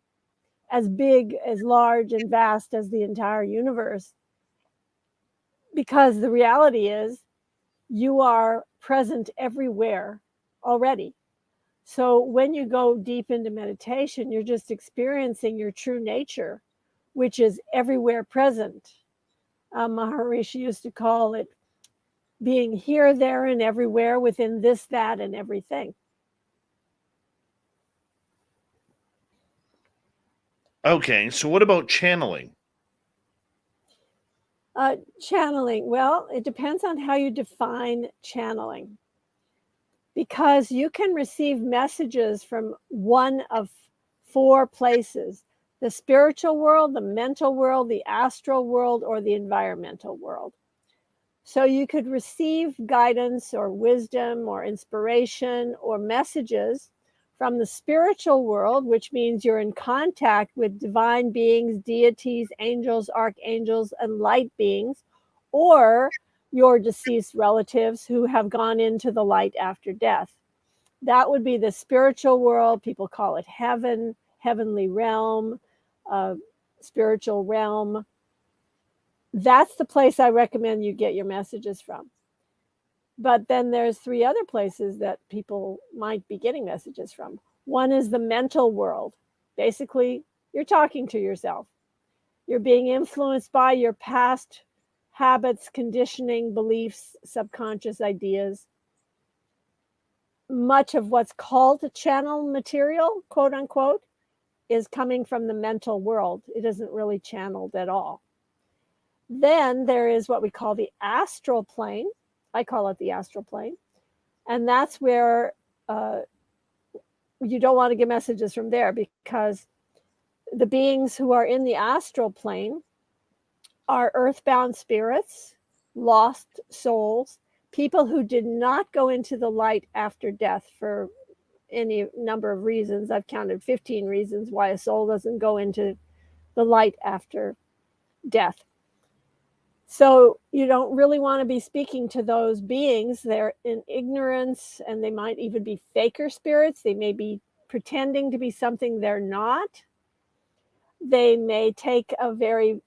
as big, as large and vast as the entire universe. Because the reality is you are present everywhere already. So when you go deep into meditation, you're just experiencing your true nature, which is everywhere present. Maharishi used to call it being here, there, and everywhere within this, that, and everything. Okay, so what about channeling? Channeling, well, it depends on how you define channeling. Because you can receive messages from one of 4 places: the spiritual world, the mental world, the astral world, or the environmental world. So you could receive guidance or wisdom or inspiration or messages from the spiritual world, which means you're in contact with divine beings, deities, angels, archangels, and light beings, or your deceased relatives who have gone into the light after death. That would be the spiritual world. People call it heaven, heavenly realm, spiritual realm. That's the place I recommend you get your messages from. But then there's 3 other places that people might be getting messages from. One is the mental world. Basically, you're talking to yourself. You're being influenced by your past habits, conditioning, beliefs, subconscious ideas. Much of what's called channel material, quote unquote, is coming from the mental world. It isn't really channeled at all. Then there is what we call the astral plane. I call it the astral plane. And that's where you don't want to get messages from there, because the beings who are in the astral plane are earthbound spirits, lost souls, people who did not go into the light after death for any number of reasons. I've counted 15 reasons why a soul doesn't go into the light after death. So you don't really want to be speaking to those beings. They're in ignorance, and they might even be faker spirits. They may be pretending to be something they're not. They may take a very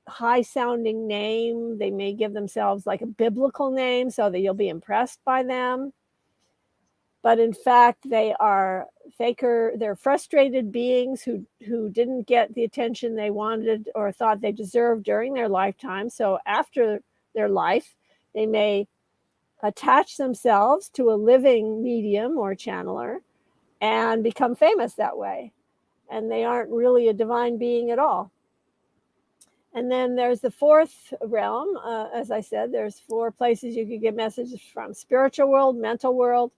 high sounding name. They may give themselves like a biblical name so that you'll be impressed by them. But in fact, they are faker. They're frustrated beings who didn't get the attention they wanted or thought they deserved during their lifetime. So after their life, they may attach themselves to a living medium or channeler and become famous that way. And they aren't really a divine being at all. And then there's the 4th realm. As I said, there's 4 places you could get messages from: spiritual world, mental world,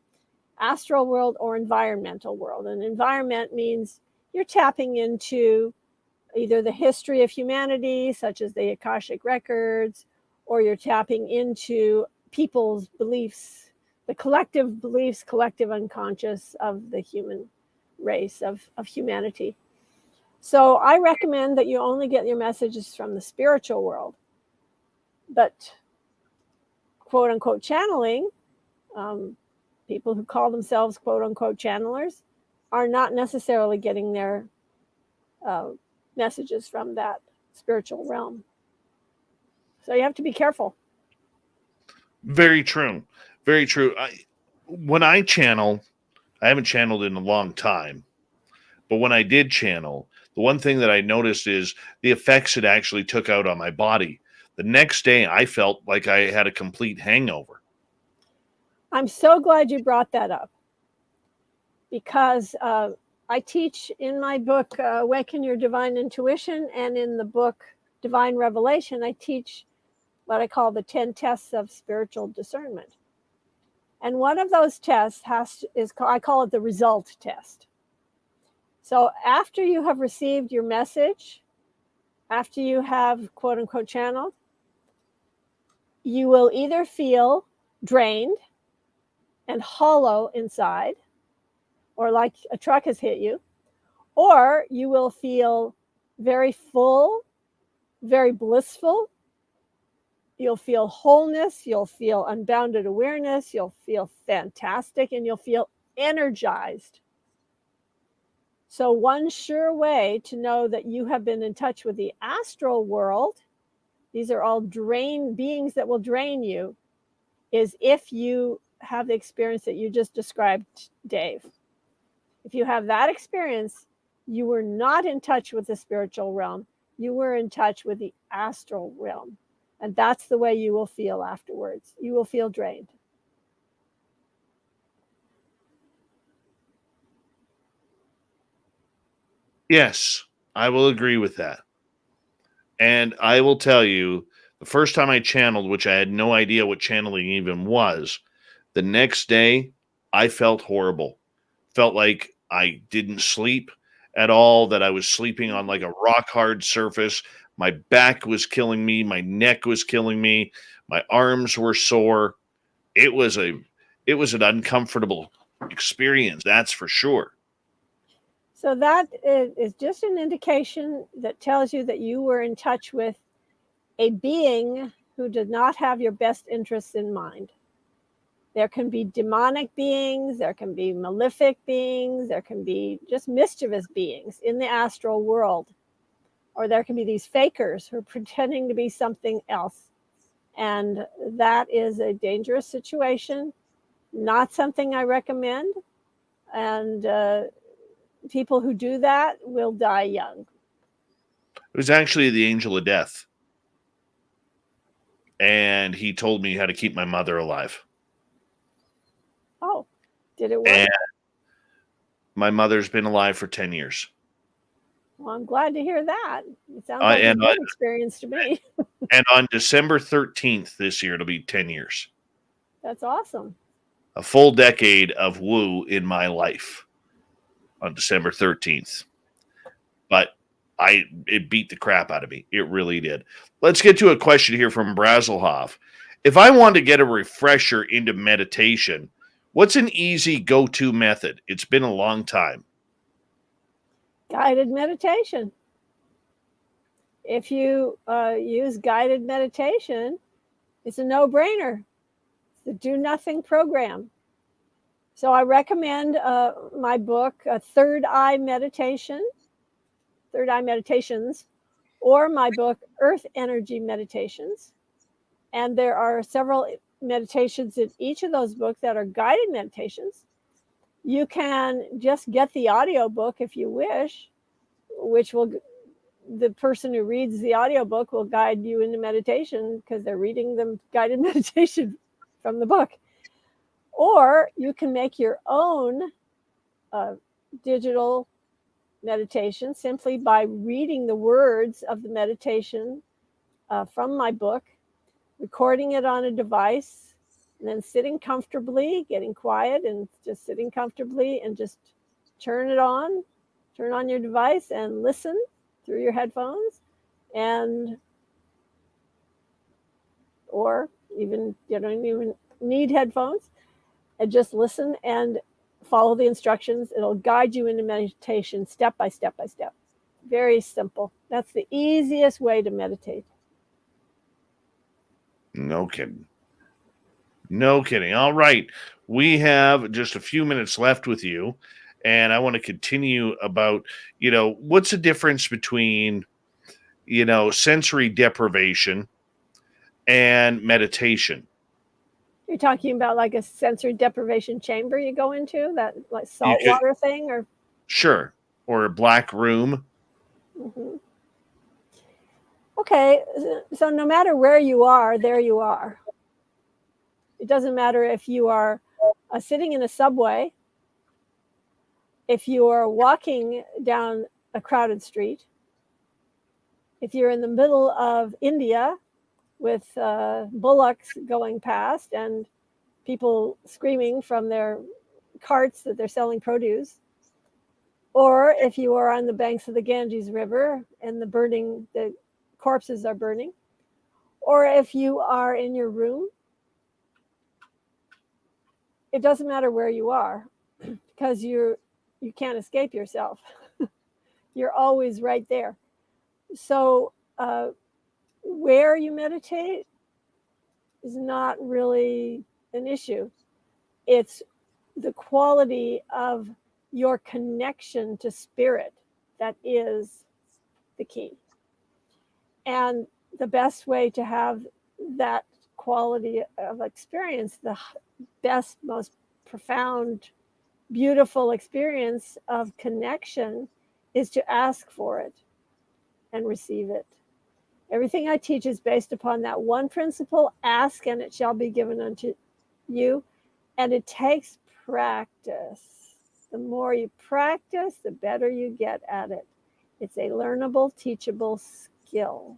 astral world, or environmental world. And environment means you're tapping into either the history of humanity, such as the Akashic records, or you're tapping into people's beliefs, the collective beliefs, collective unconscious of the human race, of humanity. So I recommend that you only get your messages from the spiritual world. But quote unquote channeling, people who call themselves quote unquote channelers, are not necessarily getting their messages from that spiritual realm. So you have to be careful. Very true. Very true. when I channel, I haven't channeled in a long time, but when I did channel, the one thing that I noticed is the effects it actually took out on my body. The next day, I felt like I had a complete hangover. I'm so glad you brought that up, because I teach in my book, Awaken Your Divine Intuition, and in the book, Divine Revelation, I teach what I call the 10 tests of spiritual discernment. And one of those tests I call it the result test. So after you have received your message, after you have quote unquote channeled, you will either feel drained and hollow inside, or like a truck has hit you, or you will feel very full, very blissful. You'll feel wholeness, you'll feel unbounded awareness, you'll feel fantastic, and you'll feel energized. So one sure way to know that you have been in touch with the astral world, these are all beings that will drain you, is if you have the experience that you just described, Dave. If you have that experience, you were not in touch with the spiritual realm. You were in touch with the astral realm. And that's the way you will feel afterwards. You will feel drained. Yes, I will agree with that. And I will tell you, the first time I channeled, which I had no idea what channeling even was, the next day I felt horrible. Felt like I didn't sleep at all, that I was sleeping on like a rock hard surface. My back was killing me. My neck was killing me. My arms were sore. It was an uncomfortable experience, that's for sure. So that is just an indication that tells you that you were in touch with a being who did not have your best interests in mind. There can be demonic beings, there can be malefic beings, there can be just mischievous beings in the astral world. Or there can be these fakers who are pretending to be something else. And that is a dangerous situation, not something I recommend. And people who do that will die young. It was actually the angel of death. And he told me how to keep my mother alive. Oh, did it work? And my mother's been alive for 10 years. Well, I'm glad to hear that. It sounds like a good experience to me. And on December 13th this year, it'll be 10 years. That's awesome. A full decade of woo in my life on December 13th. But it beat the crap out of me. It really did. Let's get to a question here from Brazelhoff. If I want to get a refresher into meditation, what's an easy go-to method? It's been a long time. Guided meditation. If you use guided meditation, it's a no-brainer. It's the Do Nothing program. So I recommend my book, Third Eye Meditations, or my book, Earth Energy Meditations. And there are several meditations in each of those books that are guided meditations. You can just get the audiobook if you wish, which the person who reads the audiobook will guide you into meditation because they're reading the guided meditation from the book. Or you can make your own digital meditation simply by reading the words of the meditation from my book, recording it on a device, and then sitting comfortably, getting quiet and just sitting comfortably, and just turn on your device and listen through your headphones, or even you don't even need headphones, and just listen and follow the instructions. It'll guide you into meditation step by step by step. Very simple. That's the easiest way to meditate. No kidding. No kidding. All right. We have just a few minutes left with you, and I want to continue about, what's the difference between, sensory deprivation and meditation? You're talking about like a sensory deprivation chamber you go into, that like You could, saltwater thing, or sure, or a black room. Mhm. Okay, so no matter where you are, there you are. It doesn't matter if you are sitting in a subway, if you are walking down a crowded street, if you're in the middle of India with bullocks going past and people screaming from their carts that they're selling produce, or if you are on the banks of the Ganges River and the corpses are burning, or if you are in your room, it doesn't matter where you are because you can't escape yourself. You're always right there. So where you meditate is not really an issue. It's the quality of your connection to spirit that is the key. And the best way to have that quality of experience, the best, most profound, beautiful experience of connection, is to ask for it and receive it. Everything I teach is based upon that one principle: ask and it shall be given unto you. And it takes practice. The more you practice, the better you get at it. It's a learnable, teachable skill.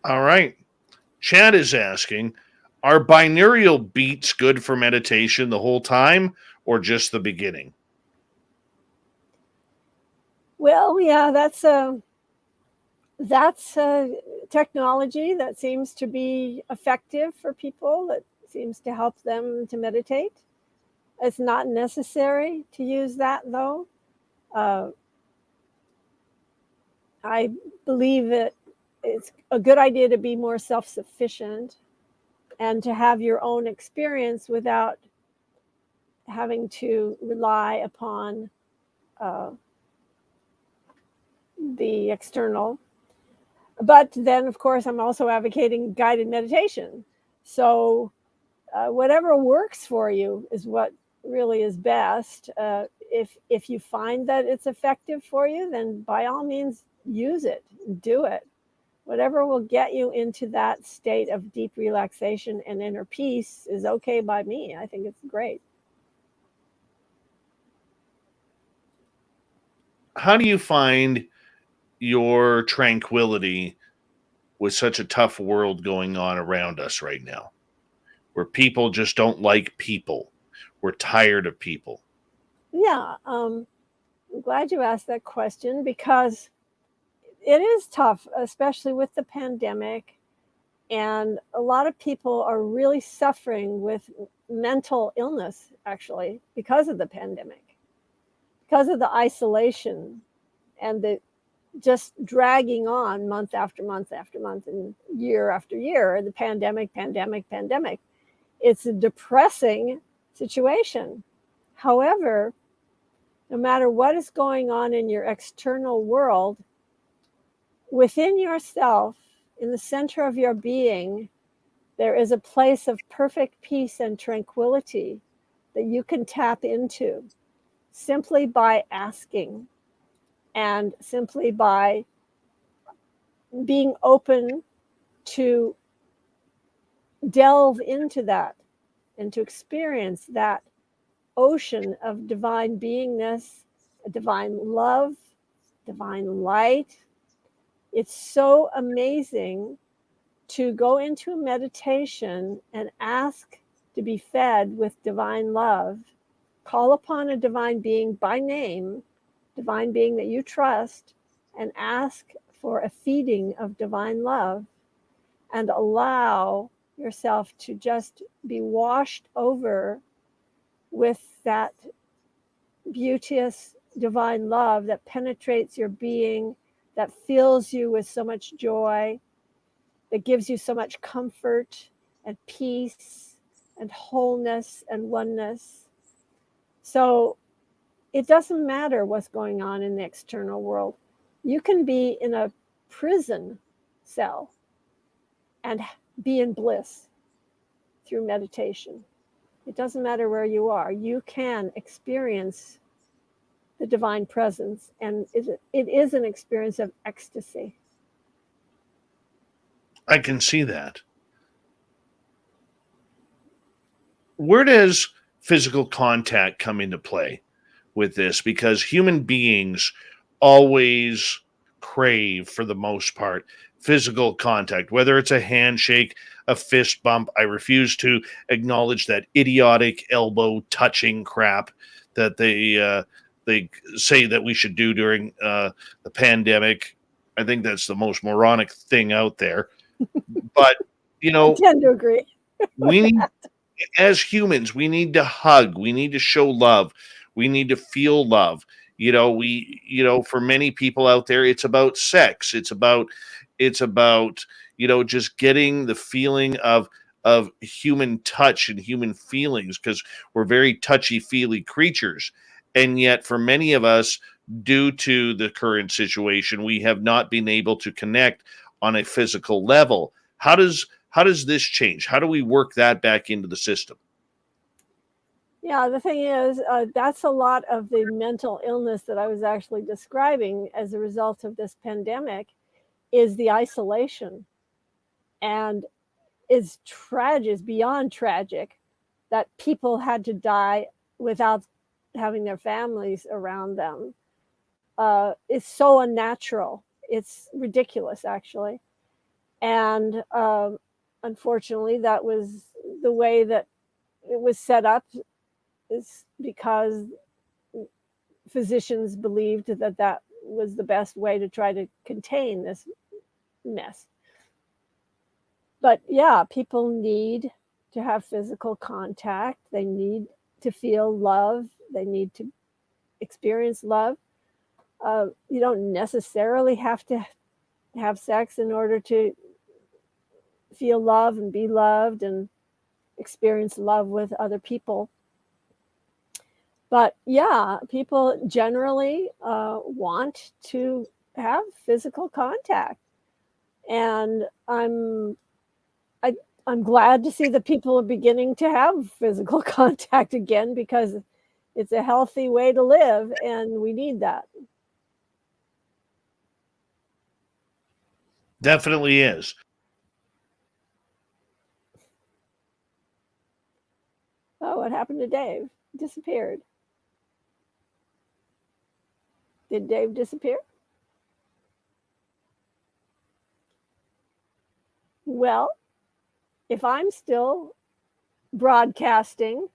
All right. Chad is asking, are binaural beats good for meditation the whole time or just the beginning? Well, yeah, that's a technology that seems to be effective for people. That seems to help them to meditate. It's not necessary to use that, though. I believe that it's a good idea to be more self-sufficient and to have your own experience without having to rely upon the external. But then, of course, I'm also advocating guided meditation. So whatever works for you is what really is best. If you find that it's effective for you, then by all means use it, do it. Whatever will get you into that state of deep relaxation and inner peace is okay by me. I think it's great. How do you find your tranquility with such a tough world going on around us right now, where people just don't like people? We're tired of people. Yeah, I'm glad you asked that question because it is tough, especially with the pandemic. And a lot of people are really suffering with mental illness, actually, because of the pandemic, because of the isolation and the just dragging on month after month after month and year after year. The pandemic. It's a depressing situation. However, no matter what is going on in your external world, within yourself, in the center of your being, there is a place of perfect peace and tranquility that you can tap into simply by asking and simply by being open to delve into that and to experience that ocean of divine beingness, divine love, divine light. It's so amazing to go into meditation and ask to be fed with divine love. Call upon a divine being by name, divine being that you trust, and ask for a feeding of divine love, and allow yourself to just be washed over with that beauteous divine love that penetrates your being, that fills you with so much joy, that gives you so much comfort and peace and wholeness and oneness. So it doesn't matter what's going on in the external world. You can be in a prison cell and be in bliss through meditation. It doesn't matter where you are. You can experience the divine presence, and it is an experience of ecstasy. I can see that. Where does physical contact come into play with this? Because human beings always crave, for the most part, physical contact, whether it's a handshake, a fist bump. I refuse to acknowledge that idiotic elbow touching crap that they say that we should do during the pandemic. I think that's the most moronic thing out there. But I tend to agree. we need, as humans, we need to hug. We need to show love. We need to feel love. For many people out there, it's about sex. It's about, just getting the feeling of human touch and human feelings, because we're very touchy-feely creatures. And yet, for many of us, due to the current situation, we have not been able to connect on a physical level. How does this change? How do we work that back into the system? Yeah, the thing is, that's a lot of the mental illness that I was actually describing as a result of this pandemic, is the isolation. And it's tragic, it's beyond tragic, that people had to die without having their families around them. It's so unnatural. It's ridiculous, actually. And unfortunately, that was the way that it was set up, is because physicians believed that that was the best way to try to contain this mess. But yeah, people need to have physical contact. They need to feel love. They need to experience love. You don't necessarily have to have sex in order to feel love and be loved and experience love with other people. But yeah, people generally want to have physical contact. And I'm glad to see that people are beginning to have physical contact again, because it's a healthy way to live, and we need that. Definitely is. Oh, what happened to Dave? Disappeared. Did Dave disappear? Well, if I'm still broadcasting,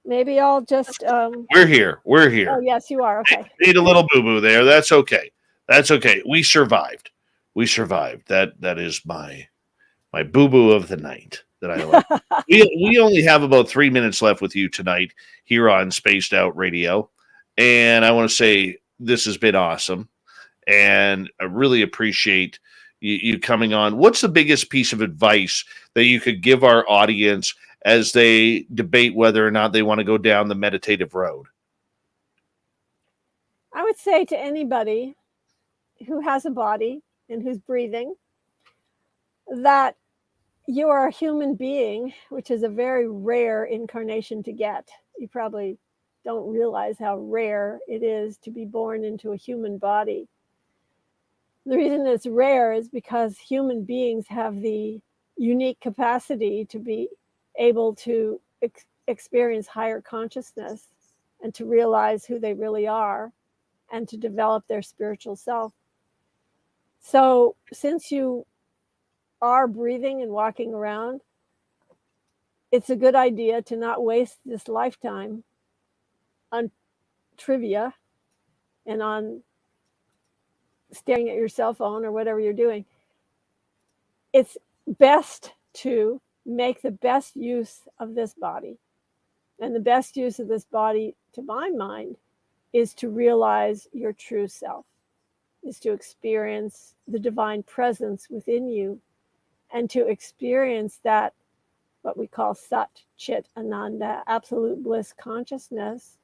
maybe I'll just We're here. Oh yes, you are. Okay. Need a little boo-boo there. That's okay. We survived. That is my boo-boo of the night that I like. we only have about 3 minutes left with you tonight here on Spaced Out Radio. And I want to say this has been awesome. And I really appreciate you coming on. What's the biggest piece of advice that you could give our audience as they debate whether or not they want to go down the meditative road? I would say to anybody who has a body and who's breathing that you are a human being, which is a very rare incarnation to get. You probably don't realize how rare it is to be born into a human body. The reason it's rare is because human beings have the unique capacity to be able to experience higher consciousness and to realize who they really are and to develop their spiritual self. So since you are breathing and walking around, it's a good idea to not waste this lifetime on trivia and on staring at your cell phone or whatever you're doing. It's best to make the best use of this body. And the best use of this body, to my mind, is to realize your true self, is to experience the divine presence within you, and to experience that, what we call Sat Chit Ananda, absolute bliss consciousness,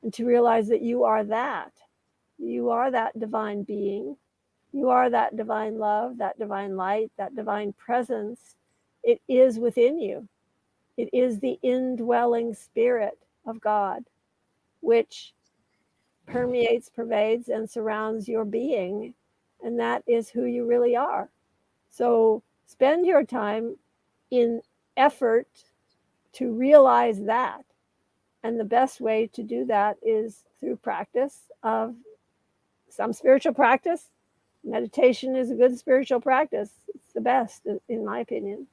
and to realize that you are that. You are that divine being, You are that divine love, that divine light, that divine presence. It is within you. It is the indwelling spirit of God, which permeates, pervades, and surrounds your being. And that is who you really are. So spend your time in effort to realize that. And the best way to do that is through practice of some spiritual practice. Meditation is a good spiritual practice. It's the best, in my opinion.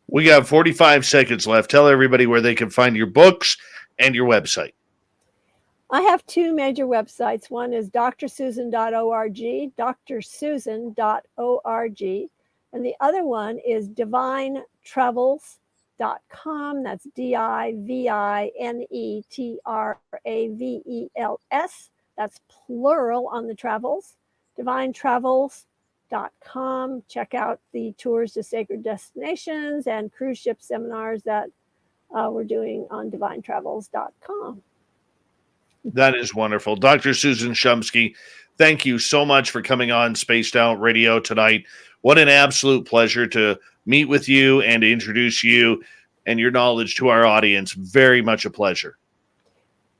We got 45 seconds left. Tell everybody where they can find your books and your website. I have two major websites. One is drsusan.org, drsusan.org, and the other one is divinetravels.com. That's DIVINETRAVELS. That's plural on the travels. Divinetravels.com. Check out the tours to sacred destinations and cruise ship seminars that we're doing on divinetravels.com. That is wonderful. Dr. Susan Shumsky, thank you so much for coming on Spaced Out Radio tonight. What an absolute pleasure to meet with you and to introduce you and your knowledge to our audience. Very much a pleasure.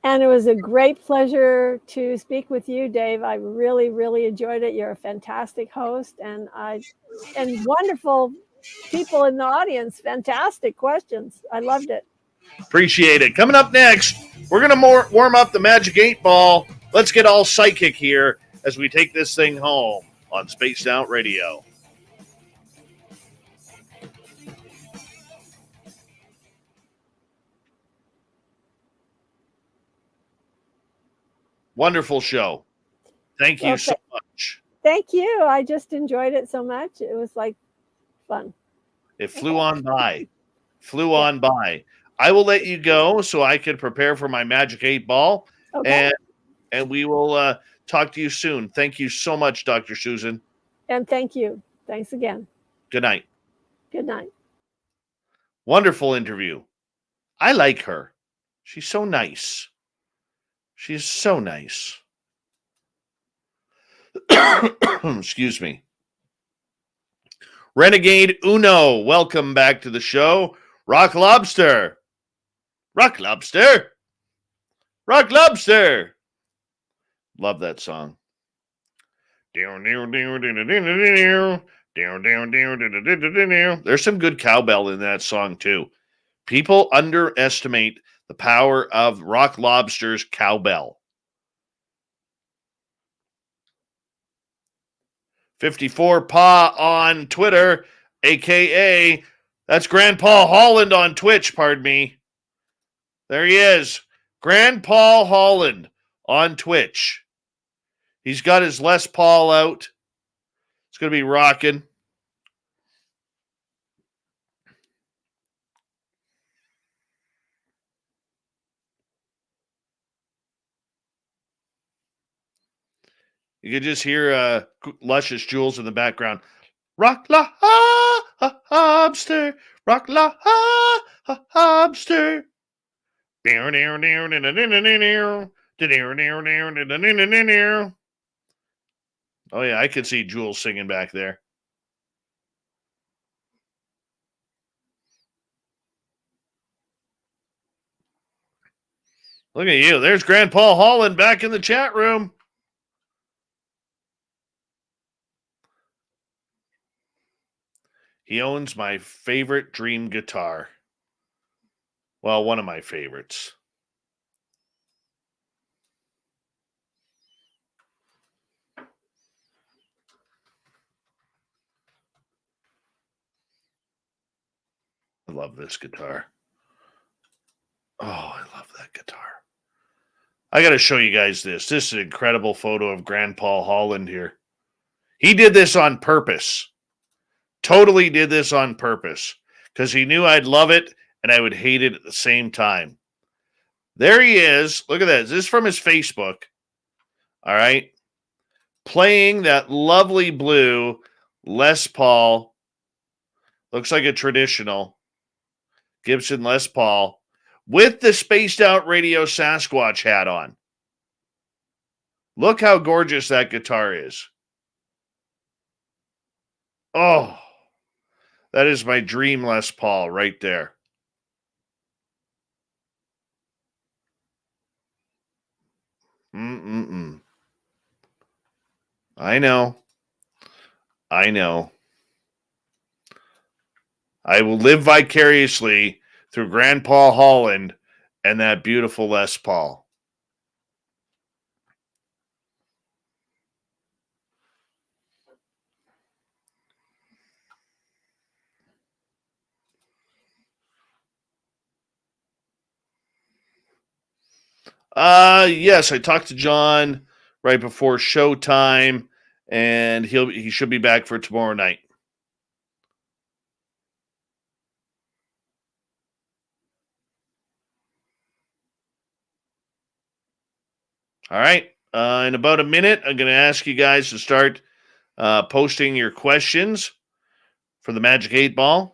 And it was a great pleasure to speak with you, Dave. I really, really enjoyed it. You're a fantastic host, and wonderful people in the audience. Fantastic questions. I loved it. Appreciate it. Coming up next, we're going to warm up the Magic 8 Ball. Let's get all psychic here as we take this thing home on Spaced Out Radio. Wonderful show. Thank you so much. Thank you. I just enjoyed it so much. It was like fun. It flew on by. On by. I will let you go so I can prepare for my Magic 8 Ball. Okay. And we will talk to you soon. Thank you so much, Dr. Susan. And thank you. Thanks again. Good night. Good night. Wonderful interview. I like her. She's so nice. She's so nice. Excuse me. Renegade Uno, welcome back to the show. Rock Lobster. Rock Lobster. Rock Lobster. Love that song. There's some good cowbell in that song, too. People underestimate the power of Rock Lobster's cowbell. 54 Pa on Twitter, a.k.a. that's Grandpa Holland on Twitch, pardon me. There he is. Grandpa Holland on Twitch. He's got his Les Paul out. It's going to be rocking. You can just hear Luscious Jewels in the background. Rock lobster, rock lobster. Oh yeah, I can see Jules singing back there. Look at you. There's Grandpa Holland back in the chat room. He owns my favorite dream guitar. Well, one of my favorites. I love this guitar. Oh, I love that guitar. I got to show you guys this. This is an incredible photo of Grandpa Holland here. He did this on purpose. Totally did this on purpose because he knew I'd love it and I would hate it at the same time. There he is. Look at this. This is from his Facebook. All right. Playing that lovely blue Les Paul. Looks like a traditional Gibson Les Paul with the Spaced Out Radio Sasquatch hat on. Look how gorgeous that guitar is. Oh, that is my dream Les Paul right there. I know. I will live vicariously through Grandpa Holland and that beautiful Les Paul. Yes, I talked to John right before showtime, and he should be back for tomorrow night. All right. In about a minute, I'm going to ask you guys to start posting your questions for the Magic 8 Ball.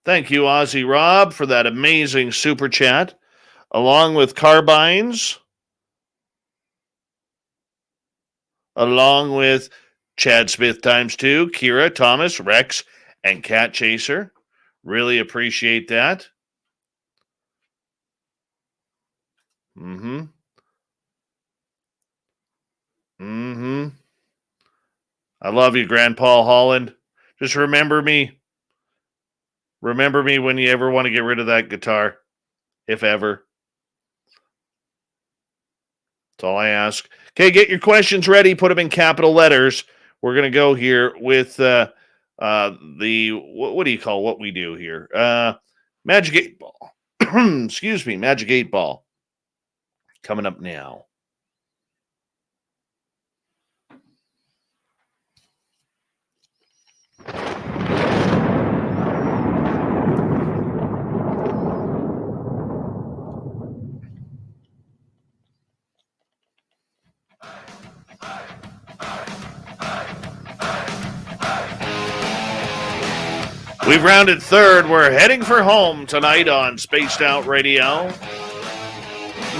Thank you, Ozzy Rob, for that amazing super chat, along with Carbines, along with Chad Smith ×2, Kira, Thomas, Rex, and Cat Chaser. Really appreciate that. I love you, Grandpa Holland. Just remember me. Remember me when you ever want to get rid of that guitar, if ever. That's all I ask. Okay, get your questions ready. Put them in capital letters. We're going to go here with what do you call what we do here? Magic 8 Ball. Excuse me, Magic 8 Ball. Coming up now. We've rounded third. We're heading for home tonight on Spaced Out Radio.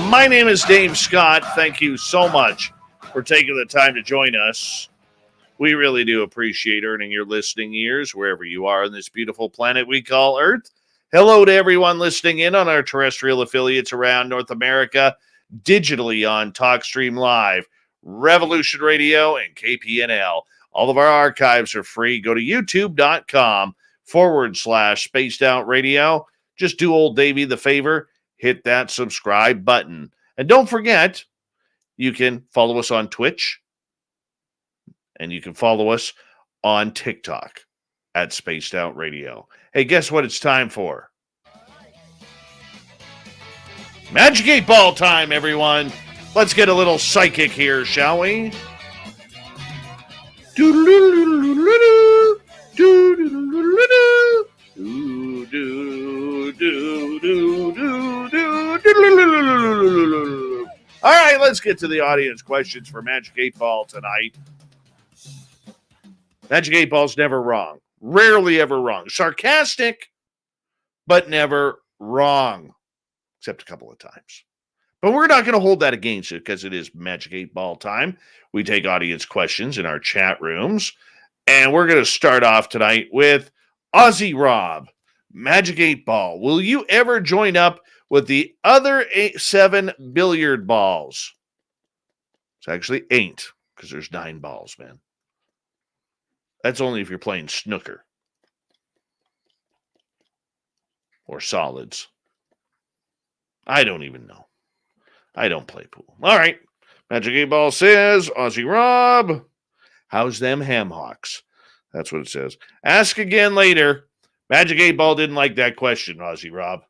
My name is Dave Scott. Thank you so much for taking the time to join us. We really do appreciate earning your listening ears wherever you are on this beautiful planet we call Earth. Hello to everyone listening in on our terrestrial affiliates around North America, digitally on TalkStream Live, Revolution Radio, and KPNL. All of our archives are free. Go to youtube.com/Spaced Out Radio. Just do old Davey the favor, hit that subscribe button. And don't forget, you can follow us on Twitch, and you can follow us on TikTok at Spaced Out Radio. Hey, guess what it's time for? Magic 8 Ball time, everyone. Let's get a little psychic here, shall we? All right, let's get to the audience questions for Magic 8 Ball tonight. Magic 8 Ball's never wrong. Rarely ever wrong. Sarcastic, but never wrong. Except a couple of times. But we're not going to hold that against it because it is Magic 8 Ball time. We take audience questions in our chat rooms. And we're going to start off tonight with Ozzy Rob. Magic 8 Ball. Will you ever join up with the other 7 billiard balls? It's actually 8 because there's 9 balls, man. That's only if you're playing snooker or solids. I don't even know. I don't play pool. All right. Magic 8 Ball says, Ozzy Rob, how's them ham hocks? That's what it says. Ask again later. Magic 8 Ball didn't like that question, Ozzy Rob.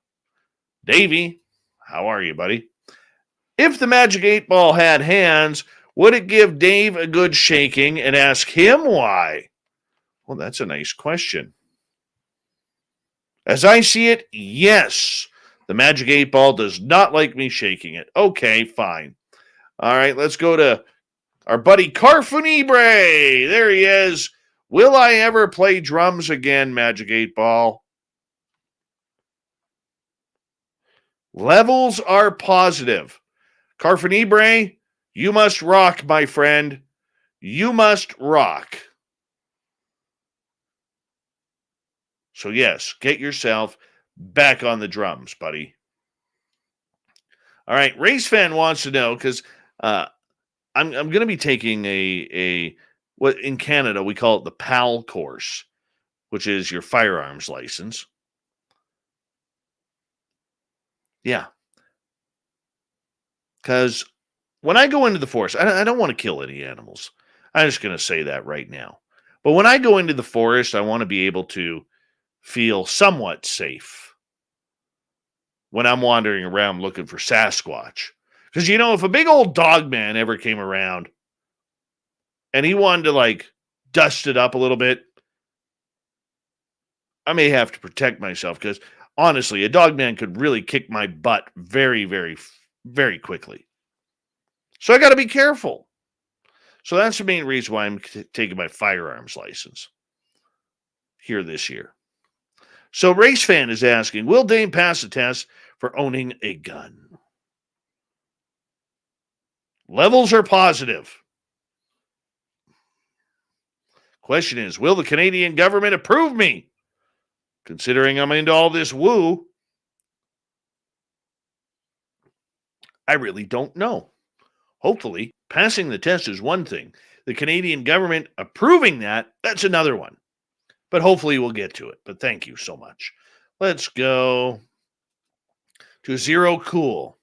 Davey, how are you, buddy? If the Magic 8 Ball had hands, would it give Dave a good shaking and ask him why? Well, that's a nice question. As I see it, yes. The Magic 8 Ball does not like me shaking it. Okay, fine. All right, let's go to our buddy Carfunibre. There he is. Will I ever play drums again, Magic 8 Ball? Levels are positive. Carfunibre, you must rock, my friend. You must rock. So yes, get yourself back on the drums, buddy. All right, Race Fan wants to know, because I'm going to be taking a what in Canada we call it the PAL course, which is your firearms license. Yeah. Because when I go into the forest, I don't want to kill any animals. I'm just going to say that right now. But when I go into the forest, I want to be able to feel somewhat safe when I'm wandering around looking for Sasquatch. Because, if a big old dog man ever came around and he wanted to, dust it up a little bit, I may have to protect myself, because, honestly, a dog man could really kick my butt very, very, very quickly. So I got to be careful. So that's the main reason why I'm taking my firearms license here this year. So Race Fan is asking, will Dane pass the test for owning a gun? Levels are positive. Question is, will the Canadian government approve me? Considering I'm into all this woo, I really don't know. Hopefully, passing the test is one thing. The Canadian government approving that's another one. But hopefully we'll get to it. But thank you so much. Let's go to Zero Cool.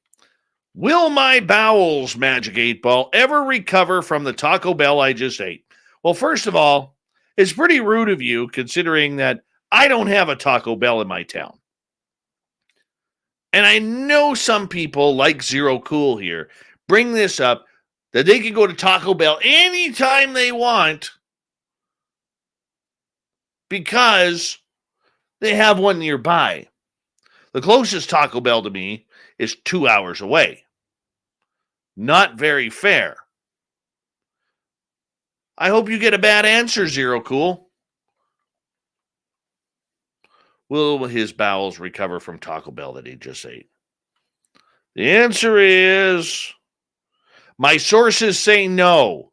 Will my bowels, Magic 8 Ball, ever recover from the Taco Bell I just ate? Well, first of all, it's pretty rude of you, considering that I don't have a Taco Bell in my town. And I know some people, like Zero Cool here, bring this up, that they can go to Taco Bell anytime they want because they have one nearby. The closest Taco Bell to me is 2 hours away. Not very fair. I hope you get a bad answer, Zero Cool. Will his bowels recover from Taco Bell that he just ate? The answer is, my sources say no.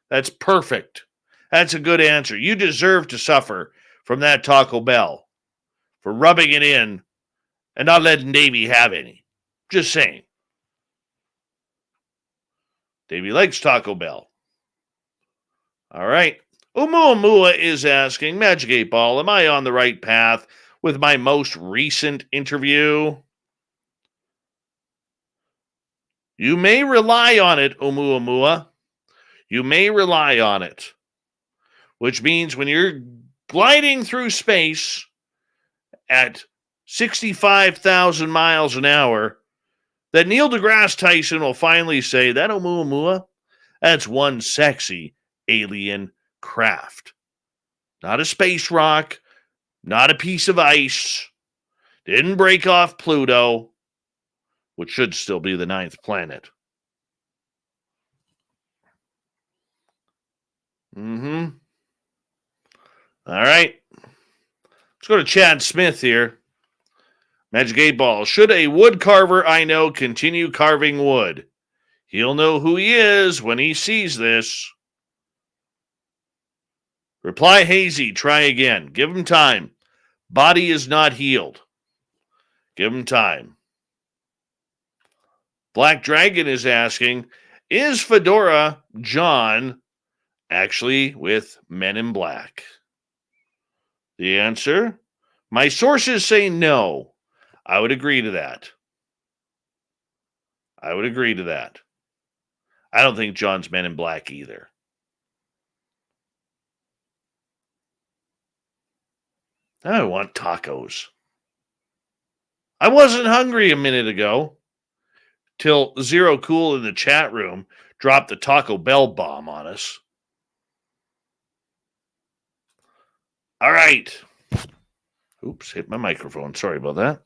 That's perfect. That's a good answer. You deserve to suffer from that Taco Bell for rubbing it in and not letting Davey have any. Just saying. Davey likes Taco Bell. All right. Umuamua is asking, Magic 8 Ball, am I on the right path with my most recent interview? You may rely on it, Umuamua. You may rely on it. Which means when you're gliding through space at 65,000 miles an hour, that Neil deGrasse Tyson will finally say, that Oumuamua, that's one sexy alien craft. Not a space rock, not a piece of ice, didn't break off Pluto, which should still be the 9th planet. All right. Let's go to Chad Smith here. Magic 8 Ball. Should a wood carver I know continue carving wood? He'll know who he is when he sees this. Reply Hazy. Try again. Give him time. Body is not healed. Give him time. Black Dragon is asking, is Fedora John actually with Men in Black? The answer? My sources say no. I would agree to that. I don't think John's Men in Black either. I want tacos. I wasn't hungry a minute ago till Zero Cool in the chat room dropped the Taco Bell bomb on us. All right. Oops, hit my microphone. Sorry about that.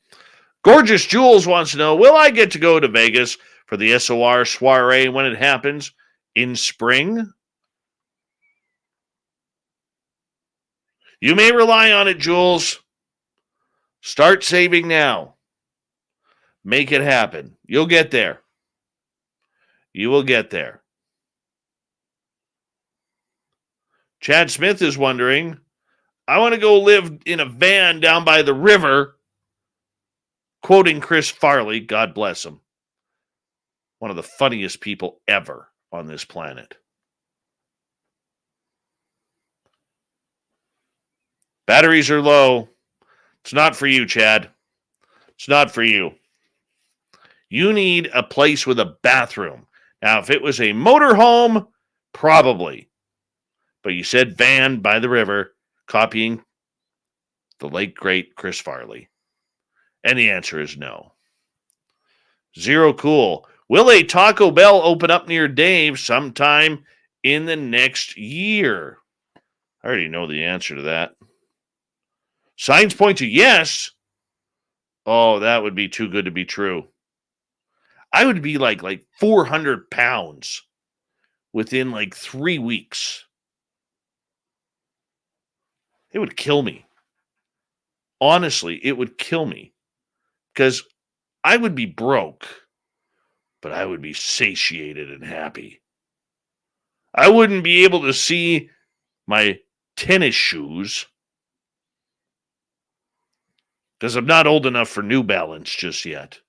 Gorgeous Jules wants to know, will I get to go to Vegas for the SOR soiree when it happens in spring? You may rely on it, Jules. Start saving now. Make it happen. You'll get there. You will get there. Chad Smith is wondering, I want to go live in a van down by the river, quoting Chris Farley, God bless him. One of the funniest people ever on this planet. Batteries are low. It's not for you, Chad. It's not for you. You need a place with a bathroom. Now, if it was a motorhome, probably. But you said van by the river, copying the late, great Chris Farley. And the answer is no. Zero Cool. Will a Taco Bell open up near Dave sometime in the next year? I already know the answer to that. Signs point to yes. Oh, that would be too good to be true. I would be like 400 pounds within 3 weeks. It would kill me. Honestly, it would kill me. Because I would be broke, but I would be satiated and happy. I wouldn't be able to see my tennis shoes because I'm not old enough for New Balance just yet.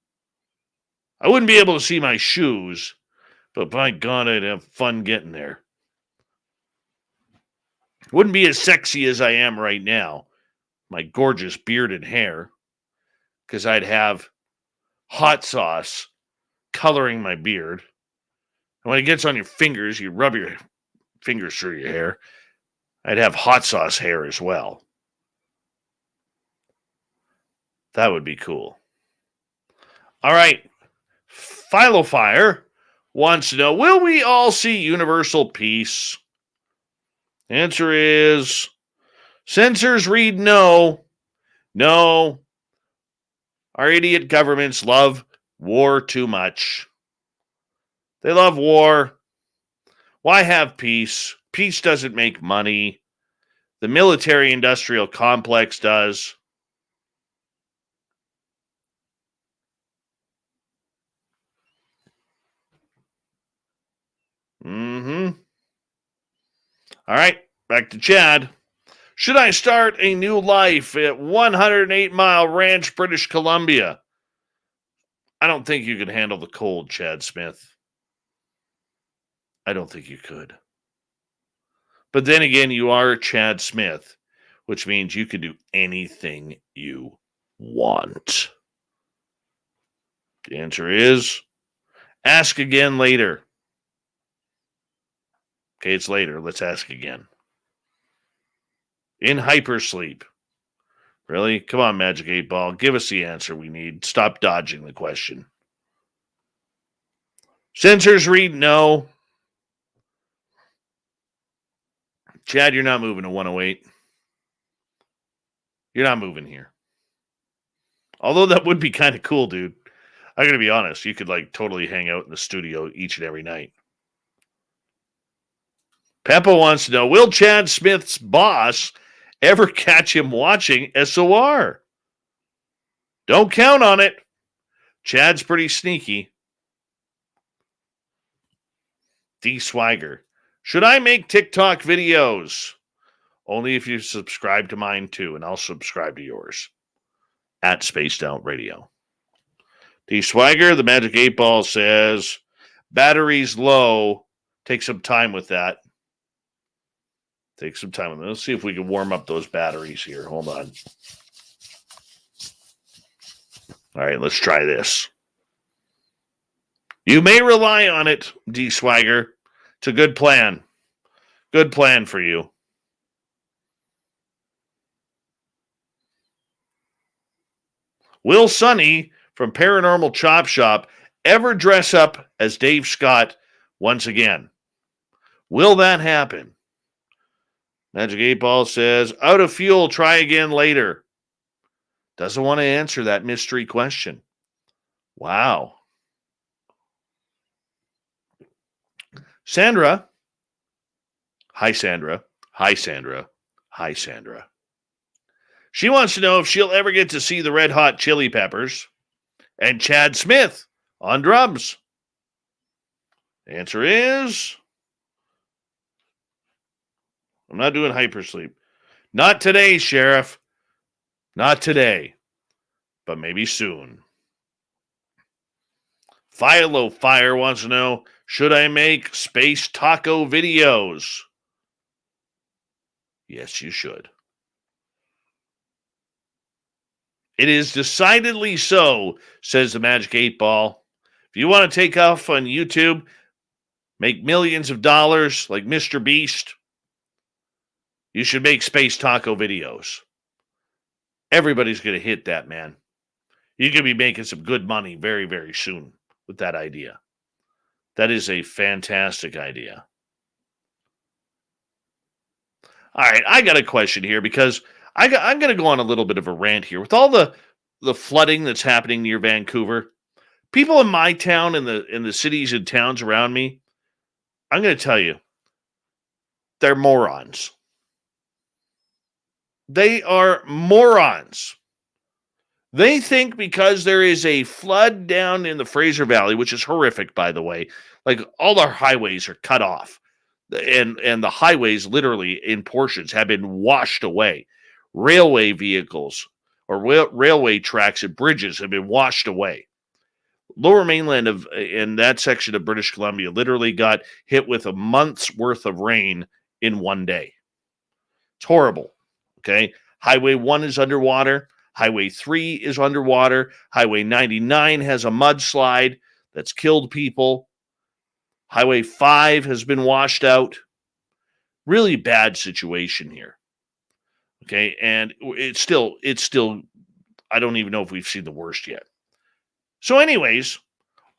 I wouldn't be able to see my shoes, but by God, I'd have fun getting there. Wouldn't be as sexy as I am right now, my gorgeous beard and hair, because I'd have hot sauce coloring my beard. And when it gets on your fingers, you rub your fingers through your hair. I'd have hot sauce hair as well. That would be cool. All right. Philofire wants to know, will we all see universal peace? Answer is, censors read no. No. Our idiot governments love war too much. They love war. Why have peace? Peace doesn't make money. The military-industrial complex does. All right, back to Chad. Should I start a new life at 108 Mile Ranch, British Columbia? I don't think you can handle the cold, Chad Smith. I don't think you could. But then again, you are Chad Smith, which means you can do anything you want. The answer is, ask again later. Okay, it's later. Let's ask again. In hypersleep. Really? Come on, Magic 8 Ball. Give us the answer we need. Stop dodging the question. Censors read no. Chad, you're not moving to 108. You're not moving here. Although that would be kind of cool, dude. I'm going to be honest. You could totally hang out in the studio each and every night. Peppa wants to know, will Chad Smith's boss ever catch him watching SOR? Don't count on it. Chad's pretty sneaky. D. Swagger. Should I make TikTok videos? Only if you subscribe to mine too, and I'll subscribe to yours. At Spaced Out Radio. D. Swagger, the Magic 8 Ball says, battery's low. Take some time with that. Take some time with it. Let's see if we can warm up those batteries here. Hold on. All right, let's try this. You may rely on it, D. Swagger. It's a good plan. Good plan for you. Will Sonny from Paranormal Chop Shop ever dress up as Dave Scott once again? Will that happen? Magic 8 Ball says, out of fuel, try again later. Doesn't want to answer that mystery question. Wow. Sandra. Hi, Sandra. Hi, Sandra. Hi, Sandra. She wants to know if she'll ever get to see the Red Hot Chili Peppers and Chad Smith on drums. The answer is, I'm not doing hypersleep. Not today, Sheriff. Not today. But maybe soon. Philo Fire wants to know, should I make space taco videos? Yes, you should. It is decidedly so, says the Magic 8 Ball. If you want to take off on YouTube, make millions of dollars like Mr. Beast, you should make space taco videos. Everybody's going to hit that, man. You're going to be making some good money very, very soon with that idea. That is a fantastic idea. All right, I got a question here because I'm going to go on a little bit of a rant here. With all the flooding that's happening near Vancouver, people in my town and the cities and towns around me, I'm going to tell you, they're morons. They are morons. They think because there is a flood down in the Fraser Valley, which is horrific, by the way, like all our highways are cut off. And the highways literally in portions have been washed away. Railway vehicles or railway tracks and bridges have been washed away. Lower mainland in that section of British Columbia literally got hit with a month's worth of rain in one day. It's horrible. Okay. Highway 1 is underwater. Highway 3 is underwater. Highway 99 has a mudslide that's killed people. Highway 5 has been washed out. Really bad situation here. Okay, and it's still, I don't even know if we've seen the worst yet. So anyways,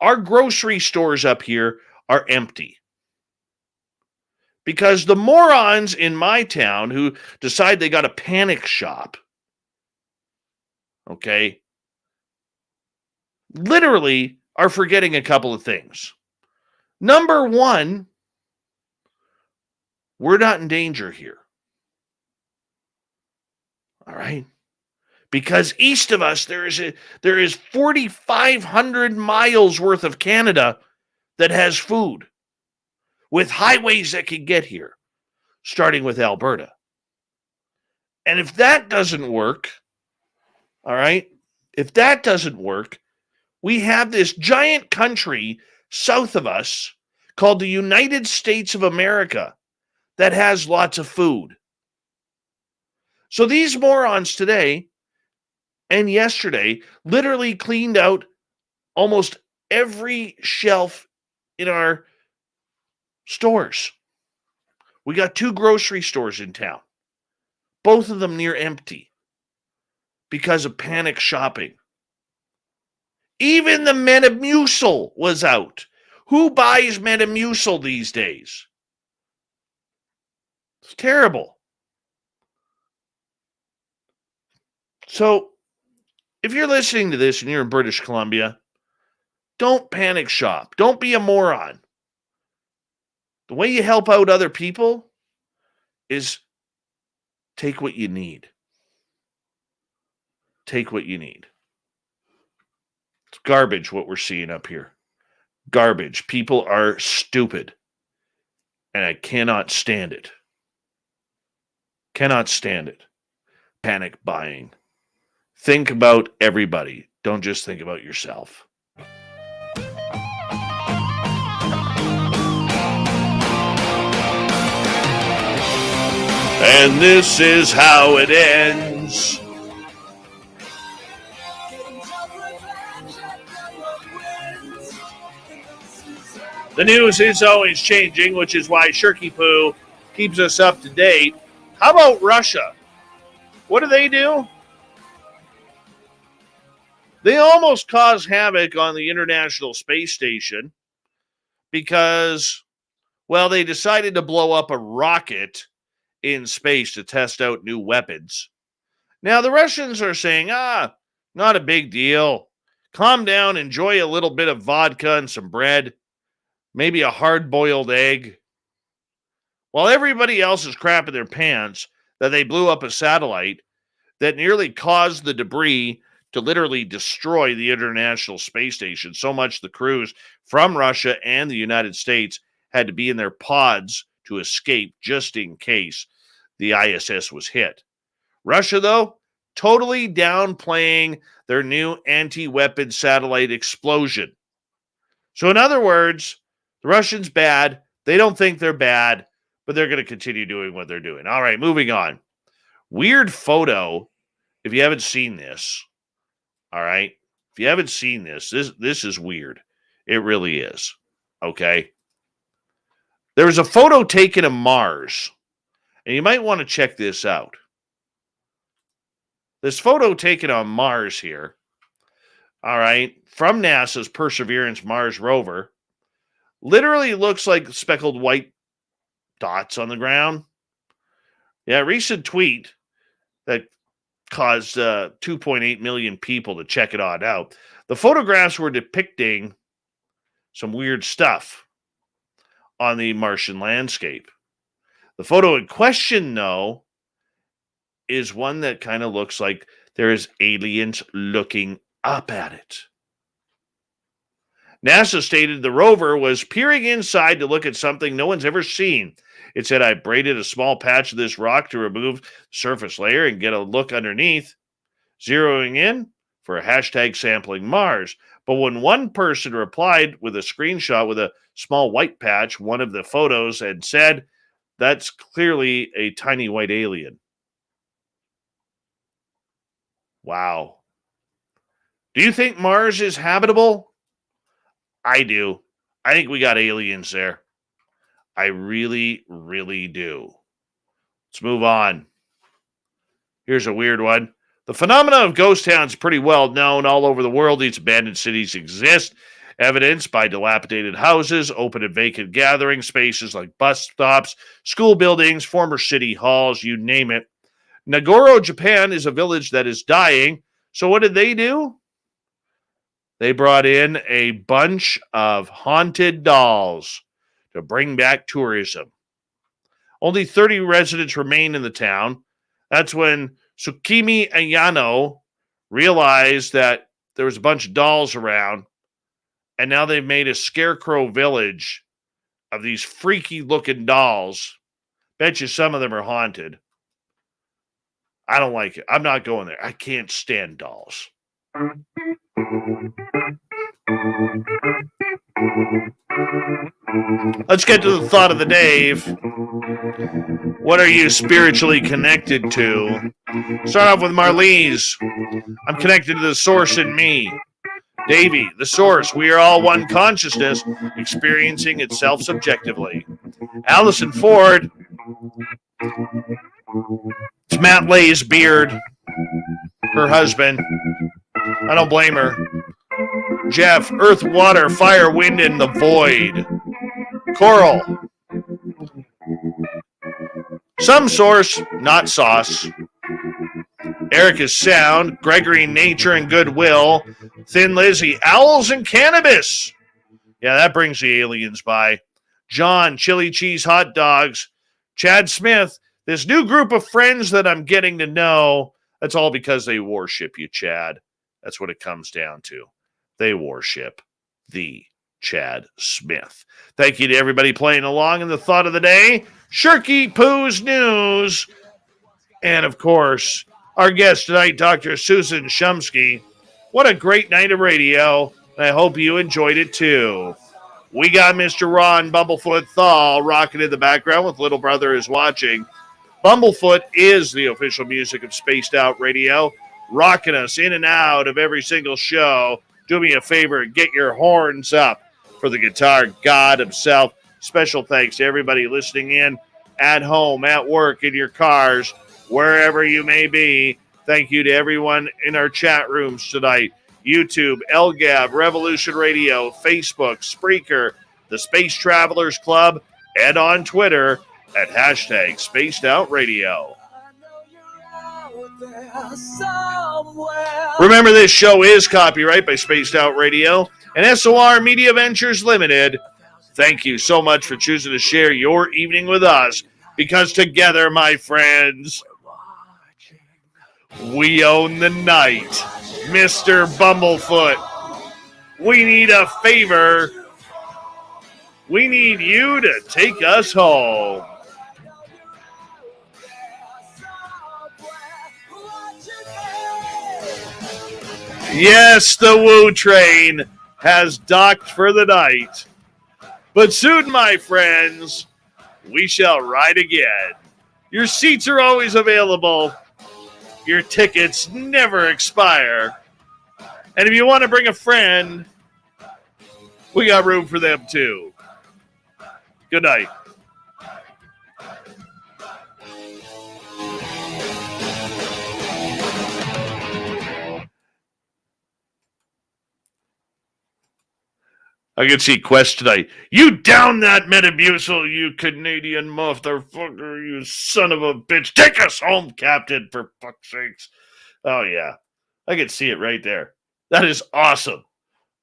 our grocery stores up here are empty. Because the morons in my town who decide they got to panic shop, okay, literally are forgetting a couple of things. Number one, we're not in danger here. All right? Because east of us, there is 4,500 miles worth of Canada that has food with highways that can get here, starting with Alberta. And if that doesn't work, all right, if that doesn't work, we have this giant country south of us called the United States of America that has lots of food. So these morons today and yesterday literally cleaned out almost every shelf in our stores. We got 2 grocery stores in town, both of them near empty because of panic shopping. Even the Metamucil was out. Who buys Metamucil these days? It's terrible. So, if you're listening to this and you're in British Columbia, don't panic shop. Don't be a moron. The way you help out other people is take what you need. Take what you need. It's garbage what we're seeing up here. Garbage. People are stupid. And I cannot stand it. Cannot stand it. Panic buying. Think about everybody. Don't just think about yourself. And this is how it ends. The news is always changing, which is why Shirky Poo keeps us up to date. How about Russia? What do? They almost caused havoc on the International Space Station because, well, they decided to blow up a rocket in space to test out new weapons. Now, the Russians are saying, not a big deal. Calm down, enjoy a little bit of vodka and some bread, maybe a hard-boiled egg. While everybody else is crapping their pants that they blew up a satellite that nearly caused the debris to literally destroy the International Space Station. So much the crews from Russia and the United States had to be in their pods to escape just in case the ISS was hit. Russia, though, totally downplaying their new anti-weapon satellite explosion. So in other words, the Russians bad. They don't think they're bad, but they're going to continue doing what they're doing. All right, moving on. Weird photo. If you haven't seen this, all right, if you haven't seen this is weird. It really is. Okay. There was a photo taken of Mars, and you might want to check this out. This photo taken on Mars here, all right, from NASA's Perseverance Mars rover, literally looks like speckled white dots on the ground. Yeah, a recent tweet that caused 2.8 million people to check it on out. The photographs were depicting some weird stuff on the Martian landscape. The photo in question, though, is one that kind of looks like there is aliens looking up at it. NASA stated the rover was peering inside to look at something no one's ever seen. It said, I braided a small patch of this rock to remove the surface layer and get a look underneath, zeroing in for a hashtag sampling Mars. But when one person replied with a screenshot with a small white patch, one of the photos, and said, that's clearly a tiny white alien. Wow. Do you think Mars is habitable? I do. I think we got aliens there. I really, really do. Let's move on. Here's a weird one. The phenomenon of ghost towns is pretty well known all over the world. These abandoned cities exist, evidenced by dilapidated houses, open and vacant gathering spaces like bus stops, school buildings, former city halls, you name it. Nagoro, Japan is a village that is dying. So what did they do? They brought in a bunch of haunted dolls to bring back tourism. Only 30 residents remain in the town. That's when Tsukimi Ayano realized that there was a bunch of dolls around, and now they've made a scarecrow village of these freaky-looking dolls. Bet you some of them are haunted. I don't like it. I'm not going there. I can't stand dolls. Let's get to the thought of the day. What are you spiritually connected to? Start off with Marlies. I'm connected to the source in me. Davey, the source. We are all one consciousness, experiencing itself subjectively. Allison Ford. It's Matt Lay's beard. Her husband. I don't blame her. Jeff, earth, water, fire, wind, and the void. Coral. Some source, not sauce. Eric is sound. Gregory, nature and goodwill. Thin Lizzy, owls and cannabis. Yeah, that brings the aliens by. John, chili cheese hot dogs. Chad Smith, this new group of friends that I'm getting to know, that's all because they worship you, Chad. That's what it comes down to. They worship the Chad Smith. Thank you to everybody playing along in the thought of the day. Shirky Poo's News. And, of course, our guest tonight, Dr. Susan Shumsky. What a great night of radio. I hope you enjoyed it, too. We got Mr. Ron Bumblefoot Thal rocking in the background with Little Brother is Watching. Bumblefoot is the official music of Spaced Out Radio, rocking us in and out of every single show. Do me a favor and get your horns up for the guitar god himself. Special thanks to everybody listening in at home, at work, in your cars, wherever you may be. Thank you to everyone in our chat rooms tonight. YouTube, LGAB, Revolution Radio, Facebook, Spreaker, the Space Travelers Club, and on Twitter at #SpacedOutRadio. Remember, this show is copyright by Spaced Out Radio and SOR Media Ventures Limited. Thank you so much for choosing to share your evening with us, because together, my friends, we own the night. Mr. Bumblefoot, we need a favor. We need you to take us home. Yes, the Woo Train has docked for the night. But soon, my friends, we shall ride again. Your seats are always available. Your tickets never expire. And if you want to bring a friend, we got room for them too. Good night. I can see Quest tonight. You down that Metamucil, you Canadian motherfucker, you son of a bitch. Take us home, Captain, for fuck's sakes. Oh, yeah. I can see it right there. That is awesome.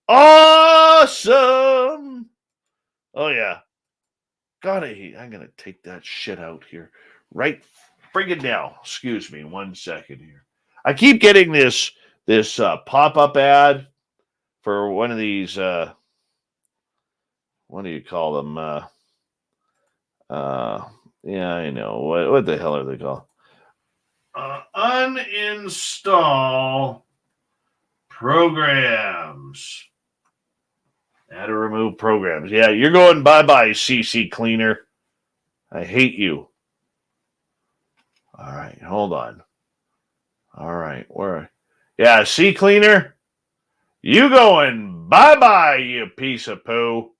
Awesome. Oh, yeah. God, I'm going to take that shit out here. Right friggin' now. Excuse me 1 second here. I keep getting this pop-up ad for one of these... what do you call them? Yeah, I know. What the hell are they called? Uninstall programs. Add or remove programs. Yeah, you're going bye-bye, CC Cleaner. I hate you. All right, hold on. All right, where? Yeah, C Cleaner. You going bye-bye, you piece of poo.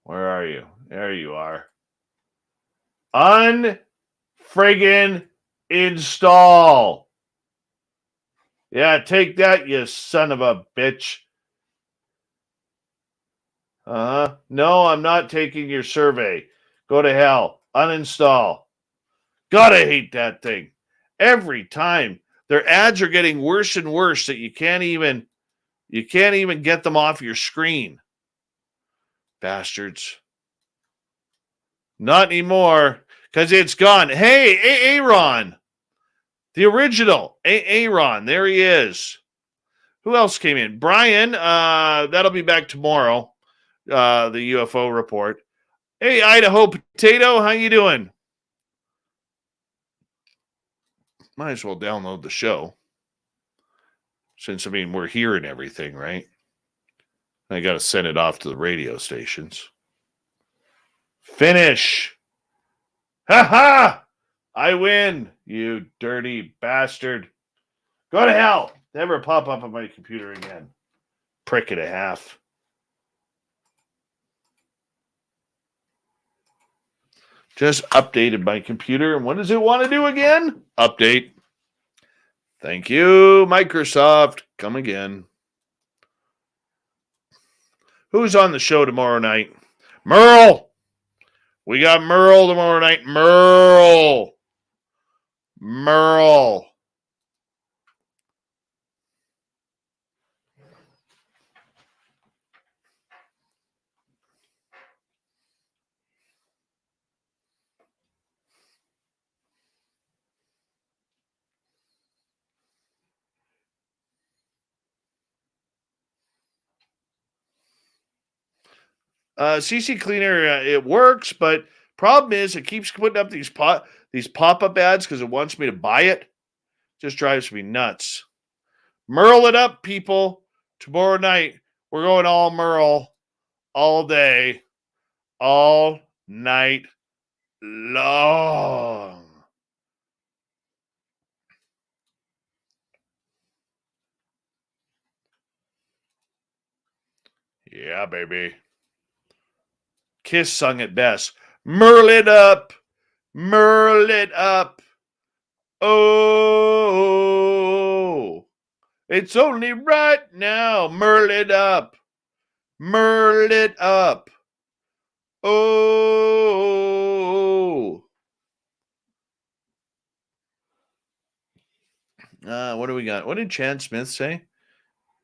Where are you? There you are. Unfriggin' install. Yeah, take that, you son of a bitch. No, I'm not taking your survey. Go to hell. Uninstall. God, I hate that thing. Every time. Their ads are getting worse and worse that you can't even get them off your screen. Bastards. Not anymore, because it's gone. Hey, Aaron. The original. Aaron. There he is. Who else came in? Brian. That'll be back tomorrow. The UFO report. Hey, Idaho Potato. How you doing? Might as well download the show. Since, we're hearing everything, right? I got to send it off to the radio stations. Finish. Ha-ha! I win, you dirty bastard. Go to hell. Never pop up on my computer again. Prick and a half. Just updated my computer. And what does it want to do again? Update. Thank you, Microsoft. Come again. Who's on the show tomorrow night? Merle. We got Merle tomorrow night. Merle. CC Cleaner, it works, but problem is it keeps putting up these pop-up ads because it wants me to buy it. Just drives me nuts. Merle it up, people. Tomorrow night, we're going all Merle all day, all night long. Yeah, baby. Kiss sung it best. Merle it up. Merle it up. Oh, it's only right now. Merle it up. Merle it up. Oh. What do we got? What did Chad Smith say?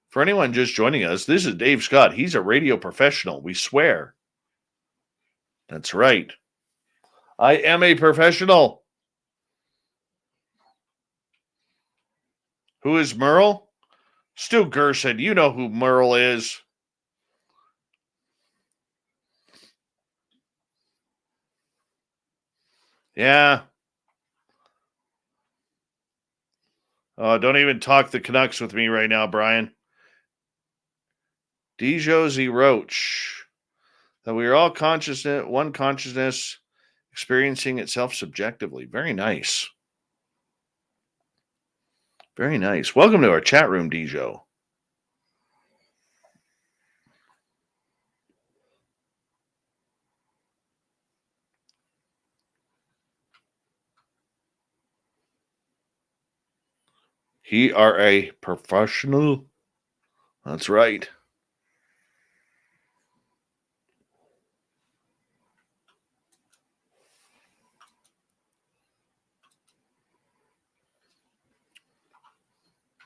For anyone just joining us, this is Dave Scott. He's a radio professional. We swear. That's right. I am a professional. Who is Merle? Stu Gerson. You know who Merle is. Yeah. Oh, don't even talk the Canucks with me right now, Brian. Josie Roach. That we are all consciousness, one consciousness, experiencing itself subjectively. Very nice. Very nice. Welcome to our chat room, Dejo. He are a professional. That's right.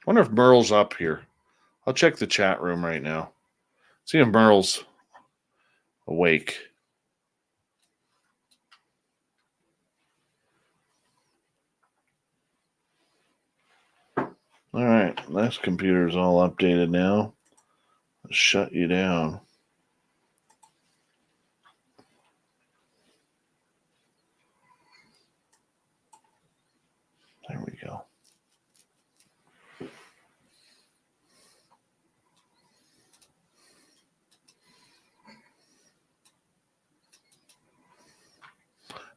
Wonder if Merle's up here. I'll check the chat room right now. See if Merle's awake. All right, this computer's all updated now. Let's shut you down. There we go.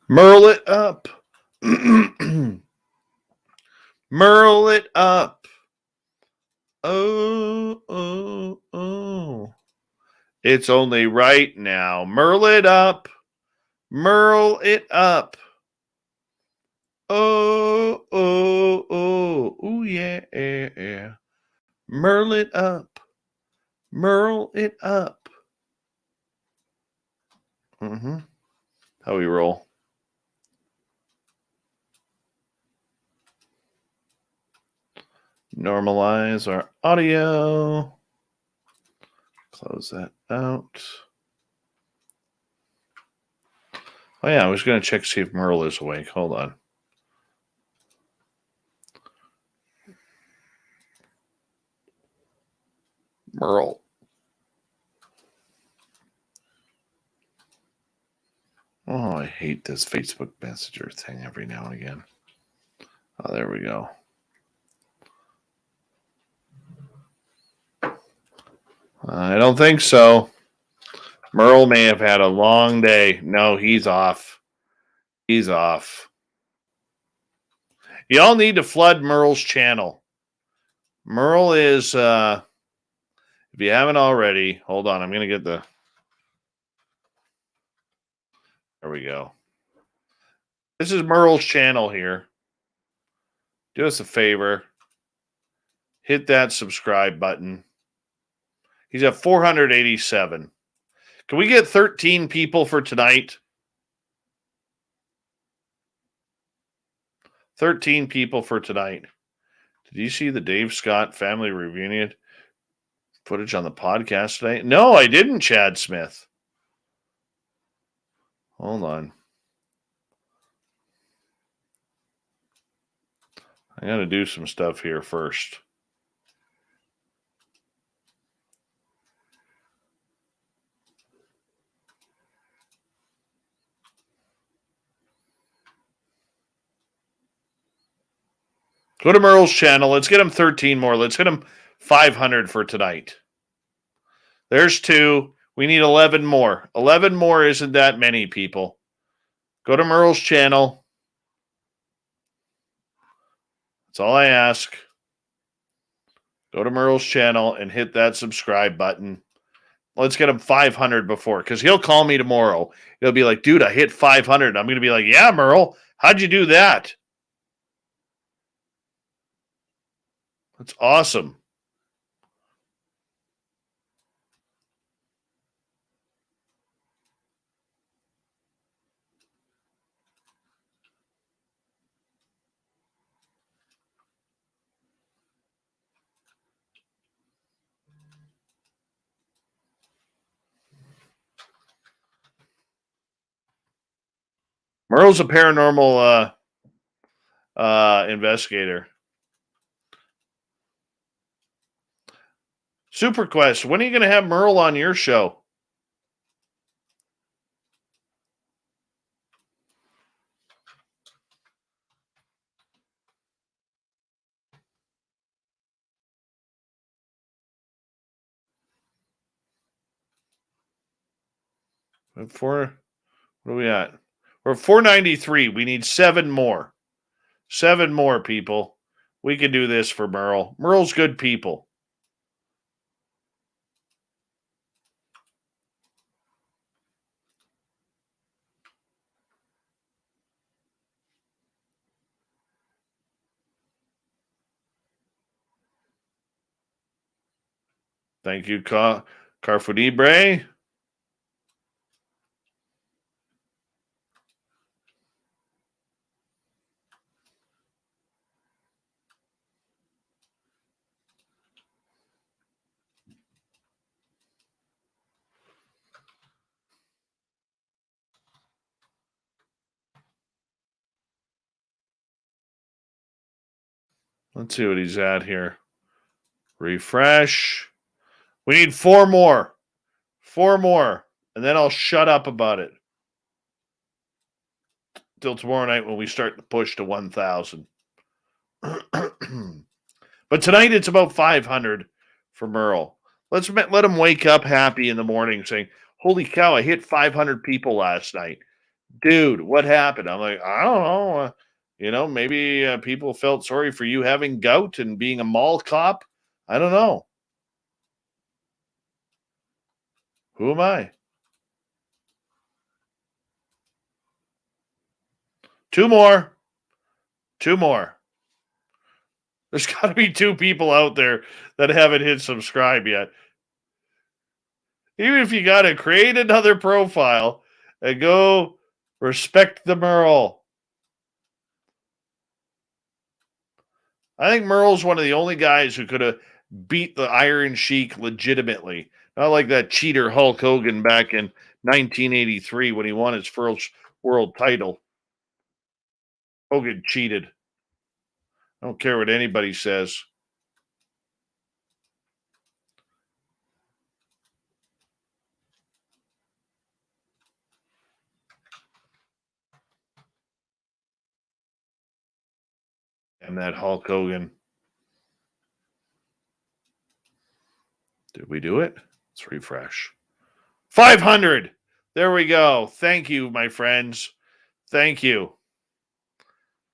Merle it up. Merle it up. Oh, oh, oh. It's only right now. Merle it up. Merle it up. Oh, oh, oh. Ooh, yeah, yeah, yeah. Merle it up. Merle it up. Mm-hmm. How we roll. Normalize our audio. Close that out. Oh, yeah, I was going to check to see if Merle is awake. Hold on. Merle. Oh, I hate this Facebook Messenger thing every now and again. Oh, there we go. I don't think so. Merle may have had a long day. No, he's off. He's off. Y'all need to flood Merle's channel. Merle is, if you haven't already, hold on. I'm going to get the, there we go. This is Merle's channel here. Do us a favor. Hit that subscribe button. He's at 487. Can we get 13 people for tonight? 13 people for tonight. Did you see the Dave Scott family reunion footage on the podcast today? No, I didn't, Chad Smith. Hold on. I got to do some stuff here first. Go to Merle's channel. Let's get him 13 more. Let's hit him 500 for tonight. There's 2. We need 11 more. 11 more isn't that many, people. Go to Merle's channel. That's all I ask. Go to Merle's channel and hit that subscribe button. Let's get him 500 before, because he'll call me tomorrow. He'll be like, dude, I hit 500. I'm going to be like, yeah, Merle, how'd you do that? That's awesome. Merle's a paranormal investigator. Super Quest, when are you going to have Merle on your show? What are we at? We're at 493. We need 7 more. 7 more people. We can do this for Merle. Merle's good people. Thank you, Carfunibre. Let's see what he's at here. Refresh. We need 4 more. 4 more. And then I'll shut up about it. Till tomorrow night when we start the push to 1,000. But tonight it's about 500 for Merle. Let's let him wake up happy in the morning saying, holy cow, I hit 500 people last night. Dude, what happened? I'm like, I don't know. Maybe people felt sorry for you having gout and being a mall cop. I don't know. Who am I? 2 more. 2 more. There's got to be 2 people out there that haven't hit subscribe yet. Even if you got to create another profile and go respect the Merle. I think Merle's one of the only guys who could have beat the Iron Sheik legitimately. Not like that cheater Hulk Hogan back in 1983 when he won his first world title. Hogan cheated. I don't care what anybody says. And that Hulk Hogan. Did we do it? Let's refresh. 500. There we go. Thank you, my friends. Thank you.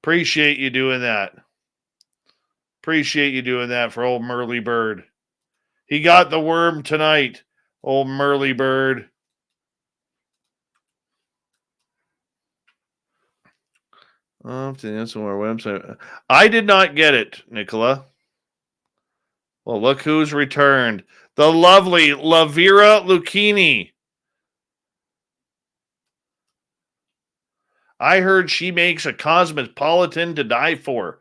Appreciate you doing that. Appreciate you doing that for old Merle Bird. He got the worm tonight, old Merle Bird. That's on our website. I did not get it, Nicola. Well, look who's returned. The lovely Lavira Lucchini. I heard she makes a cosmopolitan to die for.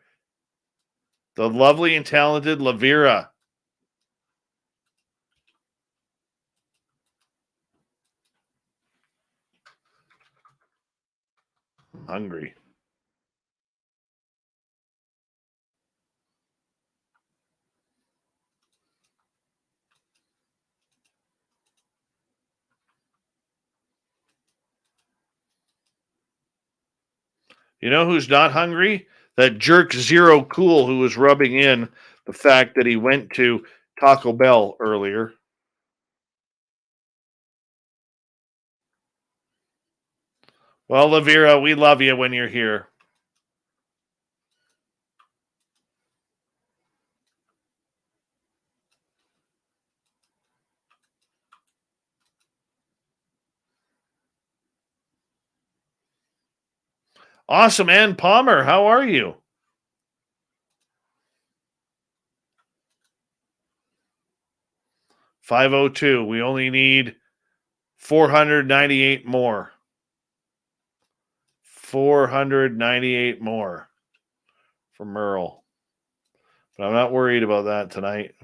The lovely and talented Lavira. I'm hungry. You know who's not hungry? That jerk Zero Cool who was rubbing in the fact that he went to Taco Bell earlier. Well, Lavira, we love you when you're here. Awesome, Ann Palmer. How are you? $502. We only need 498 more. 498 more for Merle. But I'm not worried about that tonight.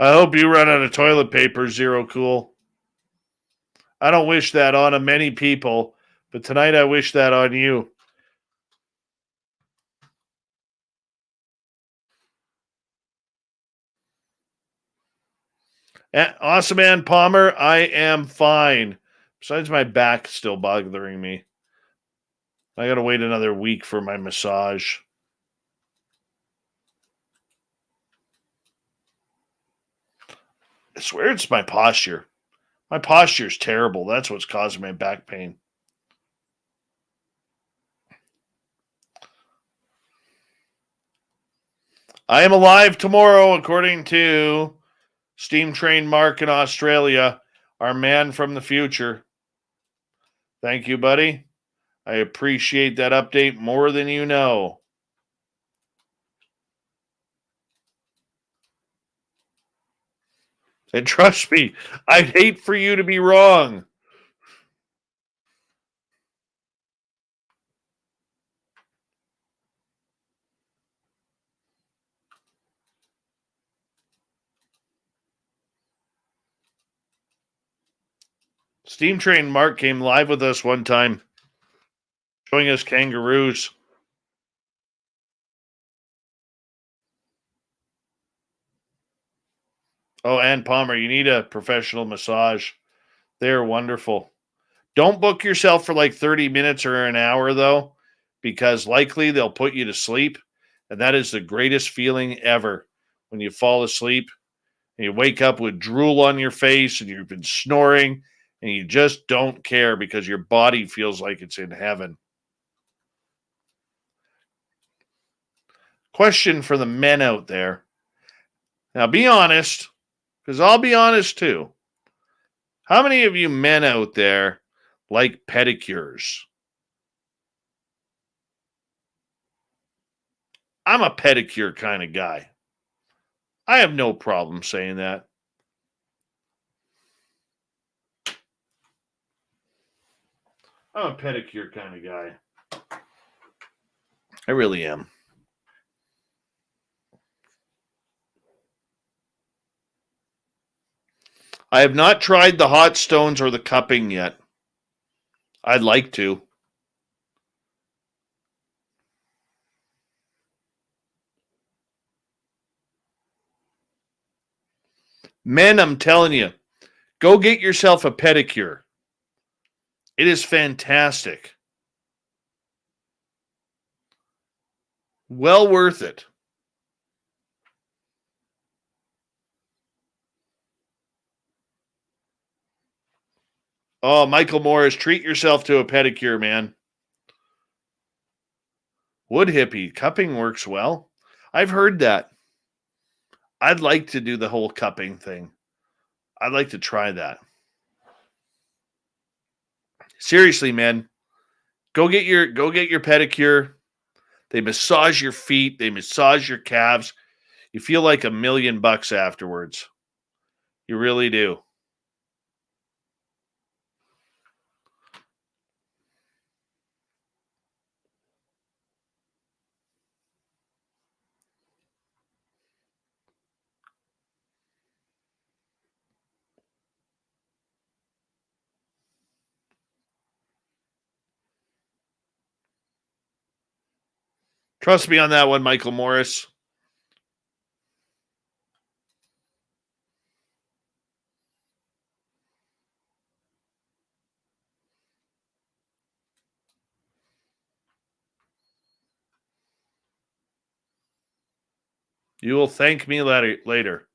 I hope you run out of toilet paper, Zero Cool. I don't wish that on many people, but tonight I wish that on you. Awesome Man Palmer, I am fine. Besides my back still bothering me. I gotta wait another week for my massage. I swear it's my posture. My posture's terrible. That's what's causing my back pain. I am alive tomorrow, according to Steam Train Mark in Australia, our man from the future. Thank you, buddy. I appreciate that update more than you know. And trust me, I'd hate for you to be wrong. Steam Train Mark came live with us one time, showing us kangaroos. Oh, and Palmer, you need a professional massage. They're wonderful. Don't book yourself for like 30 minutes or an hour, though, because likely they'll put you to sleep. And that is the greatest feeling ever when you fall asleep and you wake up with drool on your face and you've been snoring and you just don't care because your body feels like it's in heaven. Question for the men out there. Now, be honest, because I'll be honest too. How many of you men out there like pedicures? I'm a pedicure kind of guy. I have no problem saying that. I'm a pedicure kind of guy. I really am. I have not tried the hot stones or the cupping yet. I'd like to. Men, I'm telling you, go get yourself a pedicure. It is fantastic. Well worth it. Oh, Michael Morris, treat yourself to a pedicure, man. Wood hippie, cupping works well. I've heard that. I'd like to do the whole cupping thing. I'd like to try that. Seriously, man. Go get your pedicure. They massage your feet, they massage your calves. You feel like $1,000,000 afterwards. You really do. Trust me on that one, Michael Morris. You will thank me later.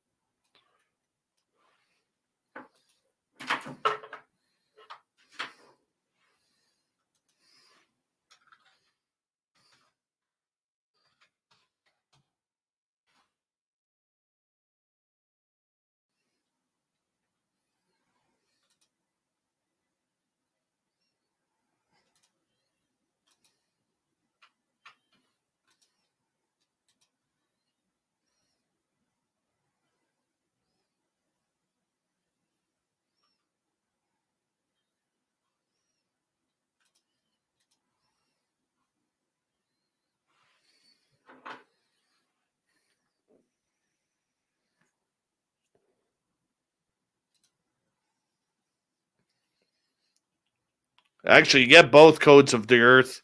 Actually, you get both codes of the earth.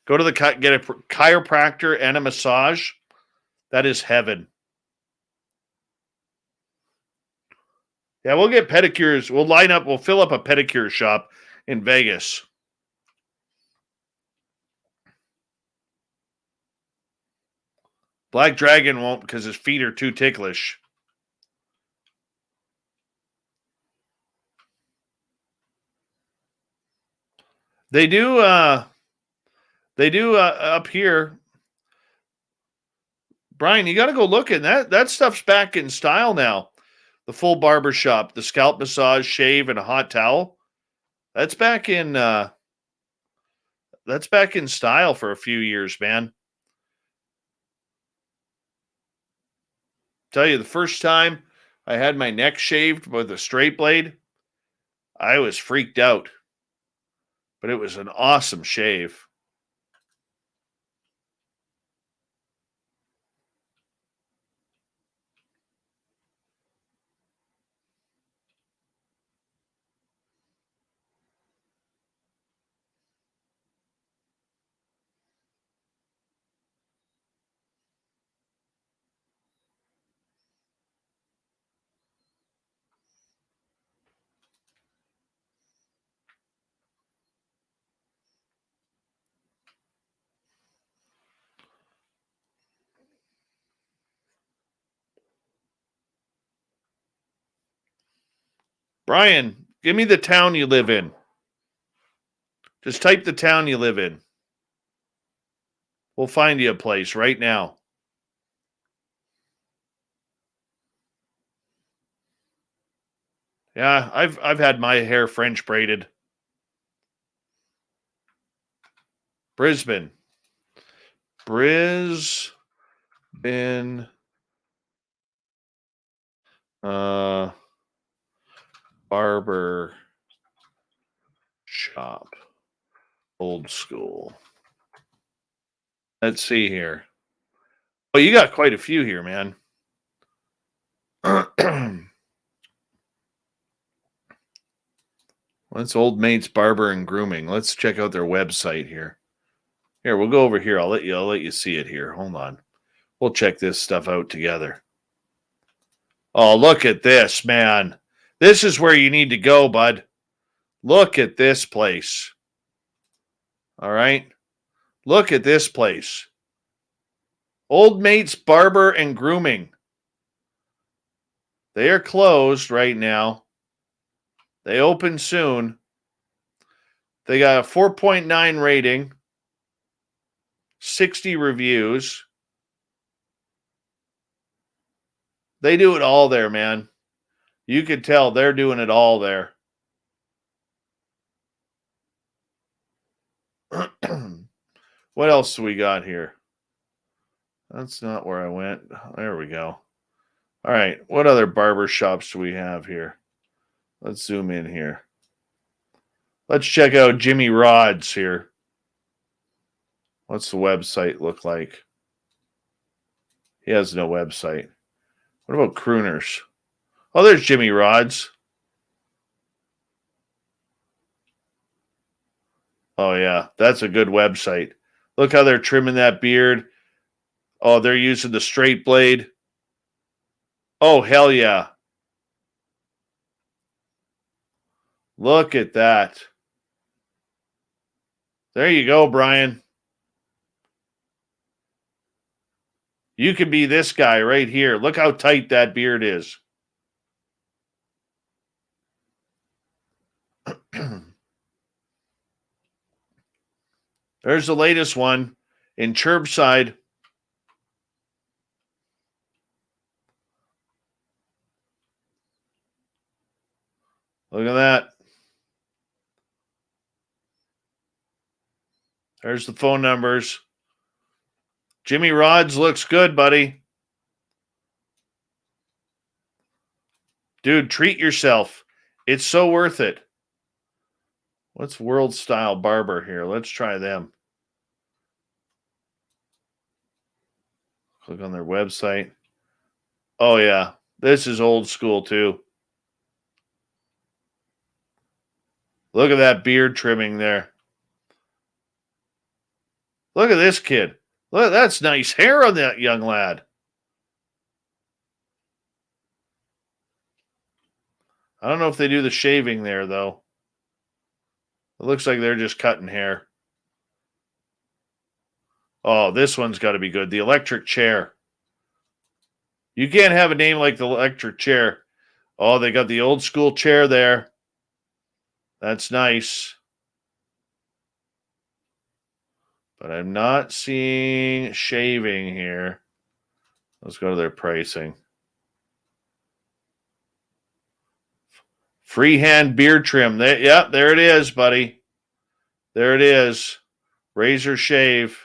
Go to get a chiropractor and a massage. That is heaven. Yeah, we'll get pedicures. We'll line up. We'll fill up a pedicure shop in Vegas. Black Dragon won't because his feet are too ticklish. They do up here. Brian, you got to go look at that. That stuff's back in style now. The full barber shop, the scalp massage, shave, and a hot towel. That's back in style for a few years, man. Tell you, the first time I had my neck shaved with a straight blade, I was freaked out. But it was an awesome shave. Brian, give me the town you live in. Just type the town you live in. We'll find you a place right now. Yeah, I've had my hair French braided. Brisbane. Barber shop. Old school. Let's see here. Oh, you got quite a few here, man. That's Old Mates Barber and Grooming. Let's check out their website here. Here, we'll go over here. I'll let you see it here. Hold on. We'll check this stuff out together. Oh, look at this, man. This is where you need to go, bud. Look at this place. All right? Look at this place. Old Mates Barber and Grooming. They are closed right now. They open soon. They got a 4.9 rating, 60 reviews. They do it all there, man. You could tell they're doing it all there. What else do we got here? That's not where I went. There we go. All right. What other barber shops do we have here? Let's zoom in here. Let's check out Jimmy Rod's here. What's the website look like? He has no website. What about Crooners? Oh, there's Jimmy Rod's. Oh, yeah. That's a good website. Look how they're trimming that beard. Oh, they're using the straight blade. Oh, hell yeah. Look at that. There you go, Brian. You could be this guy right here. Look how tight that beard is. There's the latest one in Cherbside. Look at that. There's the phone numbers. Jimmy Rod's looks good, buddy. Dude, treat yourself. It's so worth it. What's World Style Barber here? Let's try them. Click on their website. Oh, yeah. This is old school, too. Look at that beard trimming there. Look at this kid. Look, that's nice hair on that young lad. I don't know if they do the shaving there, though. It looks like they're just cutting hair. Oh, this one's got to be good. The electric chair. You can't have a name like the electric chair. Oh, they got the old school chair there. That's nice. But I'm not seeing shaving here. Let's go to their pricing. Freehand beard trim. There it is, buddy. There it is. Razor shave.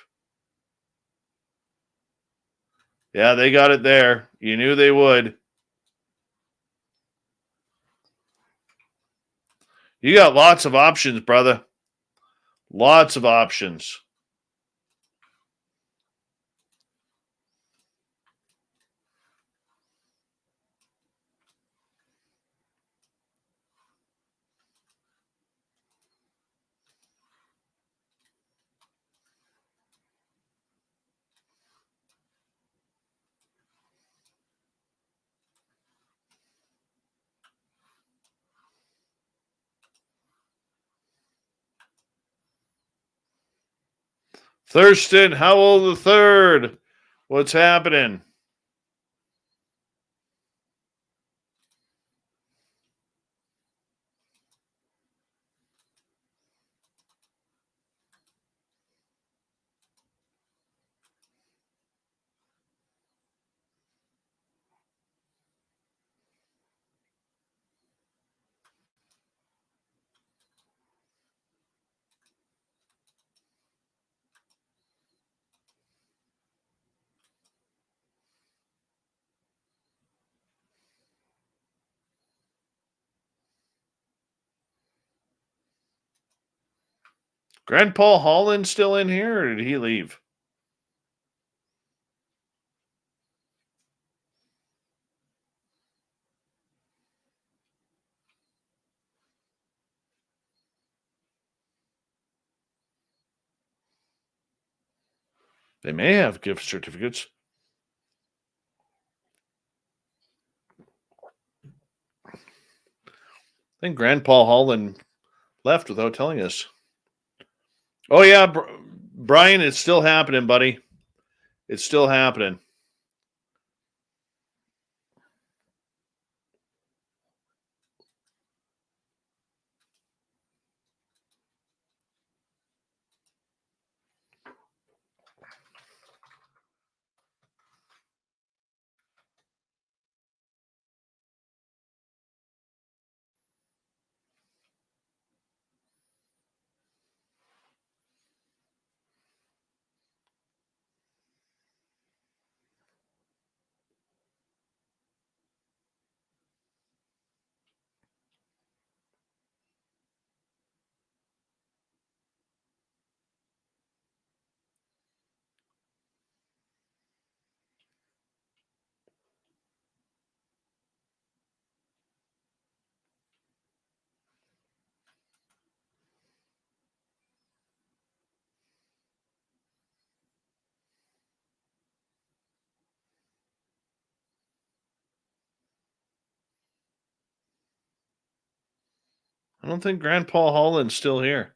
Yeah, they got it there. You knew they would. You got lots of options, brother. Lots of options. Thurston, how old the third? What's happening? Grandpa Holland still in here, or did he leave? They may have gift certificates. I think Grandpa Holland left without telling us. Oh, yeah, Brian, it's still happening, buddy. It's still happening. I don't think Grandpa Holland's still here.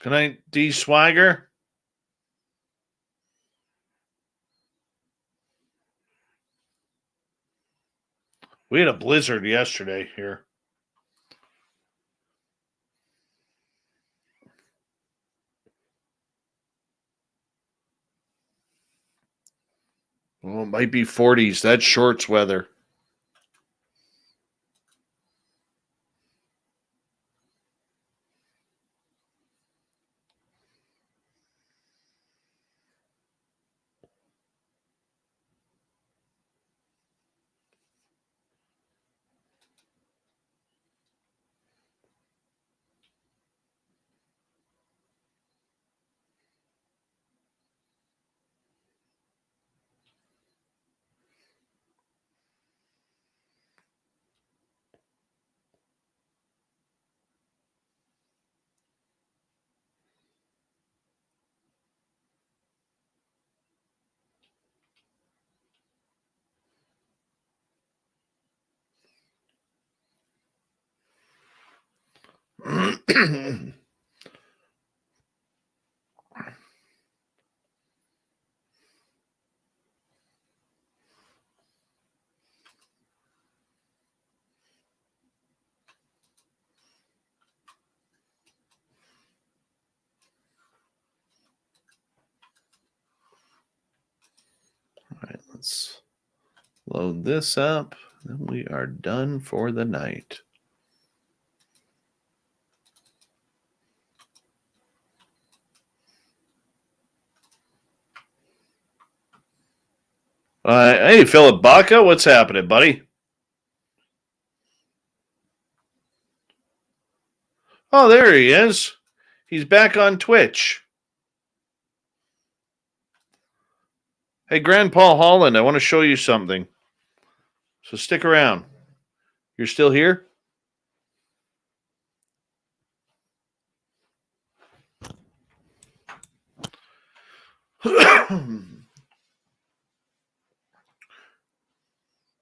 Good night, D. Swagger. We had a blizzard yesterday here. Well, it might be 40s. That's shorts weather. All right, let's load this up. Then we are done for the night. Hey, Philip Baca, what's happening, buddy? Oh, there he is. He's back on Twitch. Hey, Grandpa Holland, I want to show you something. So stick around. You're still here?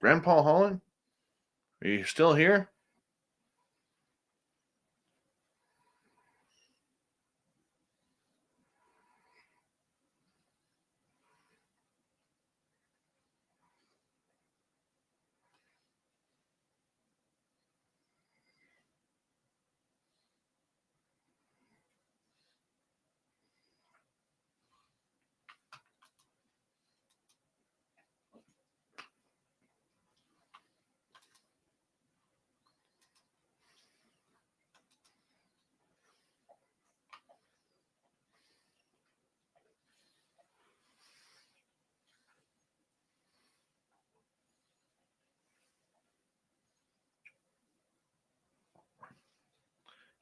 Grandpa Holland? Are you still here?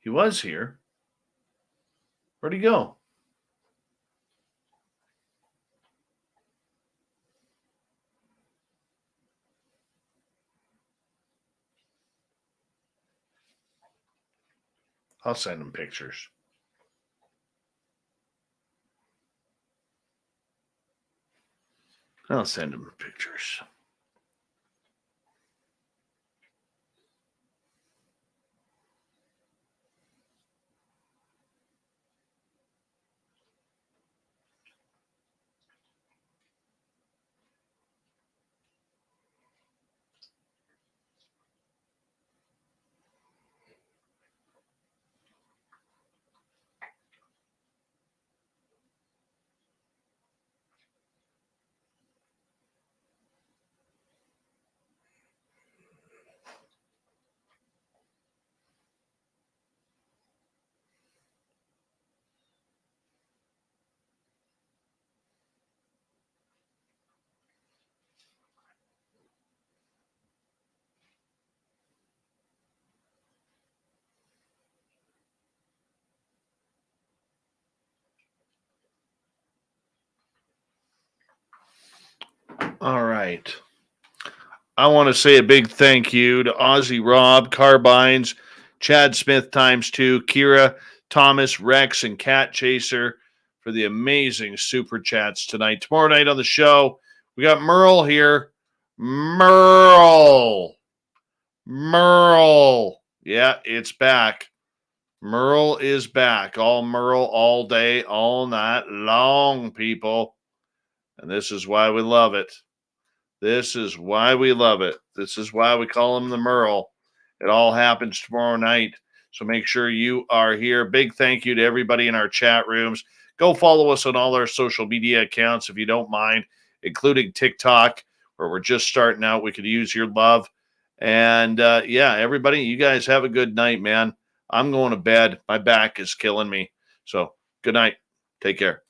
He was here. Where'd he go? I'll send him pictures. I'll send him pictures. All right. I want to say a big thank you to Ozzy Rob, Carbines, Chad Smith ×2, Kira, Thomas, Rex, and Cat Chaser for the amazing super chats tonight. Tomorrow night on the show, we got Merle here. Merle. Yeah, it's back. Merle is back. All Merle, all day, all night long, people. And this is why we love it. This is why we love it. This is why we call him the Merle. It all happens tomorrow night. So make sure you are here. Big thank you to everybody in our chat rooms. Go follow us on all our social media accounts if you don't mind, including TikTok, where we're just starting out. We could use your love. And yeah, everybody, you guys have a good night, man. I'm going to bed. My back is killing me. So good night. Take care.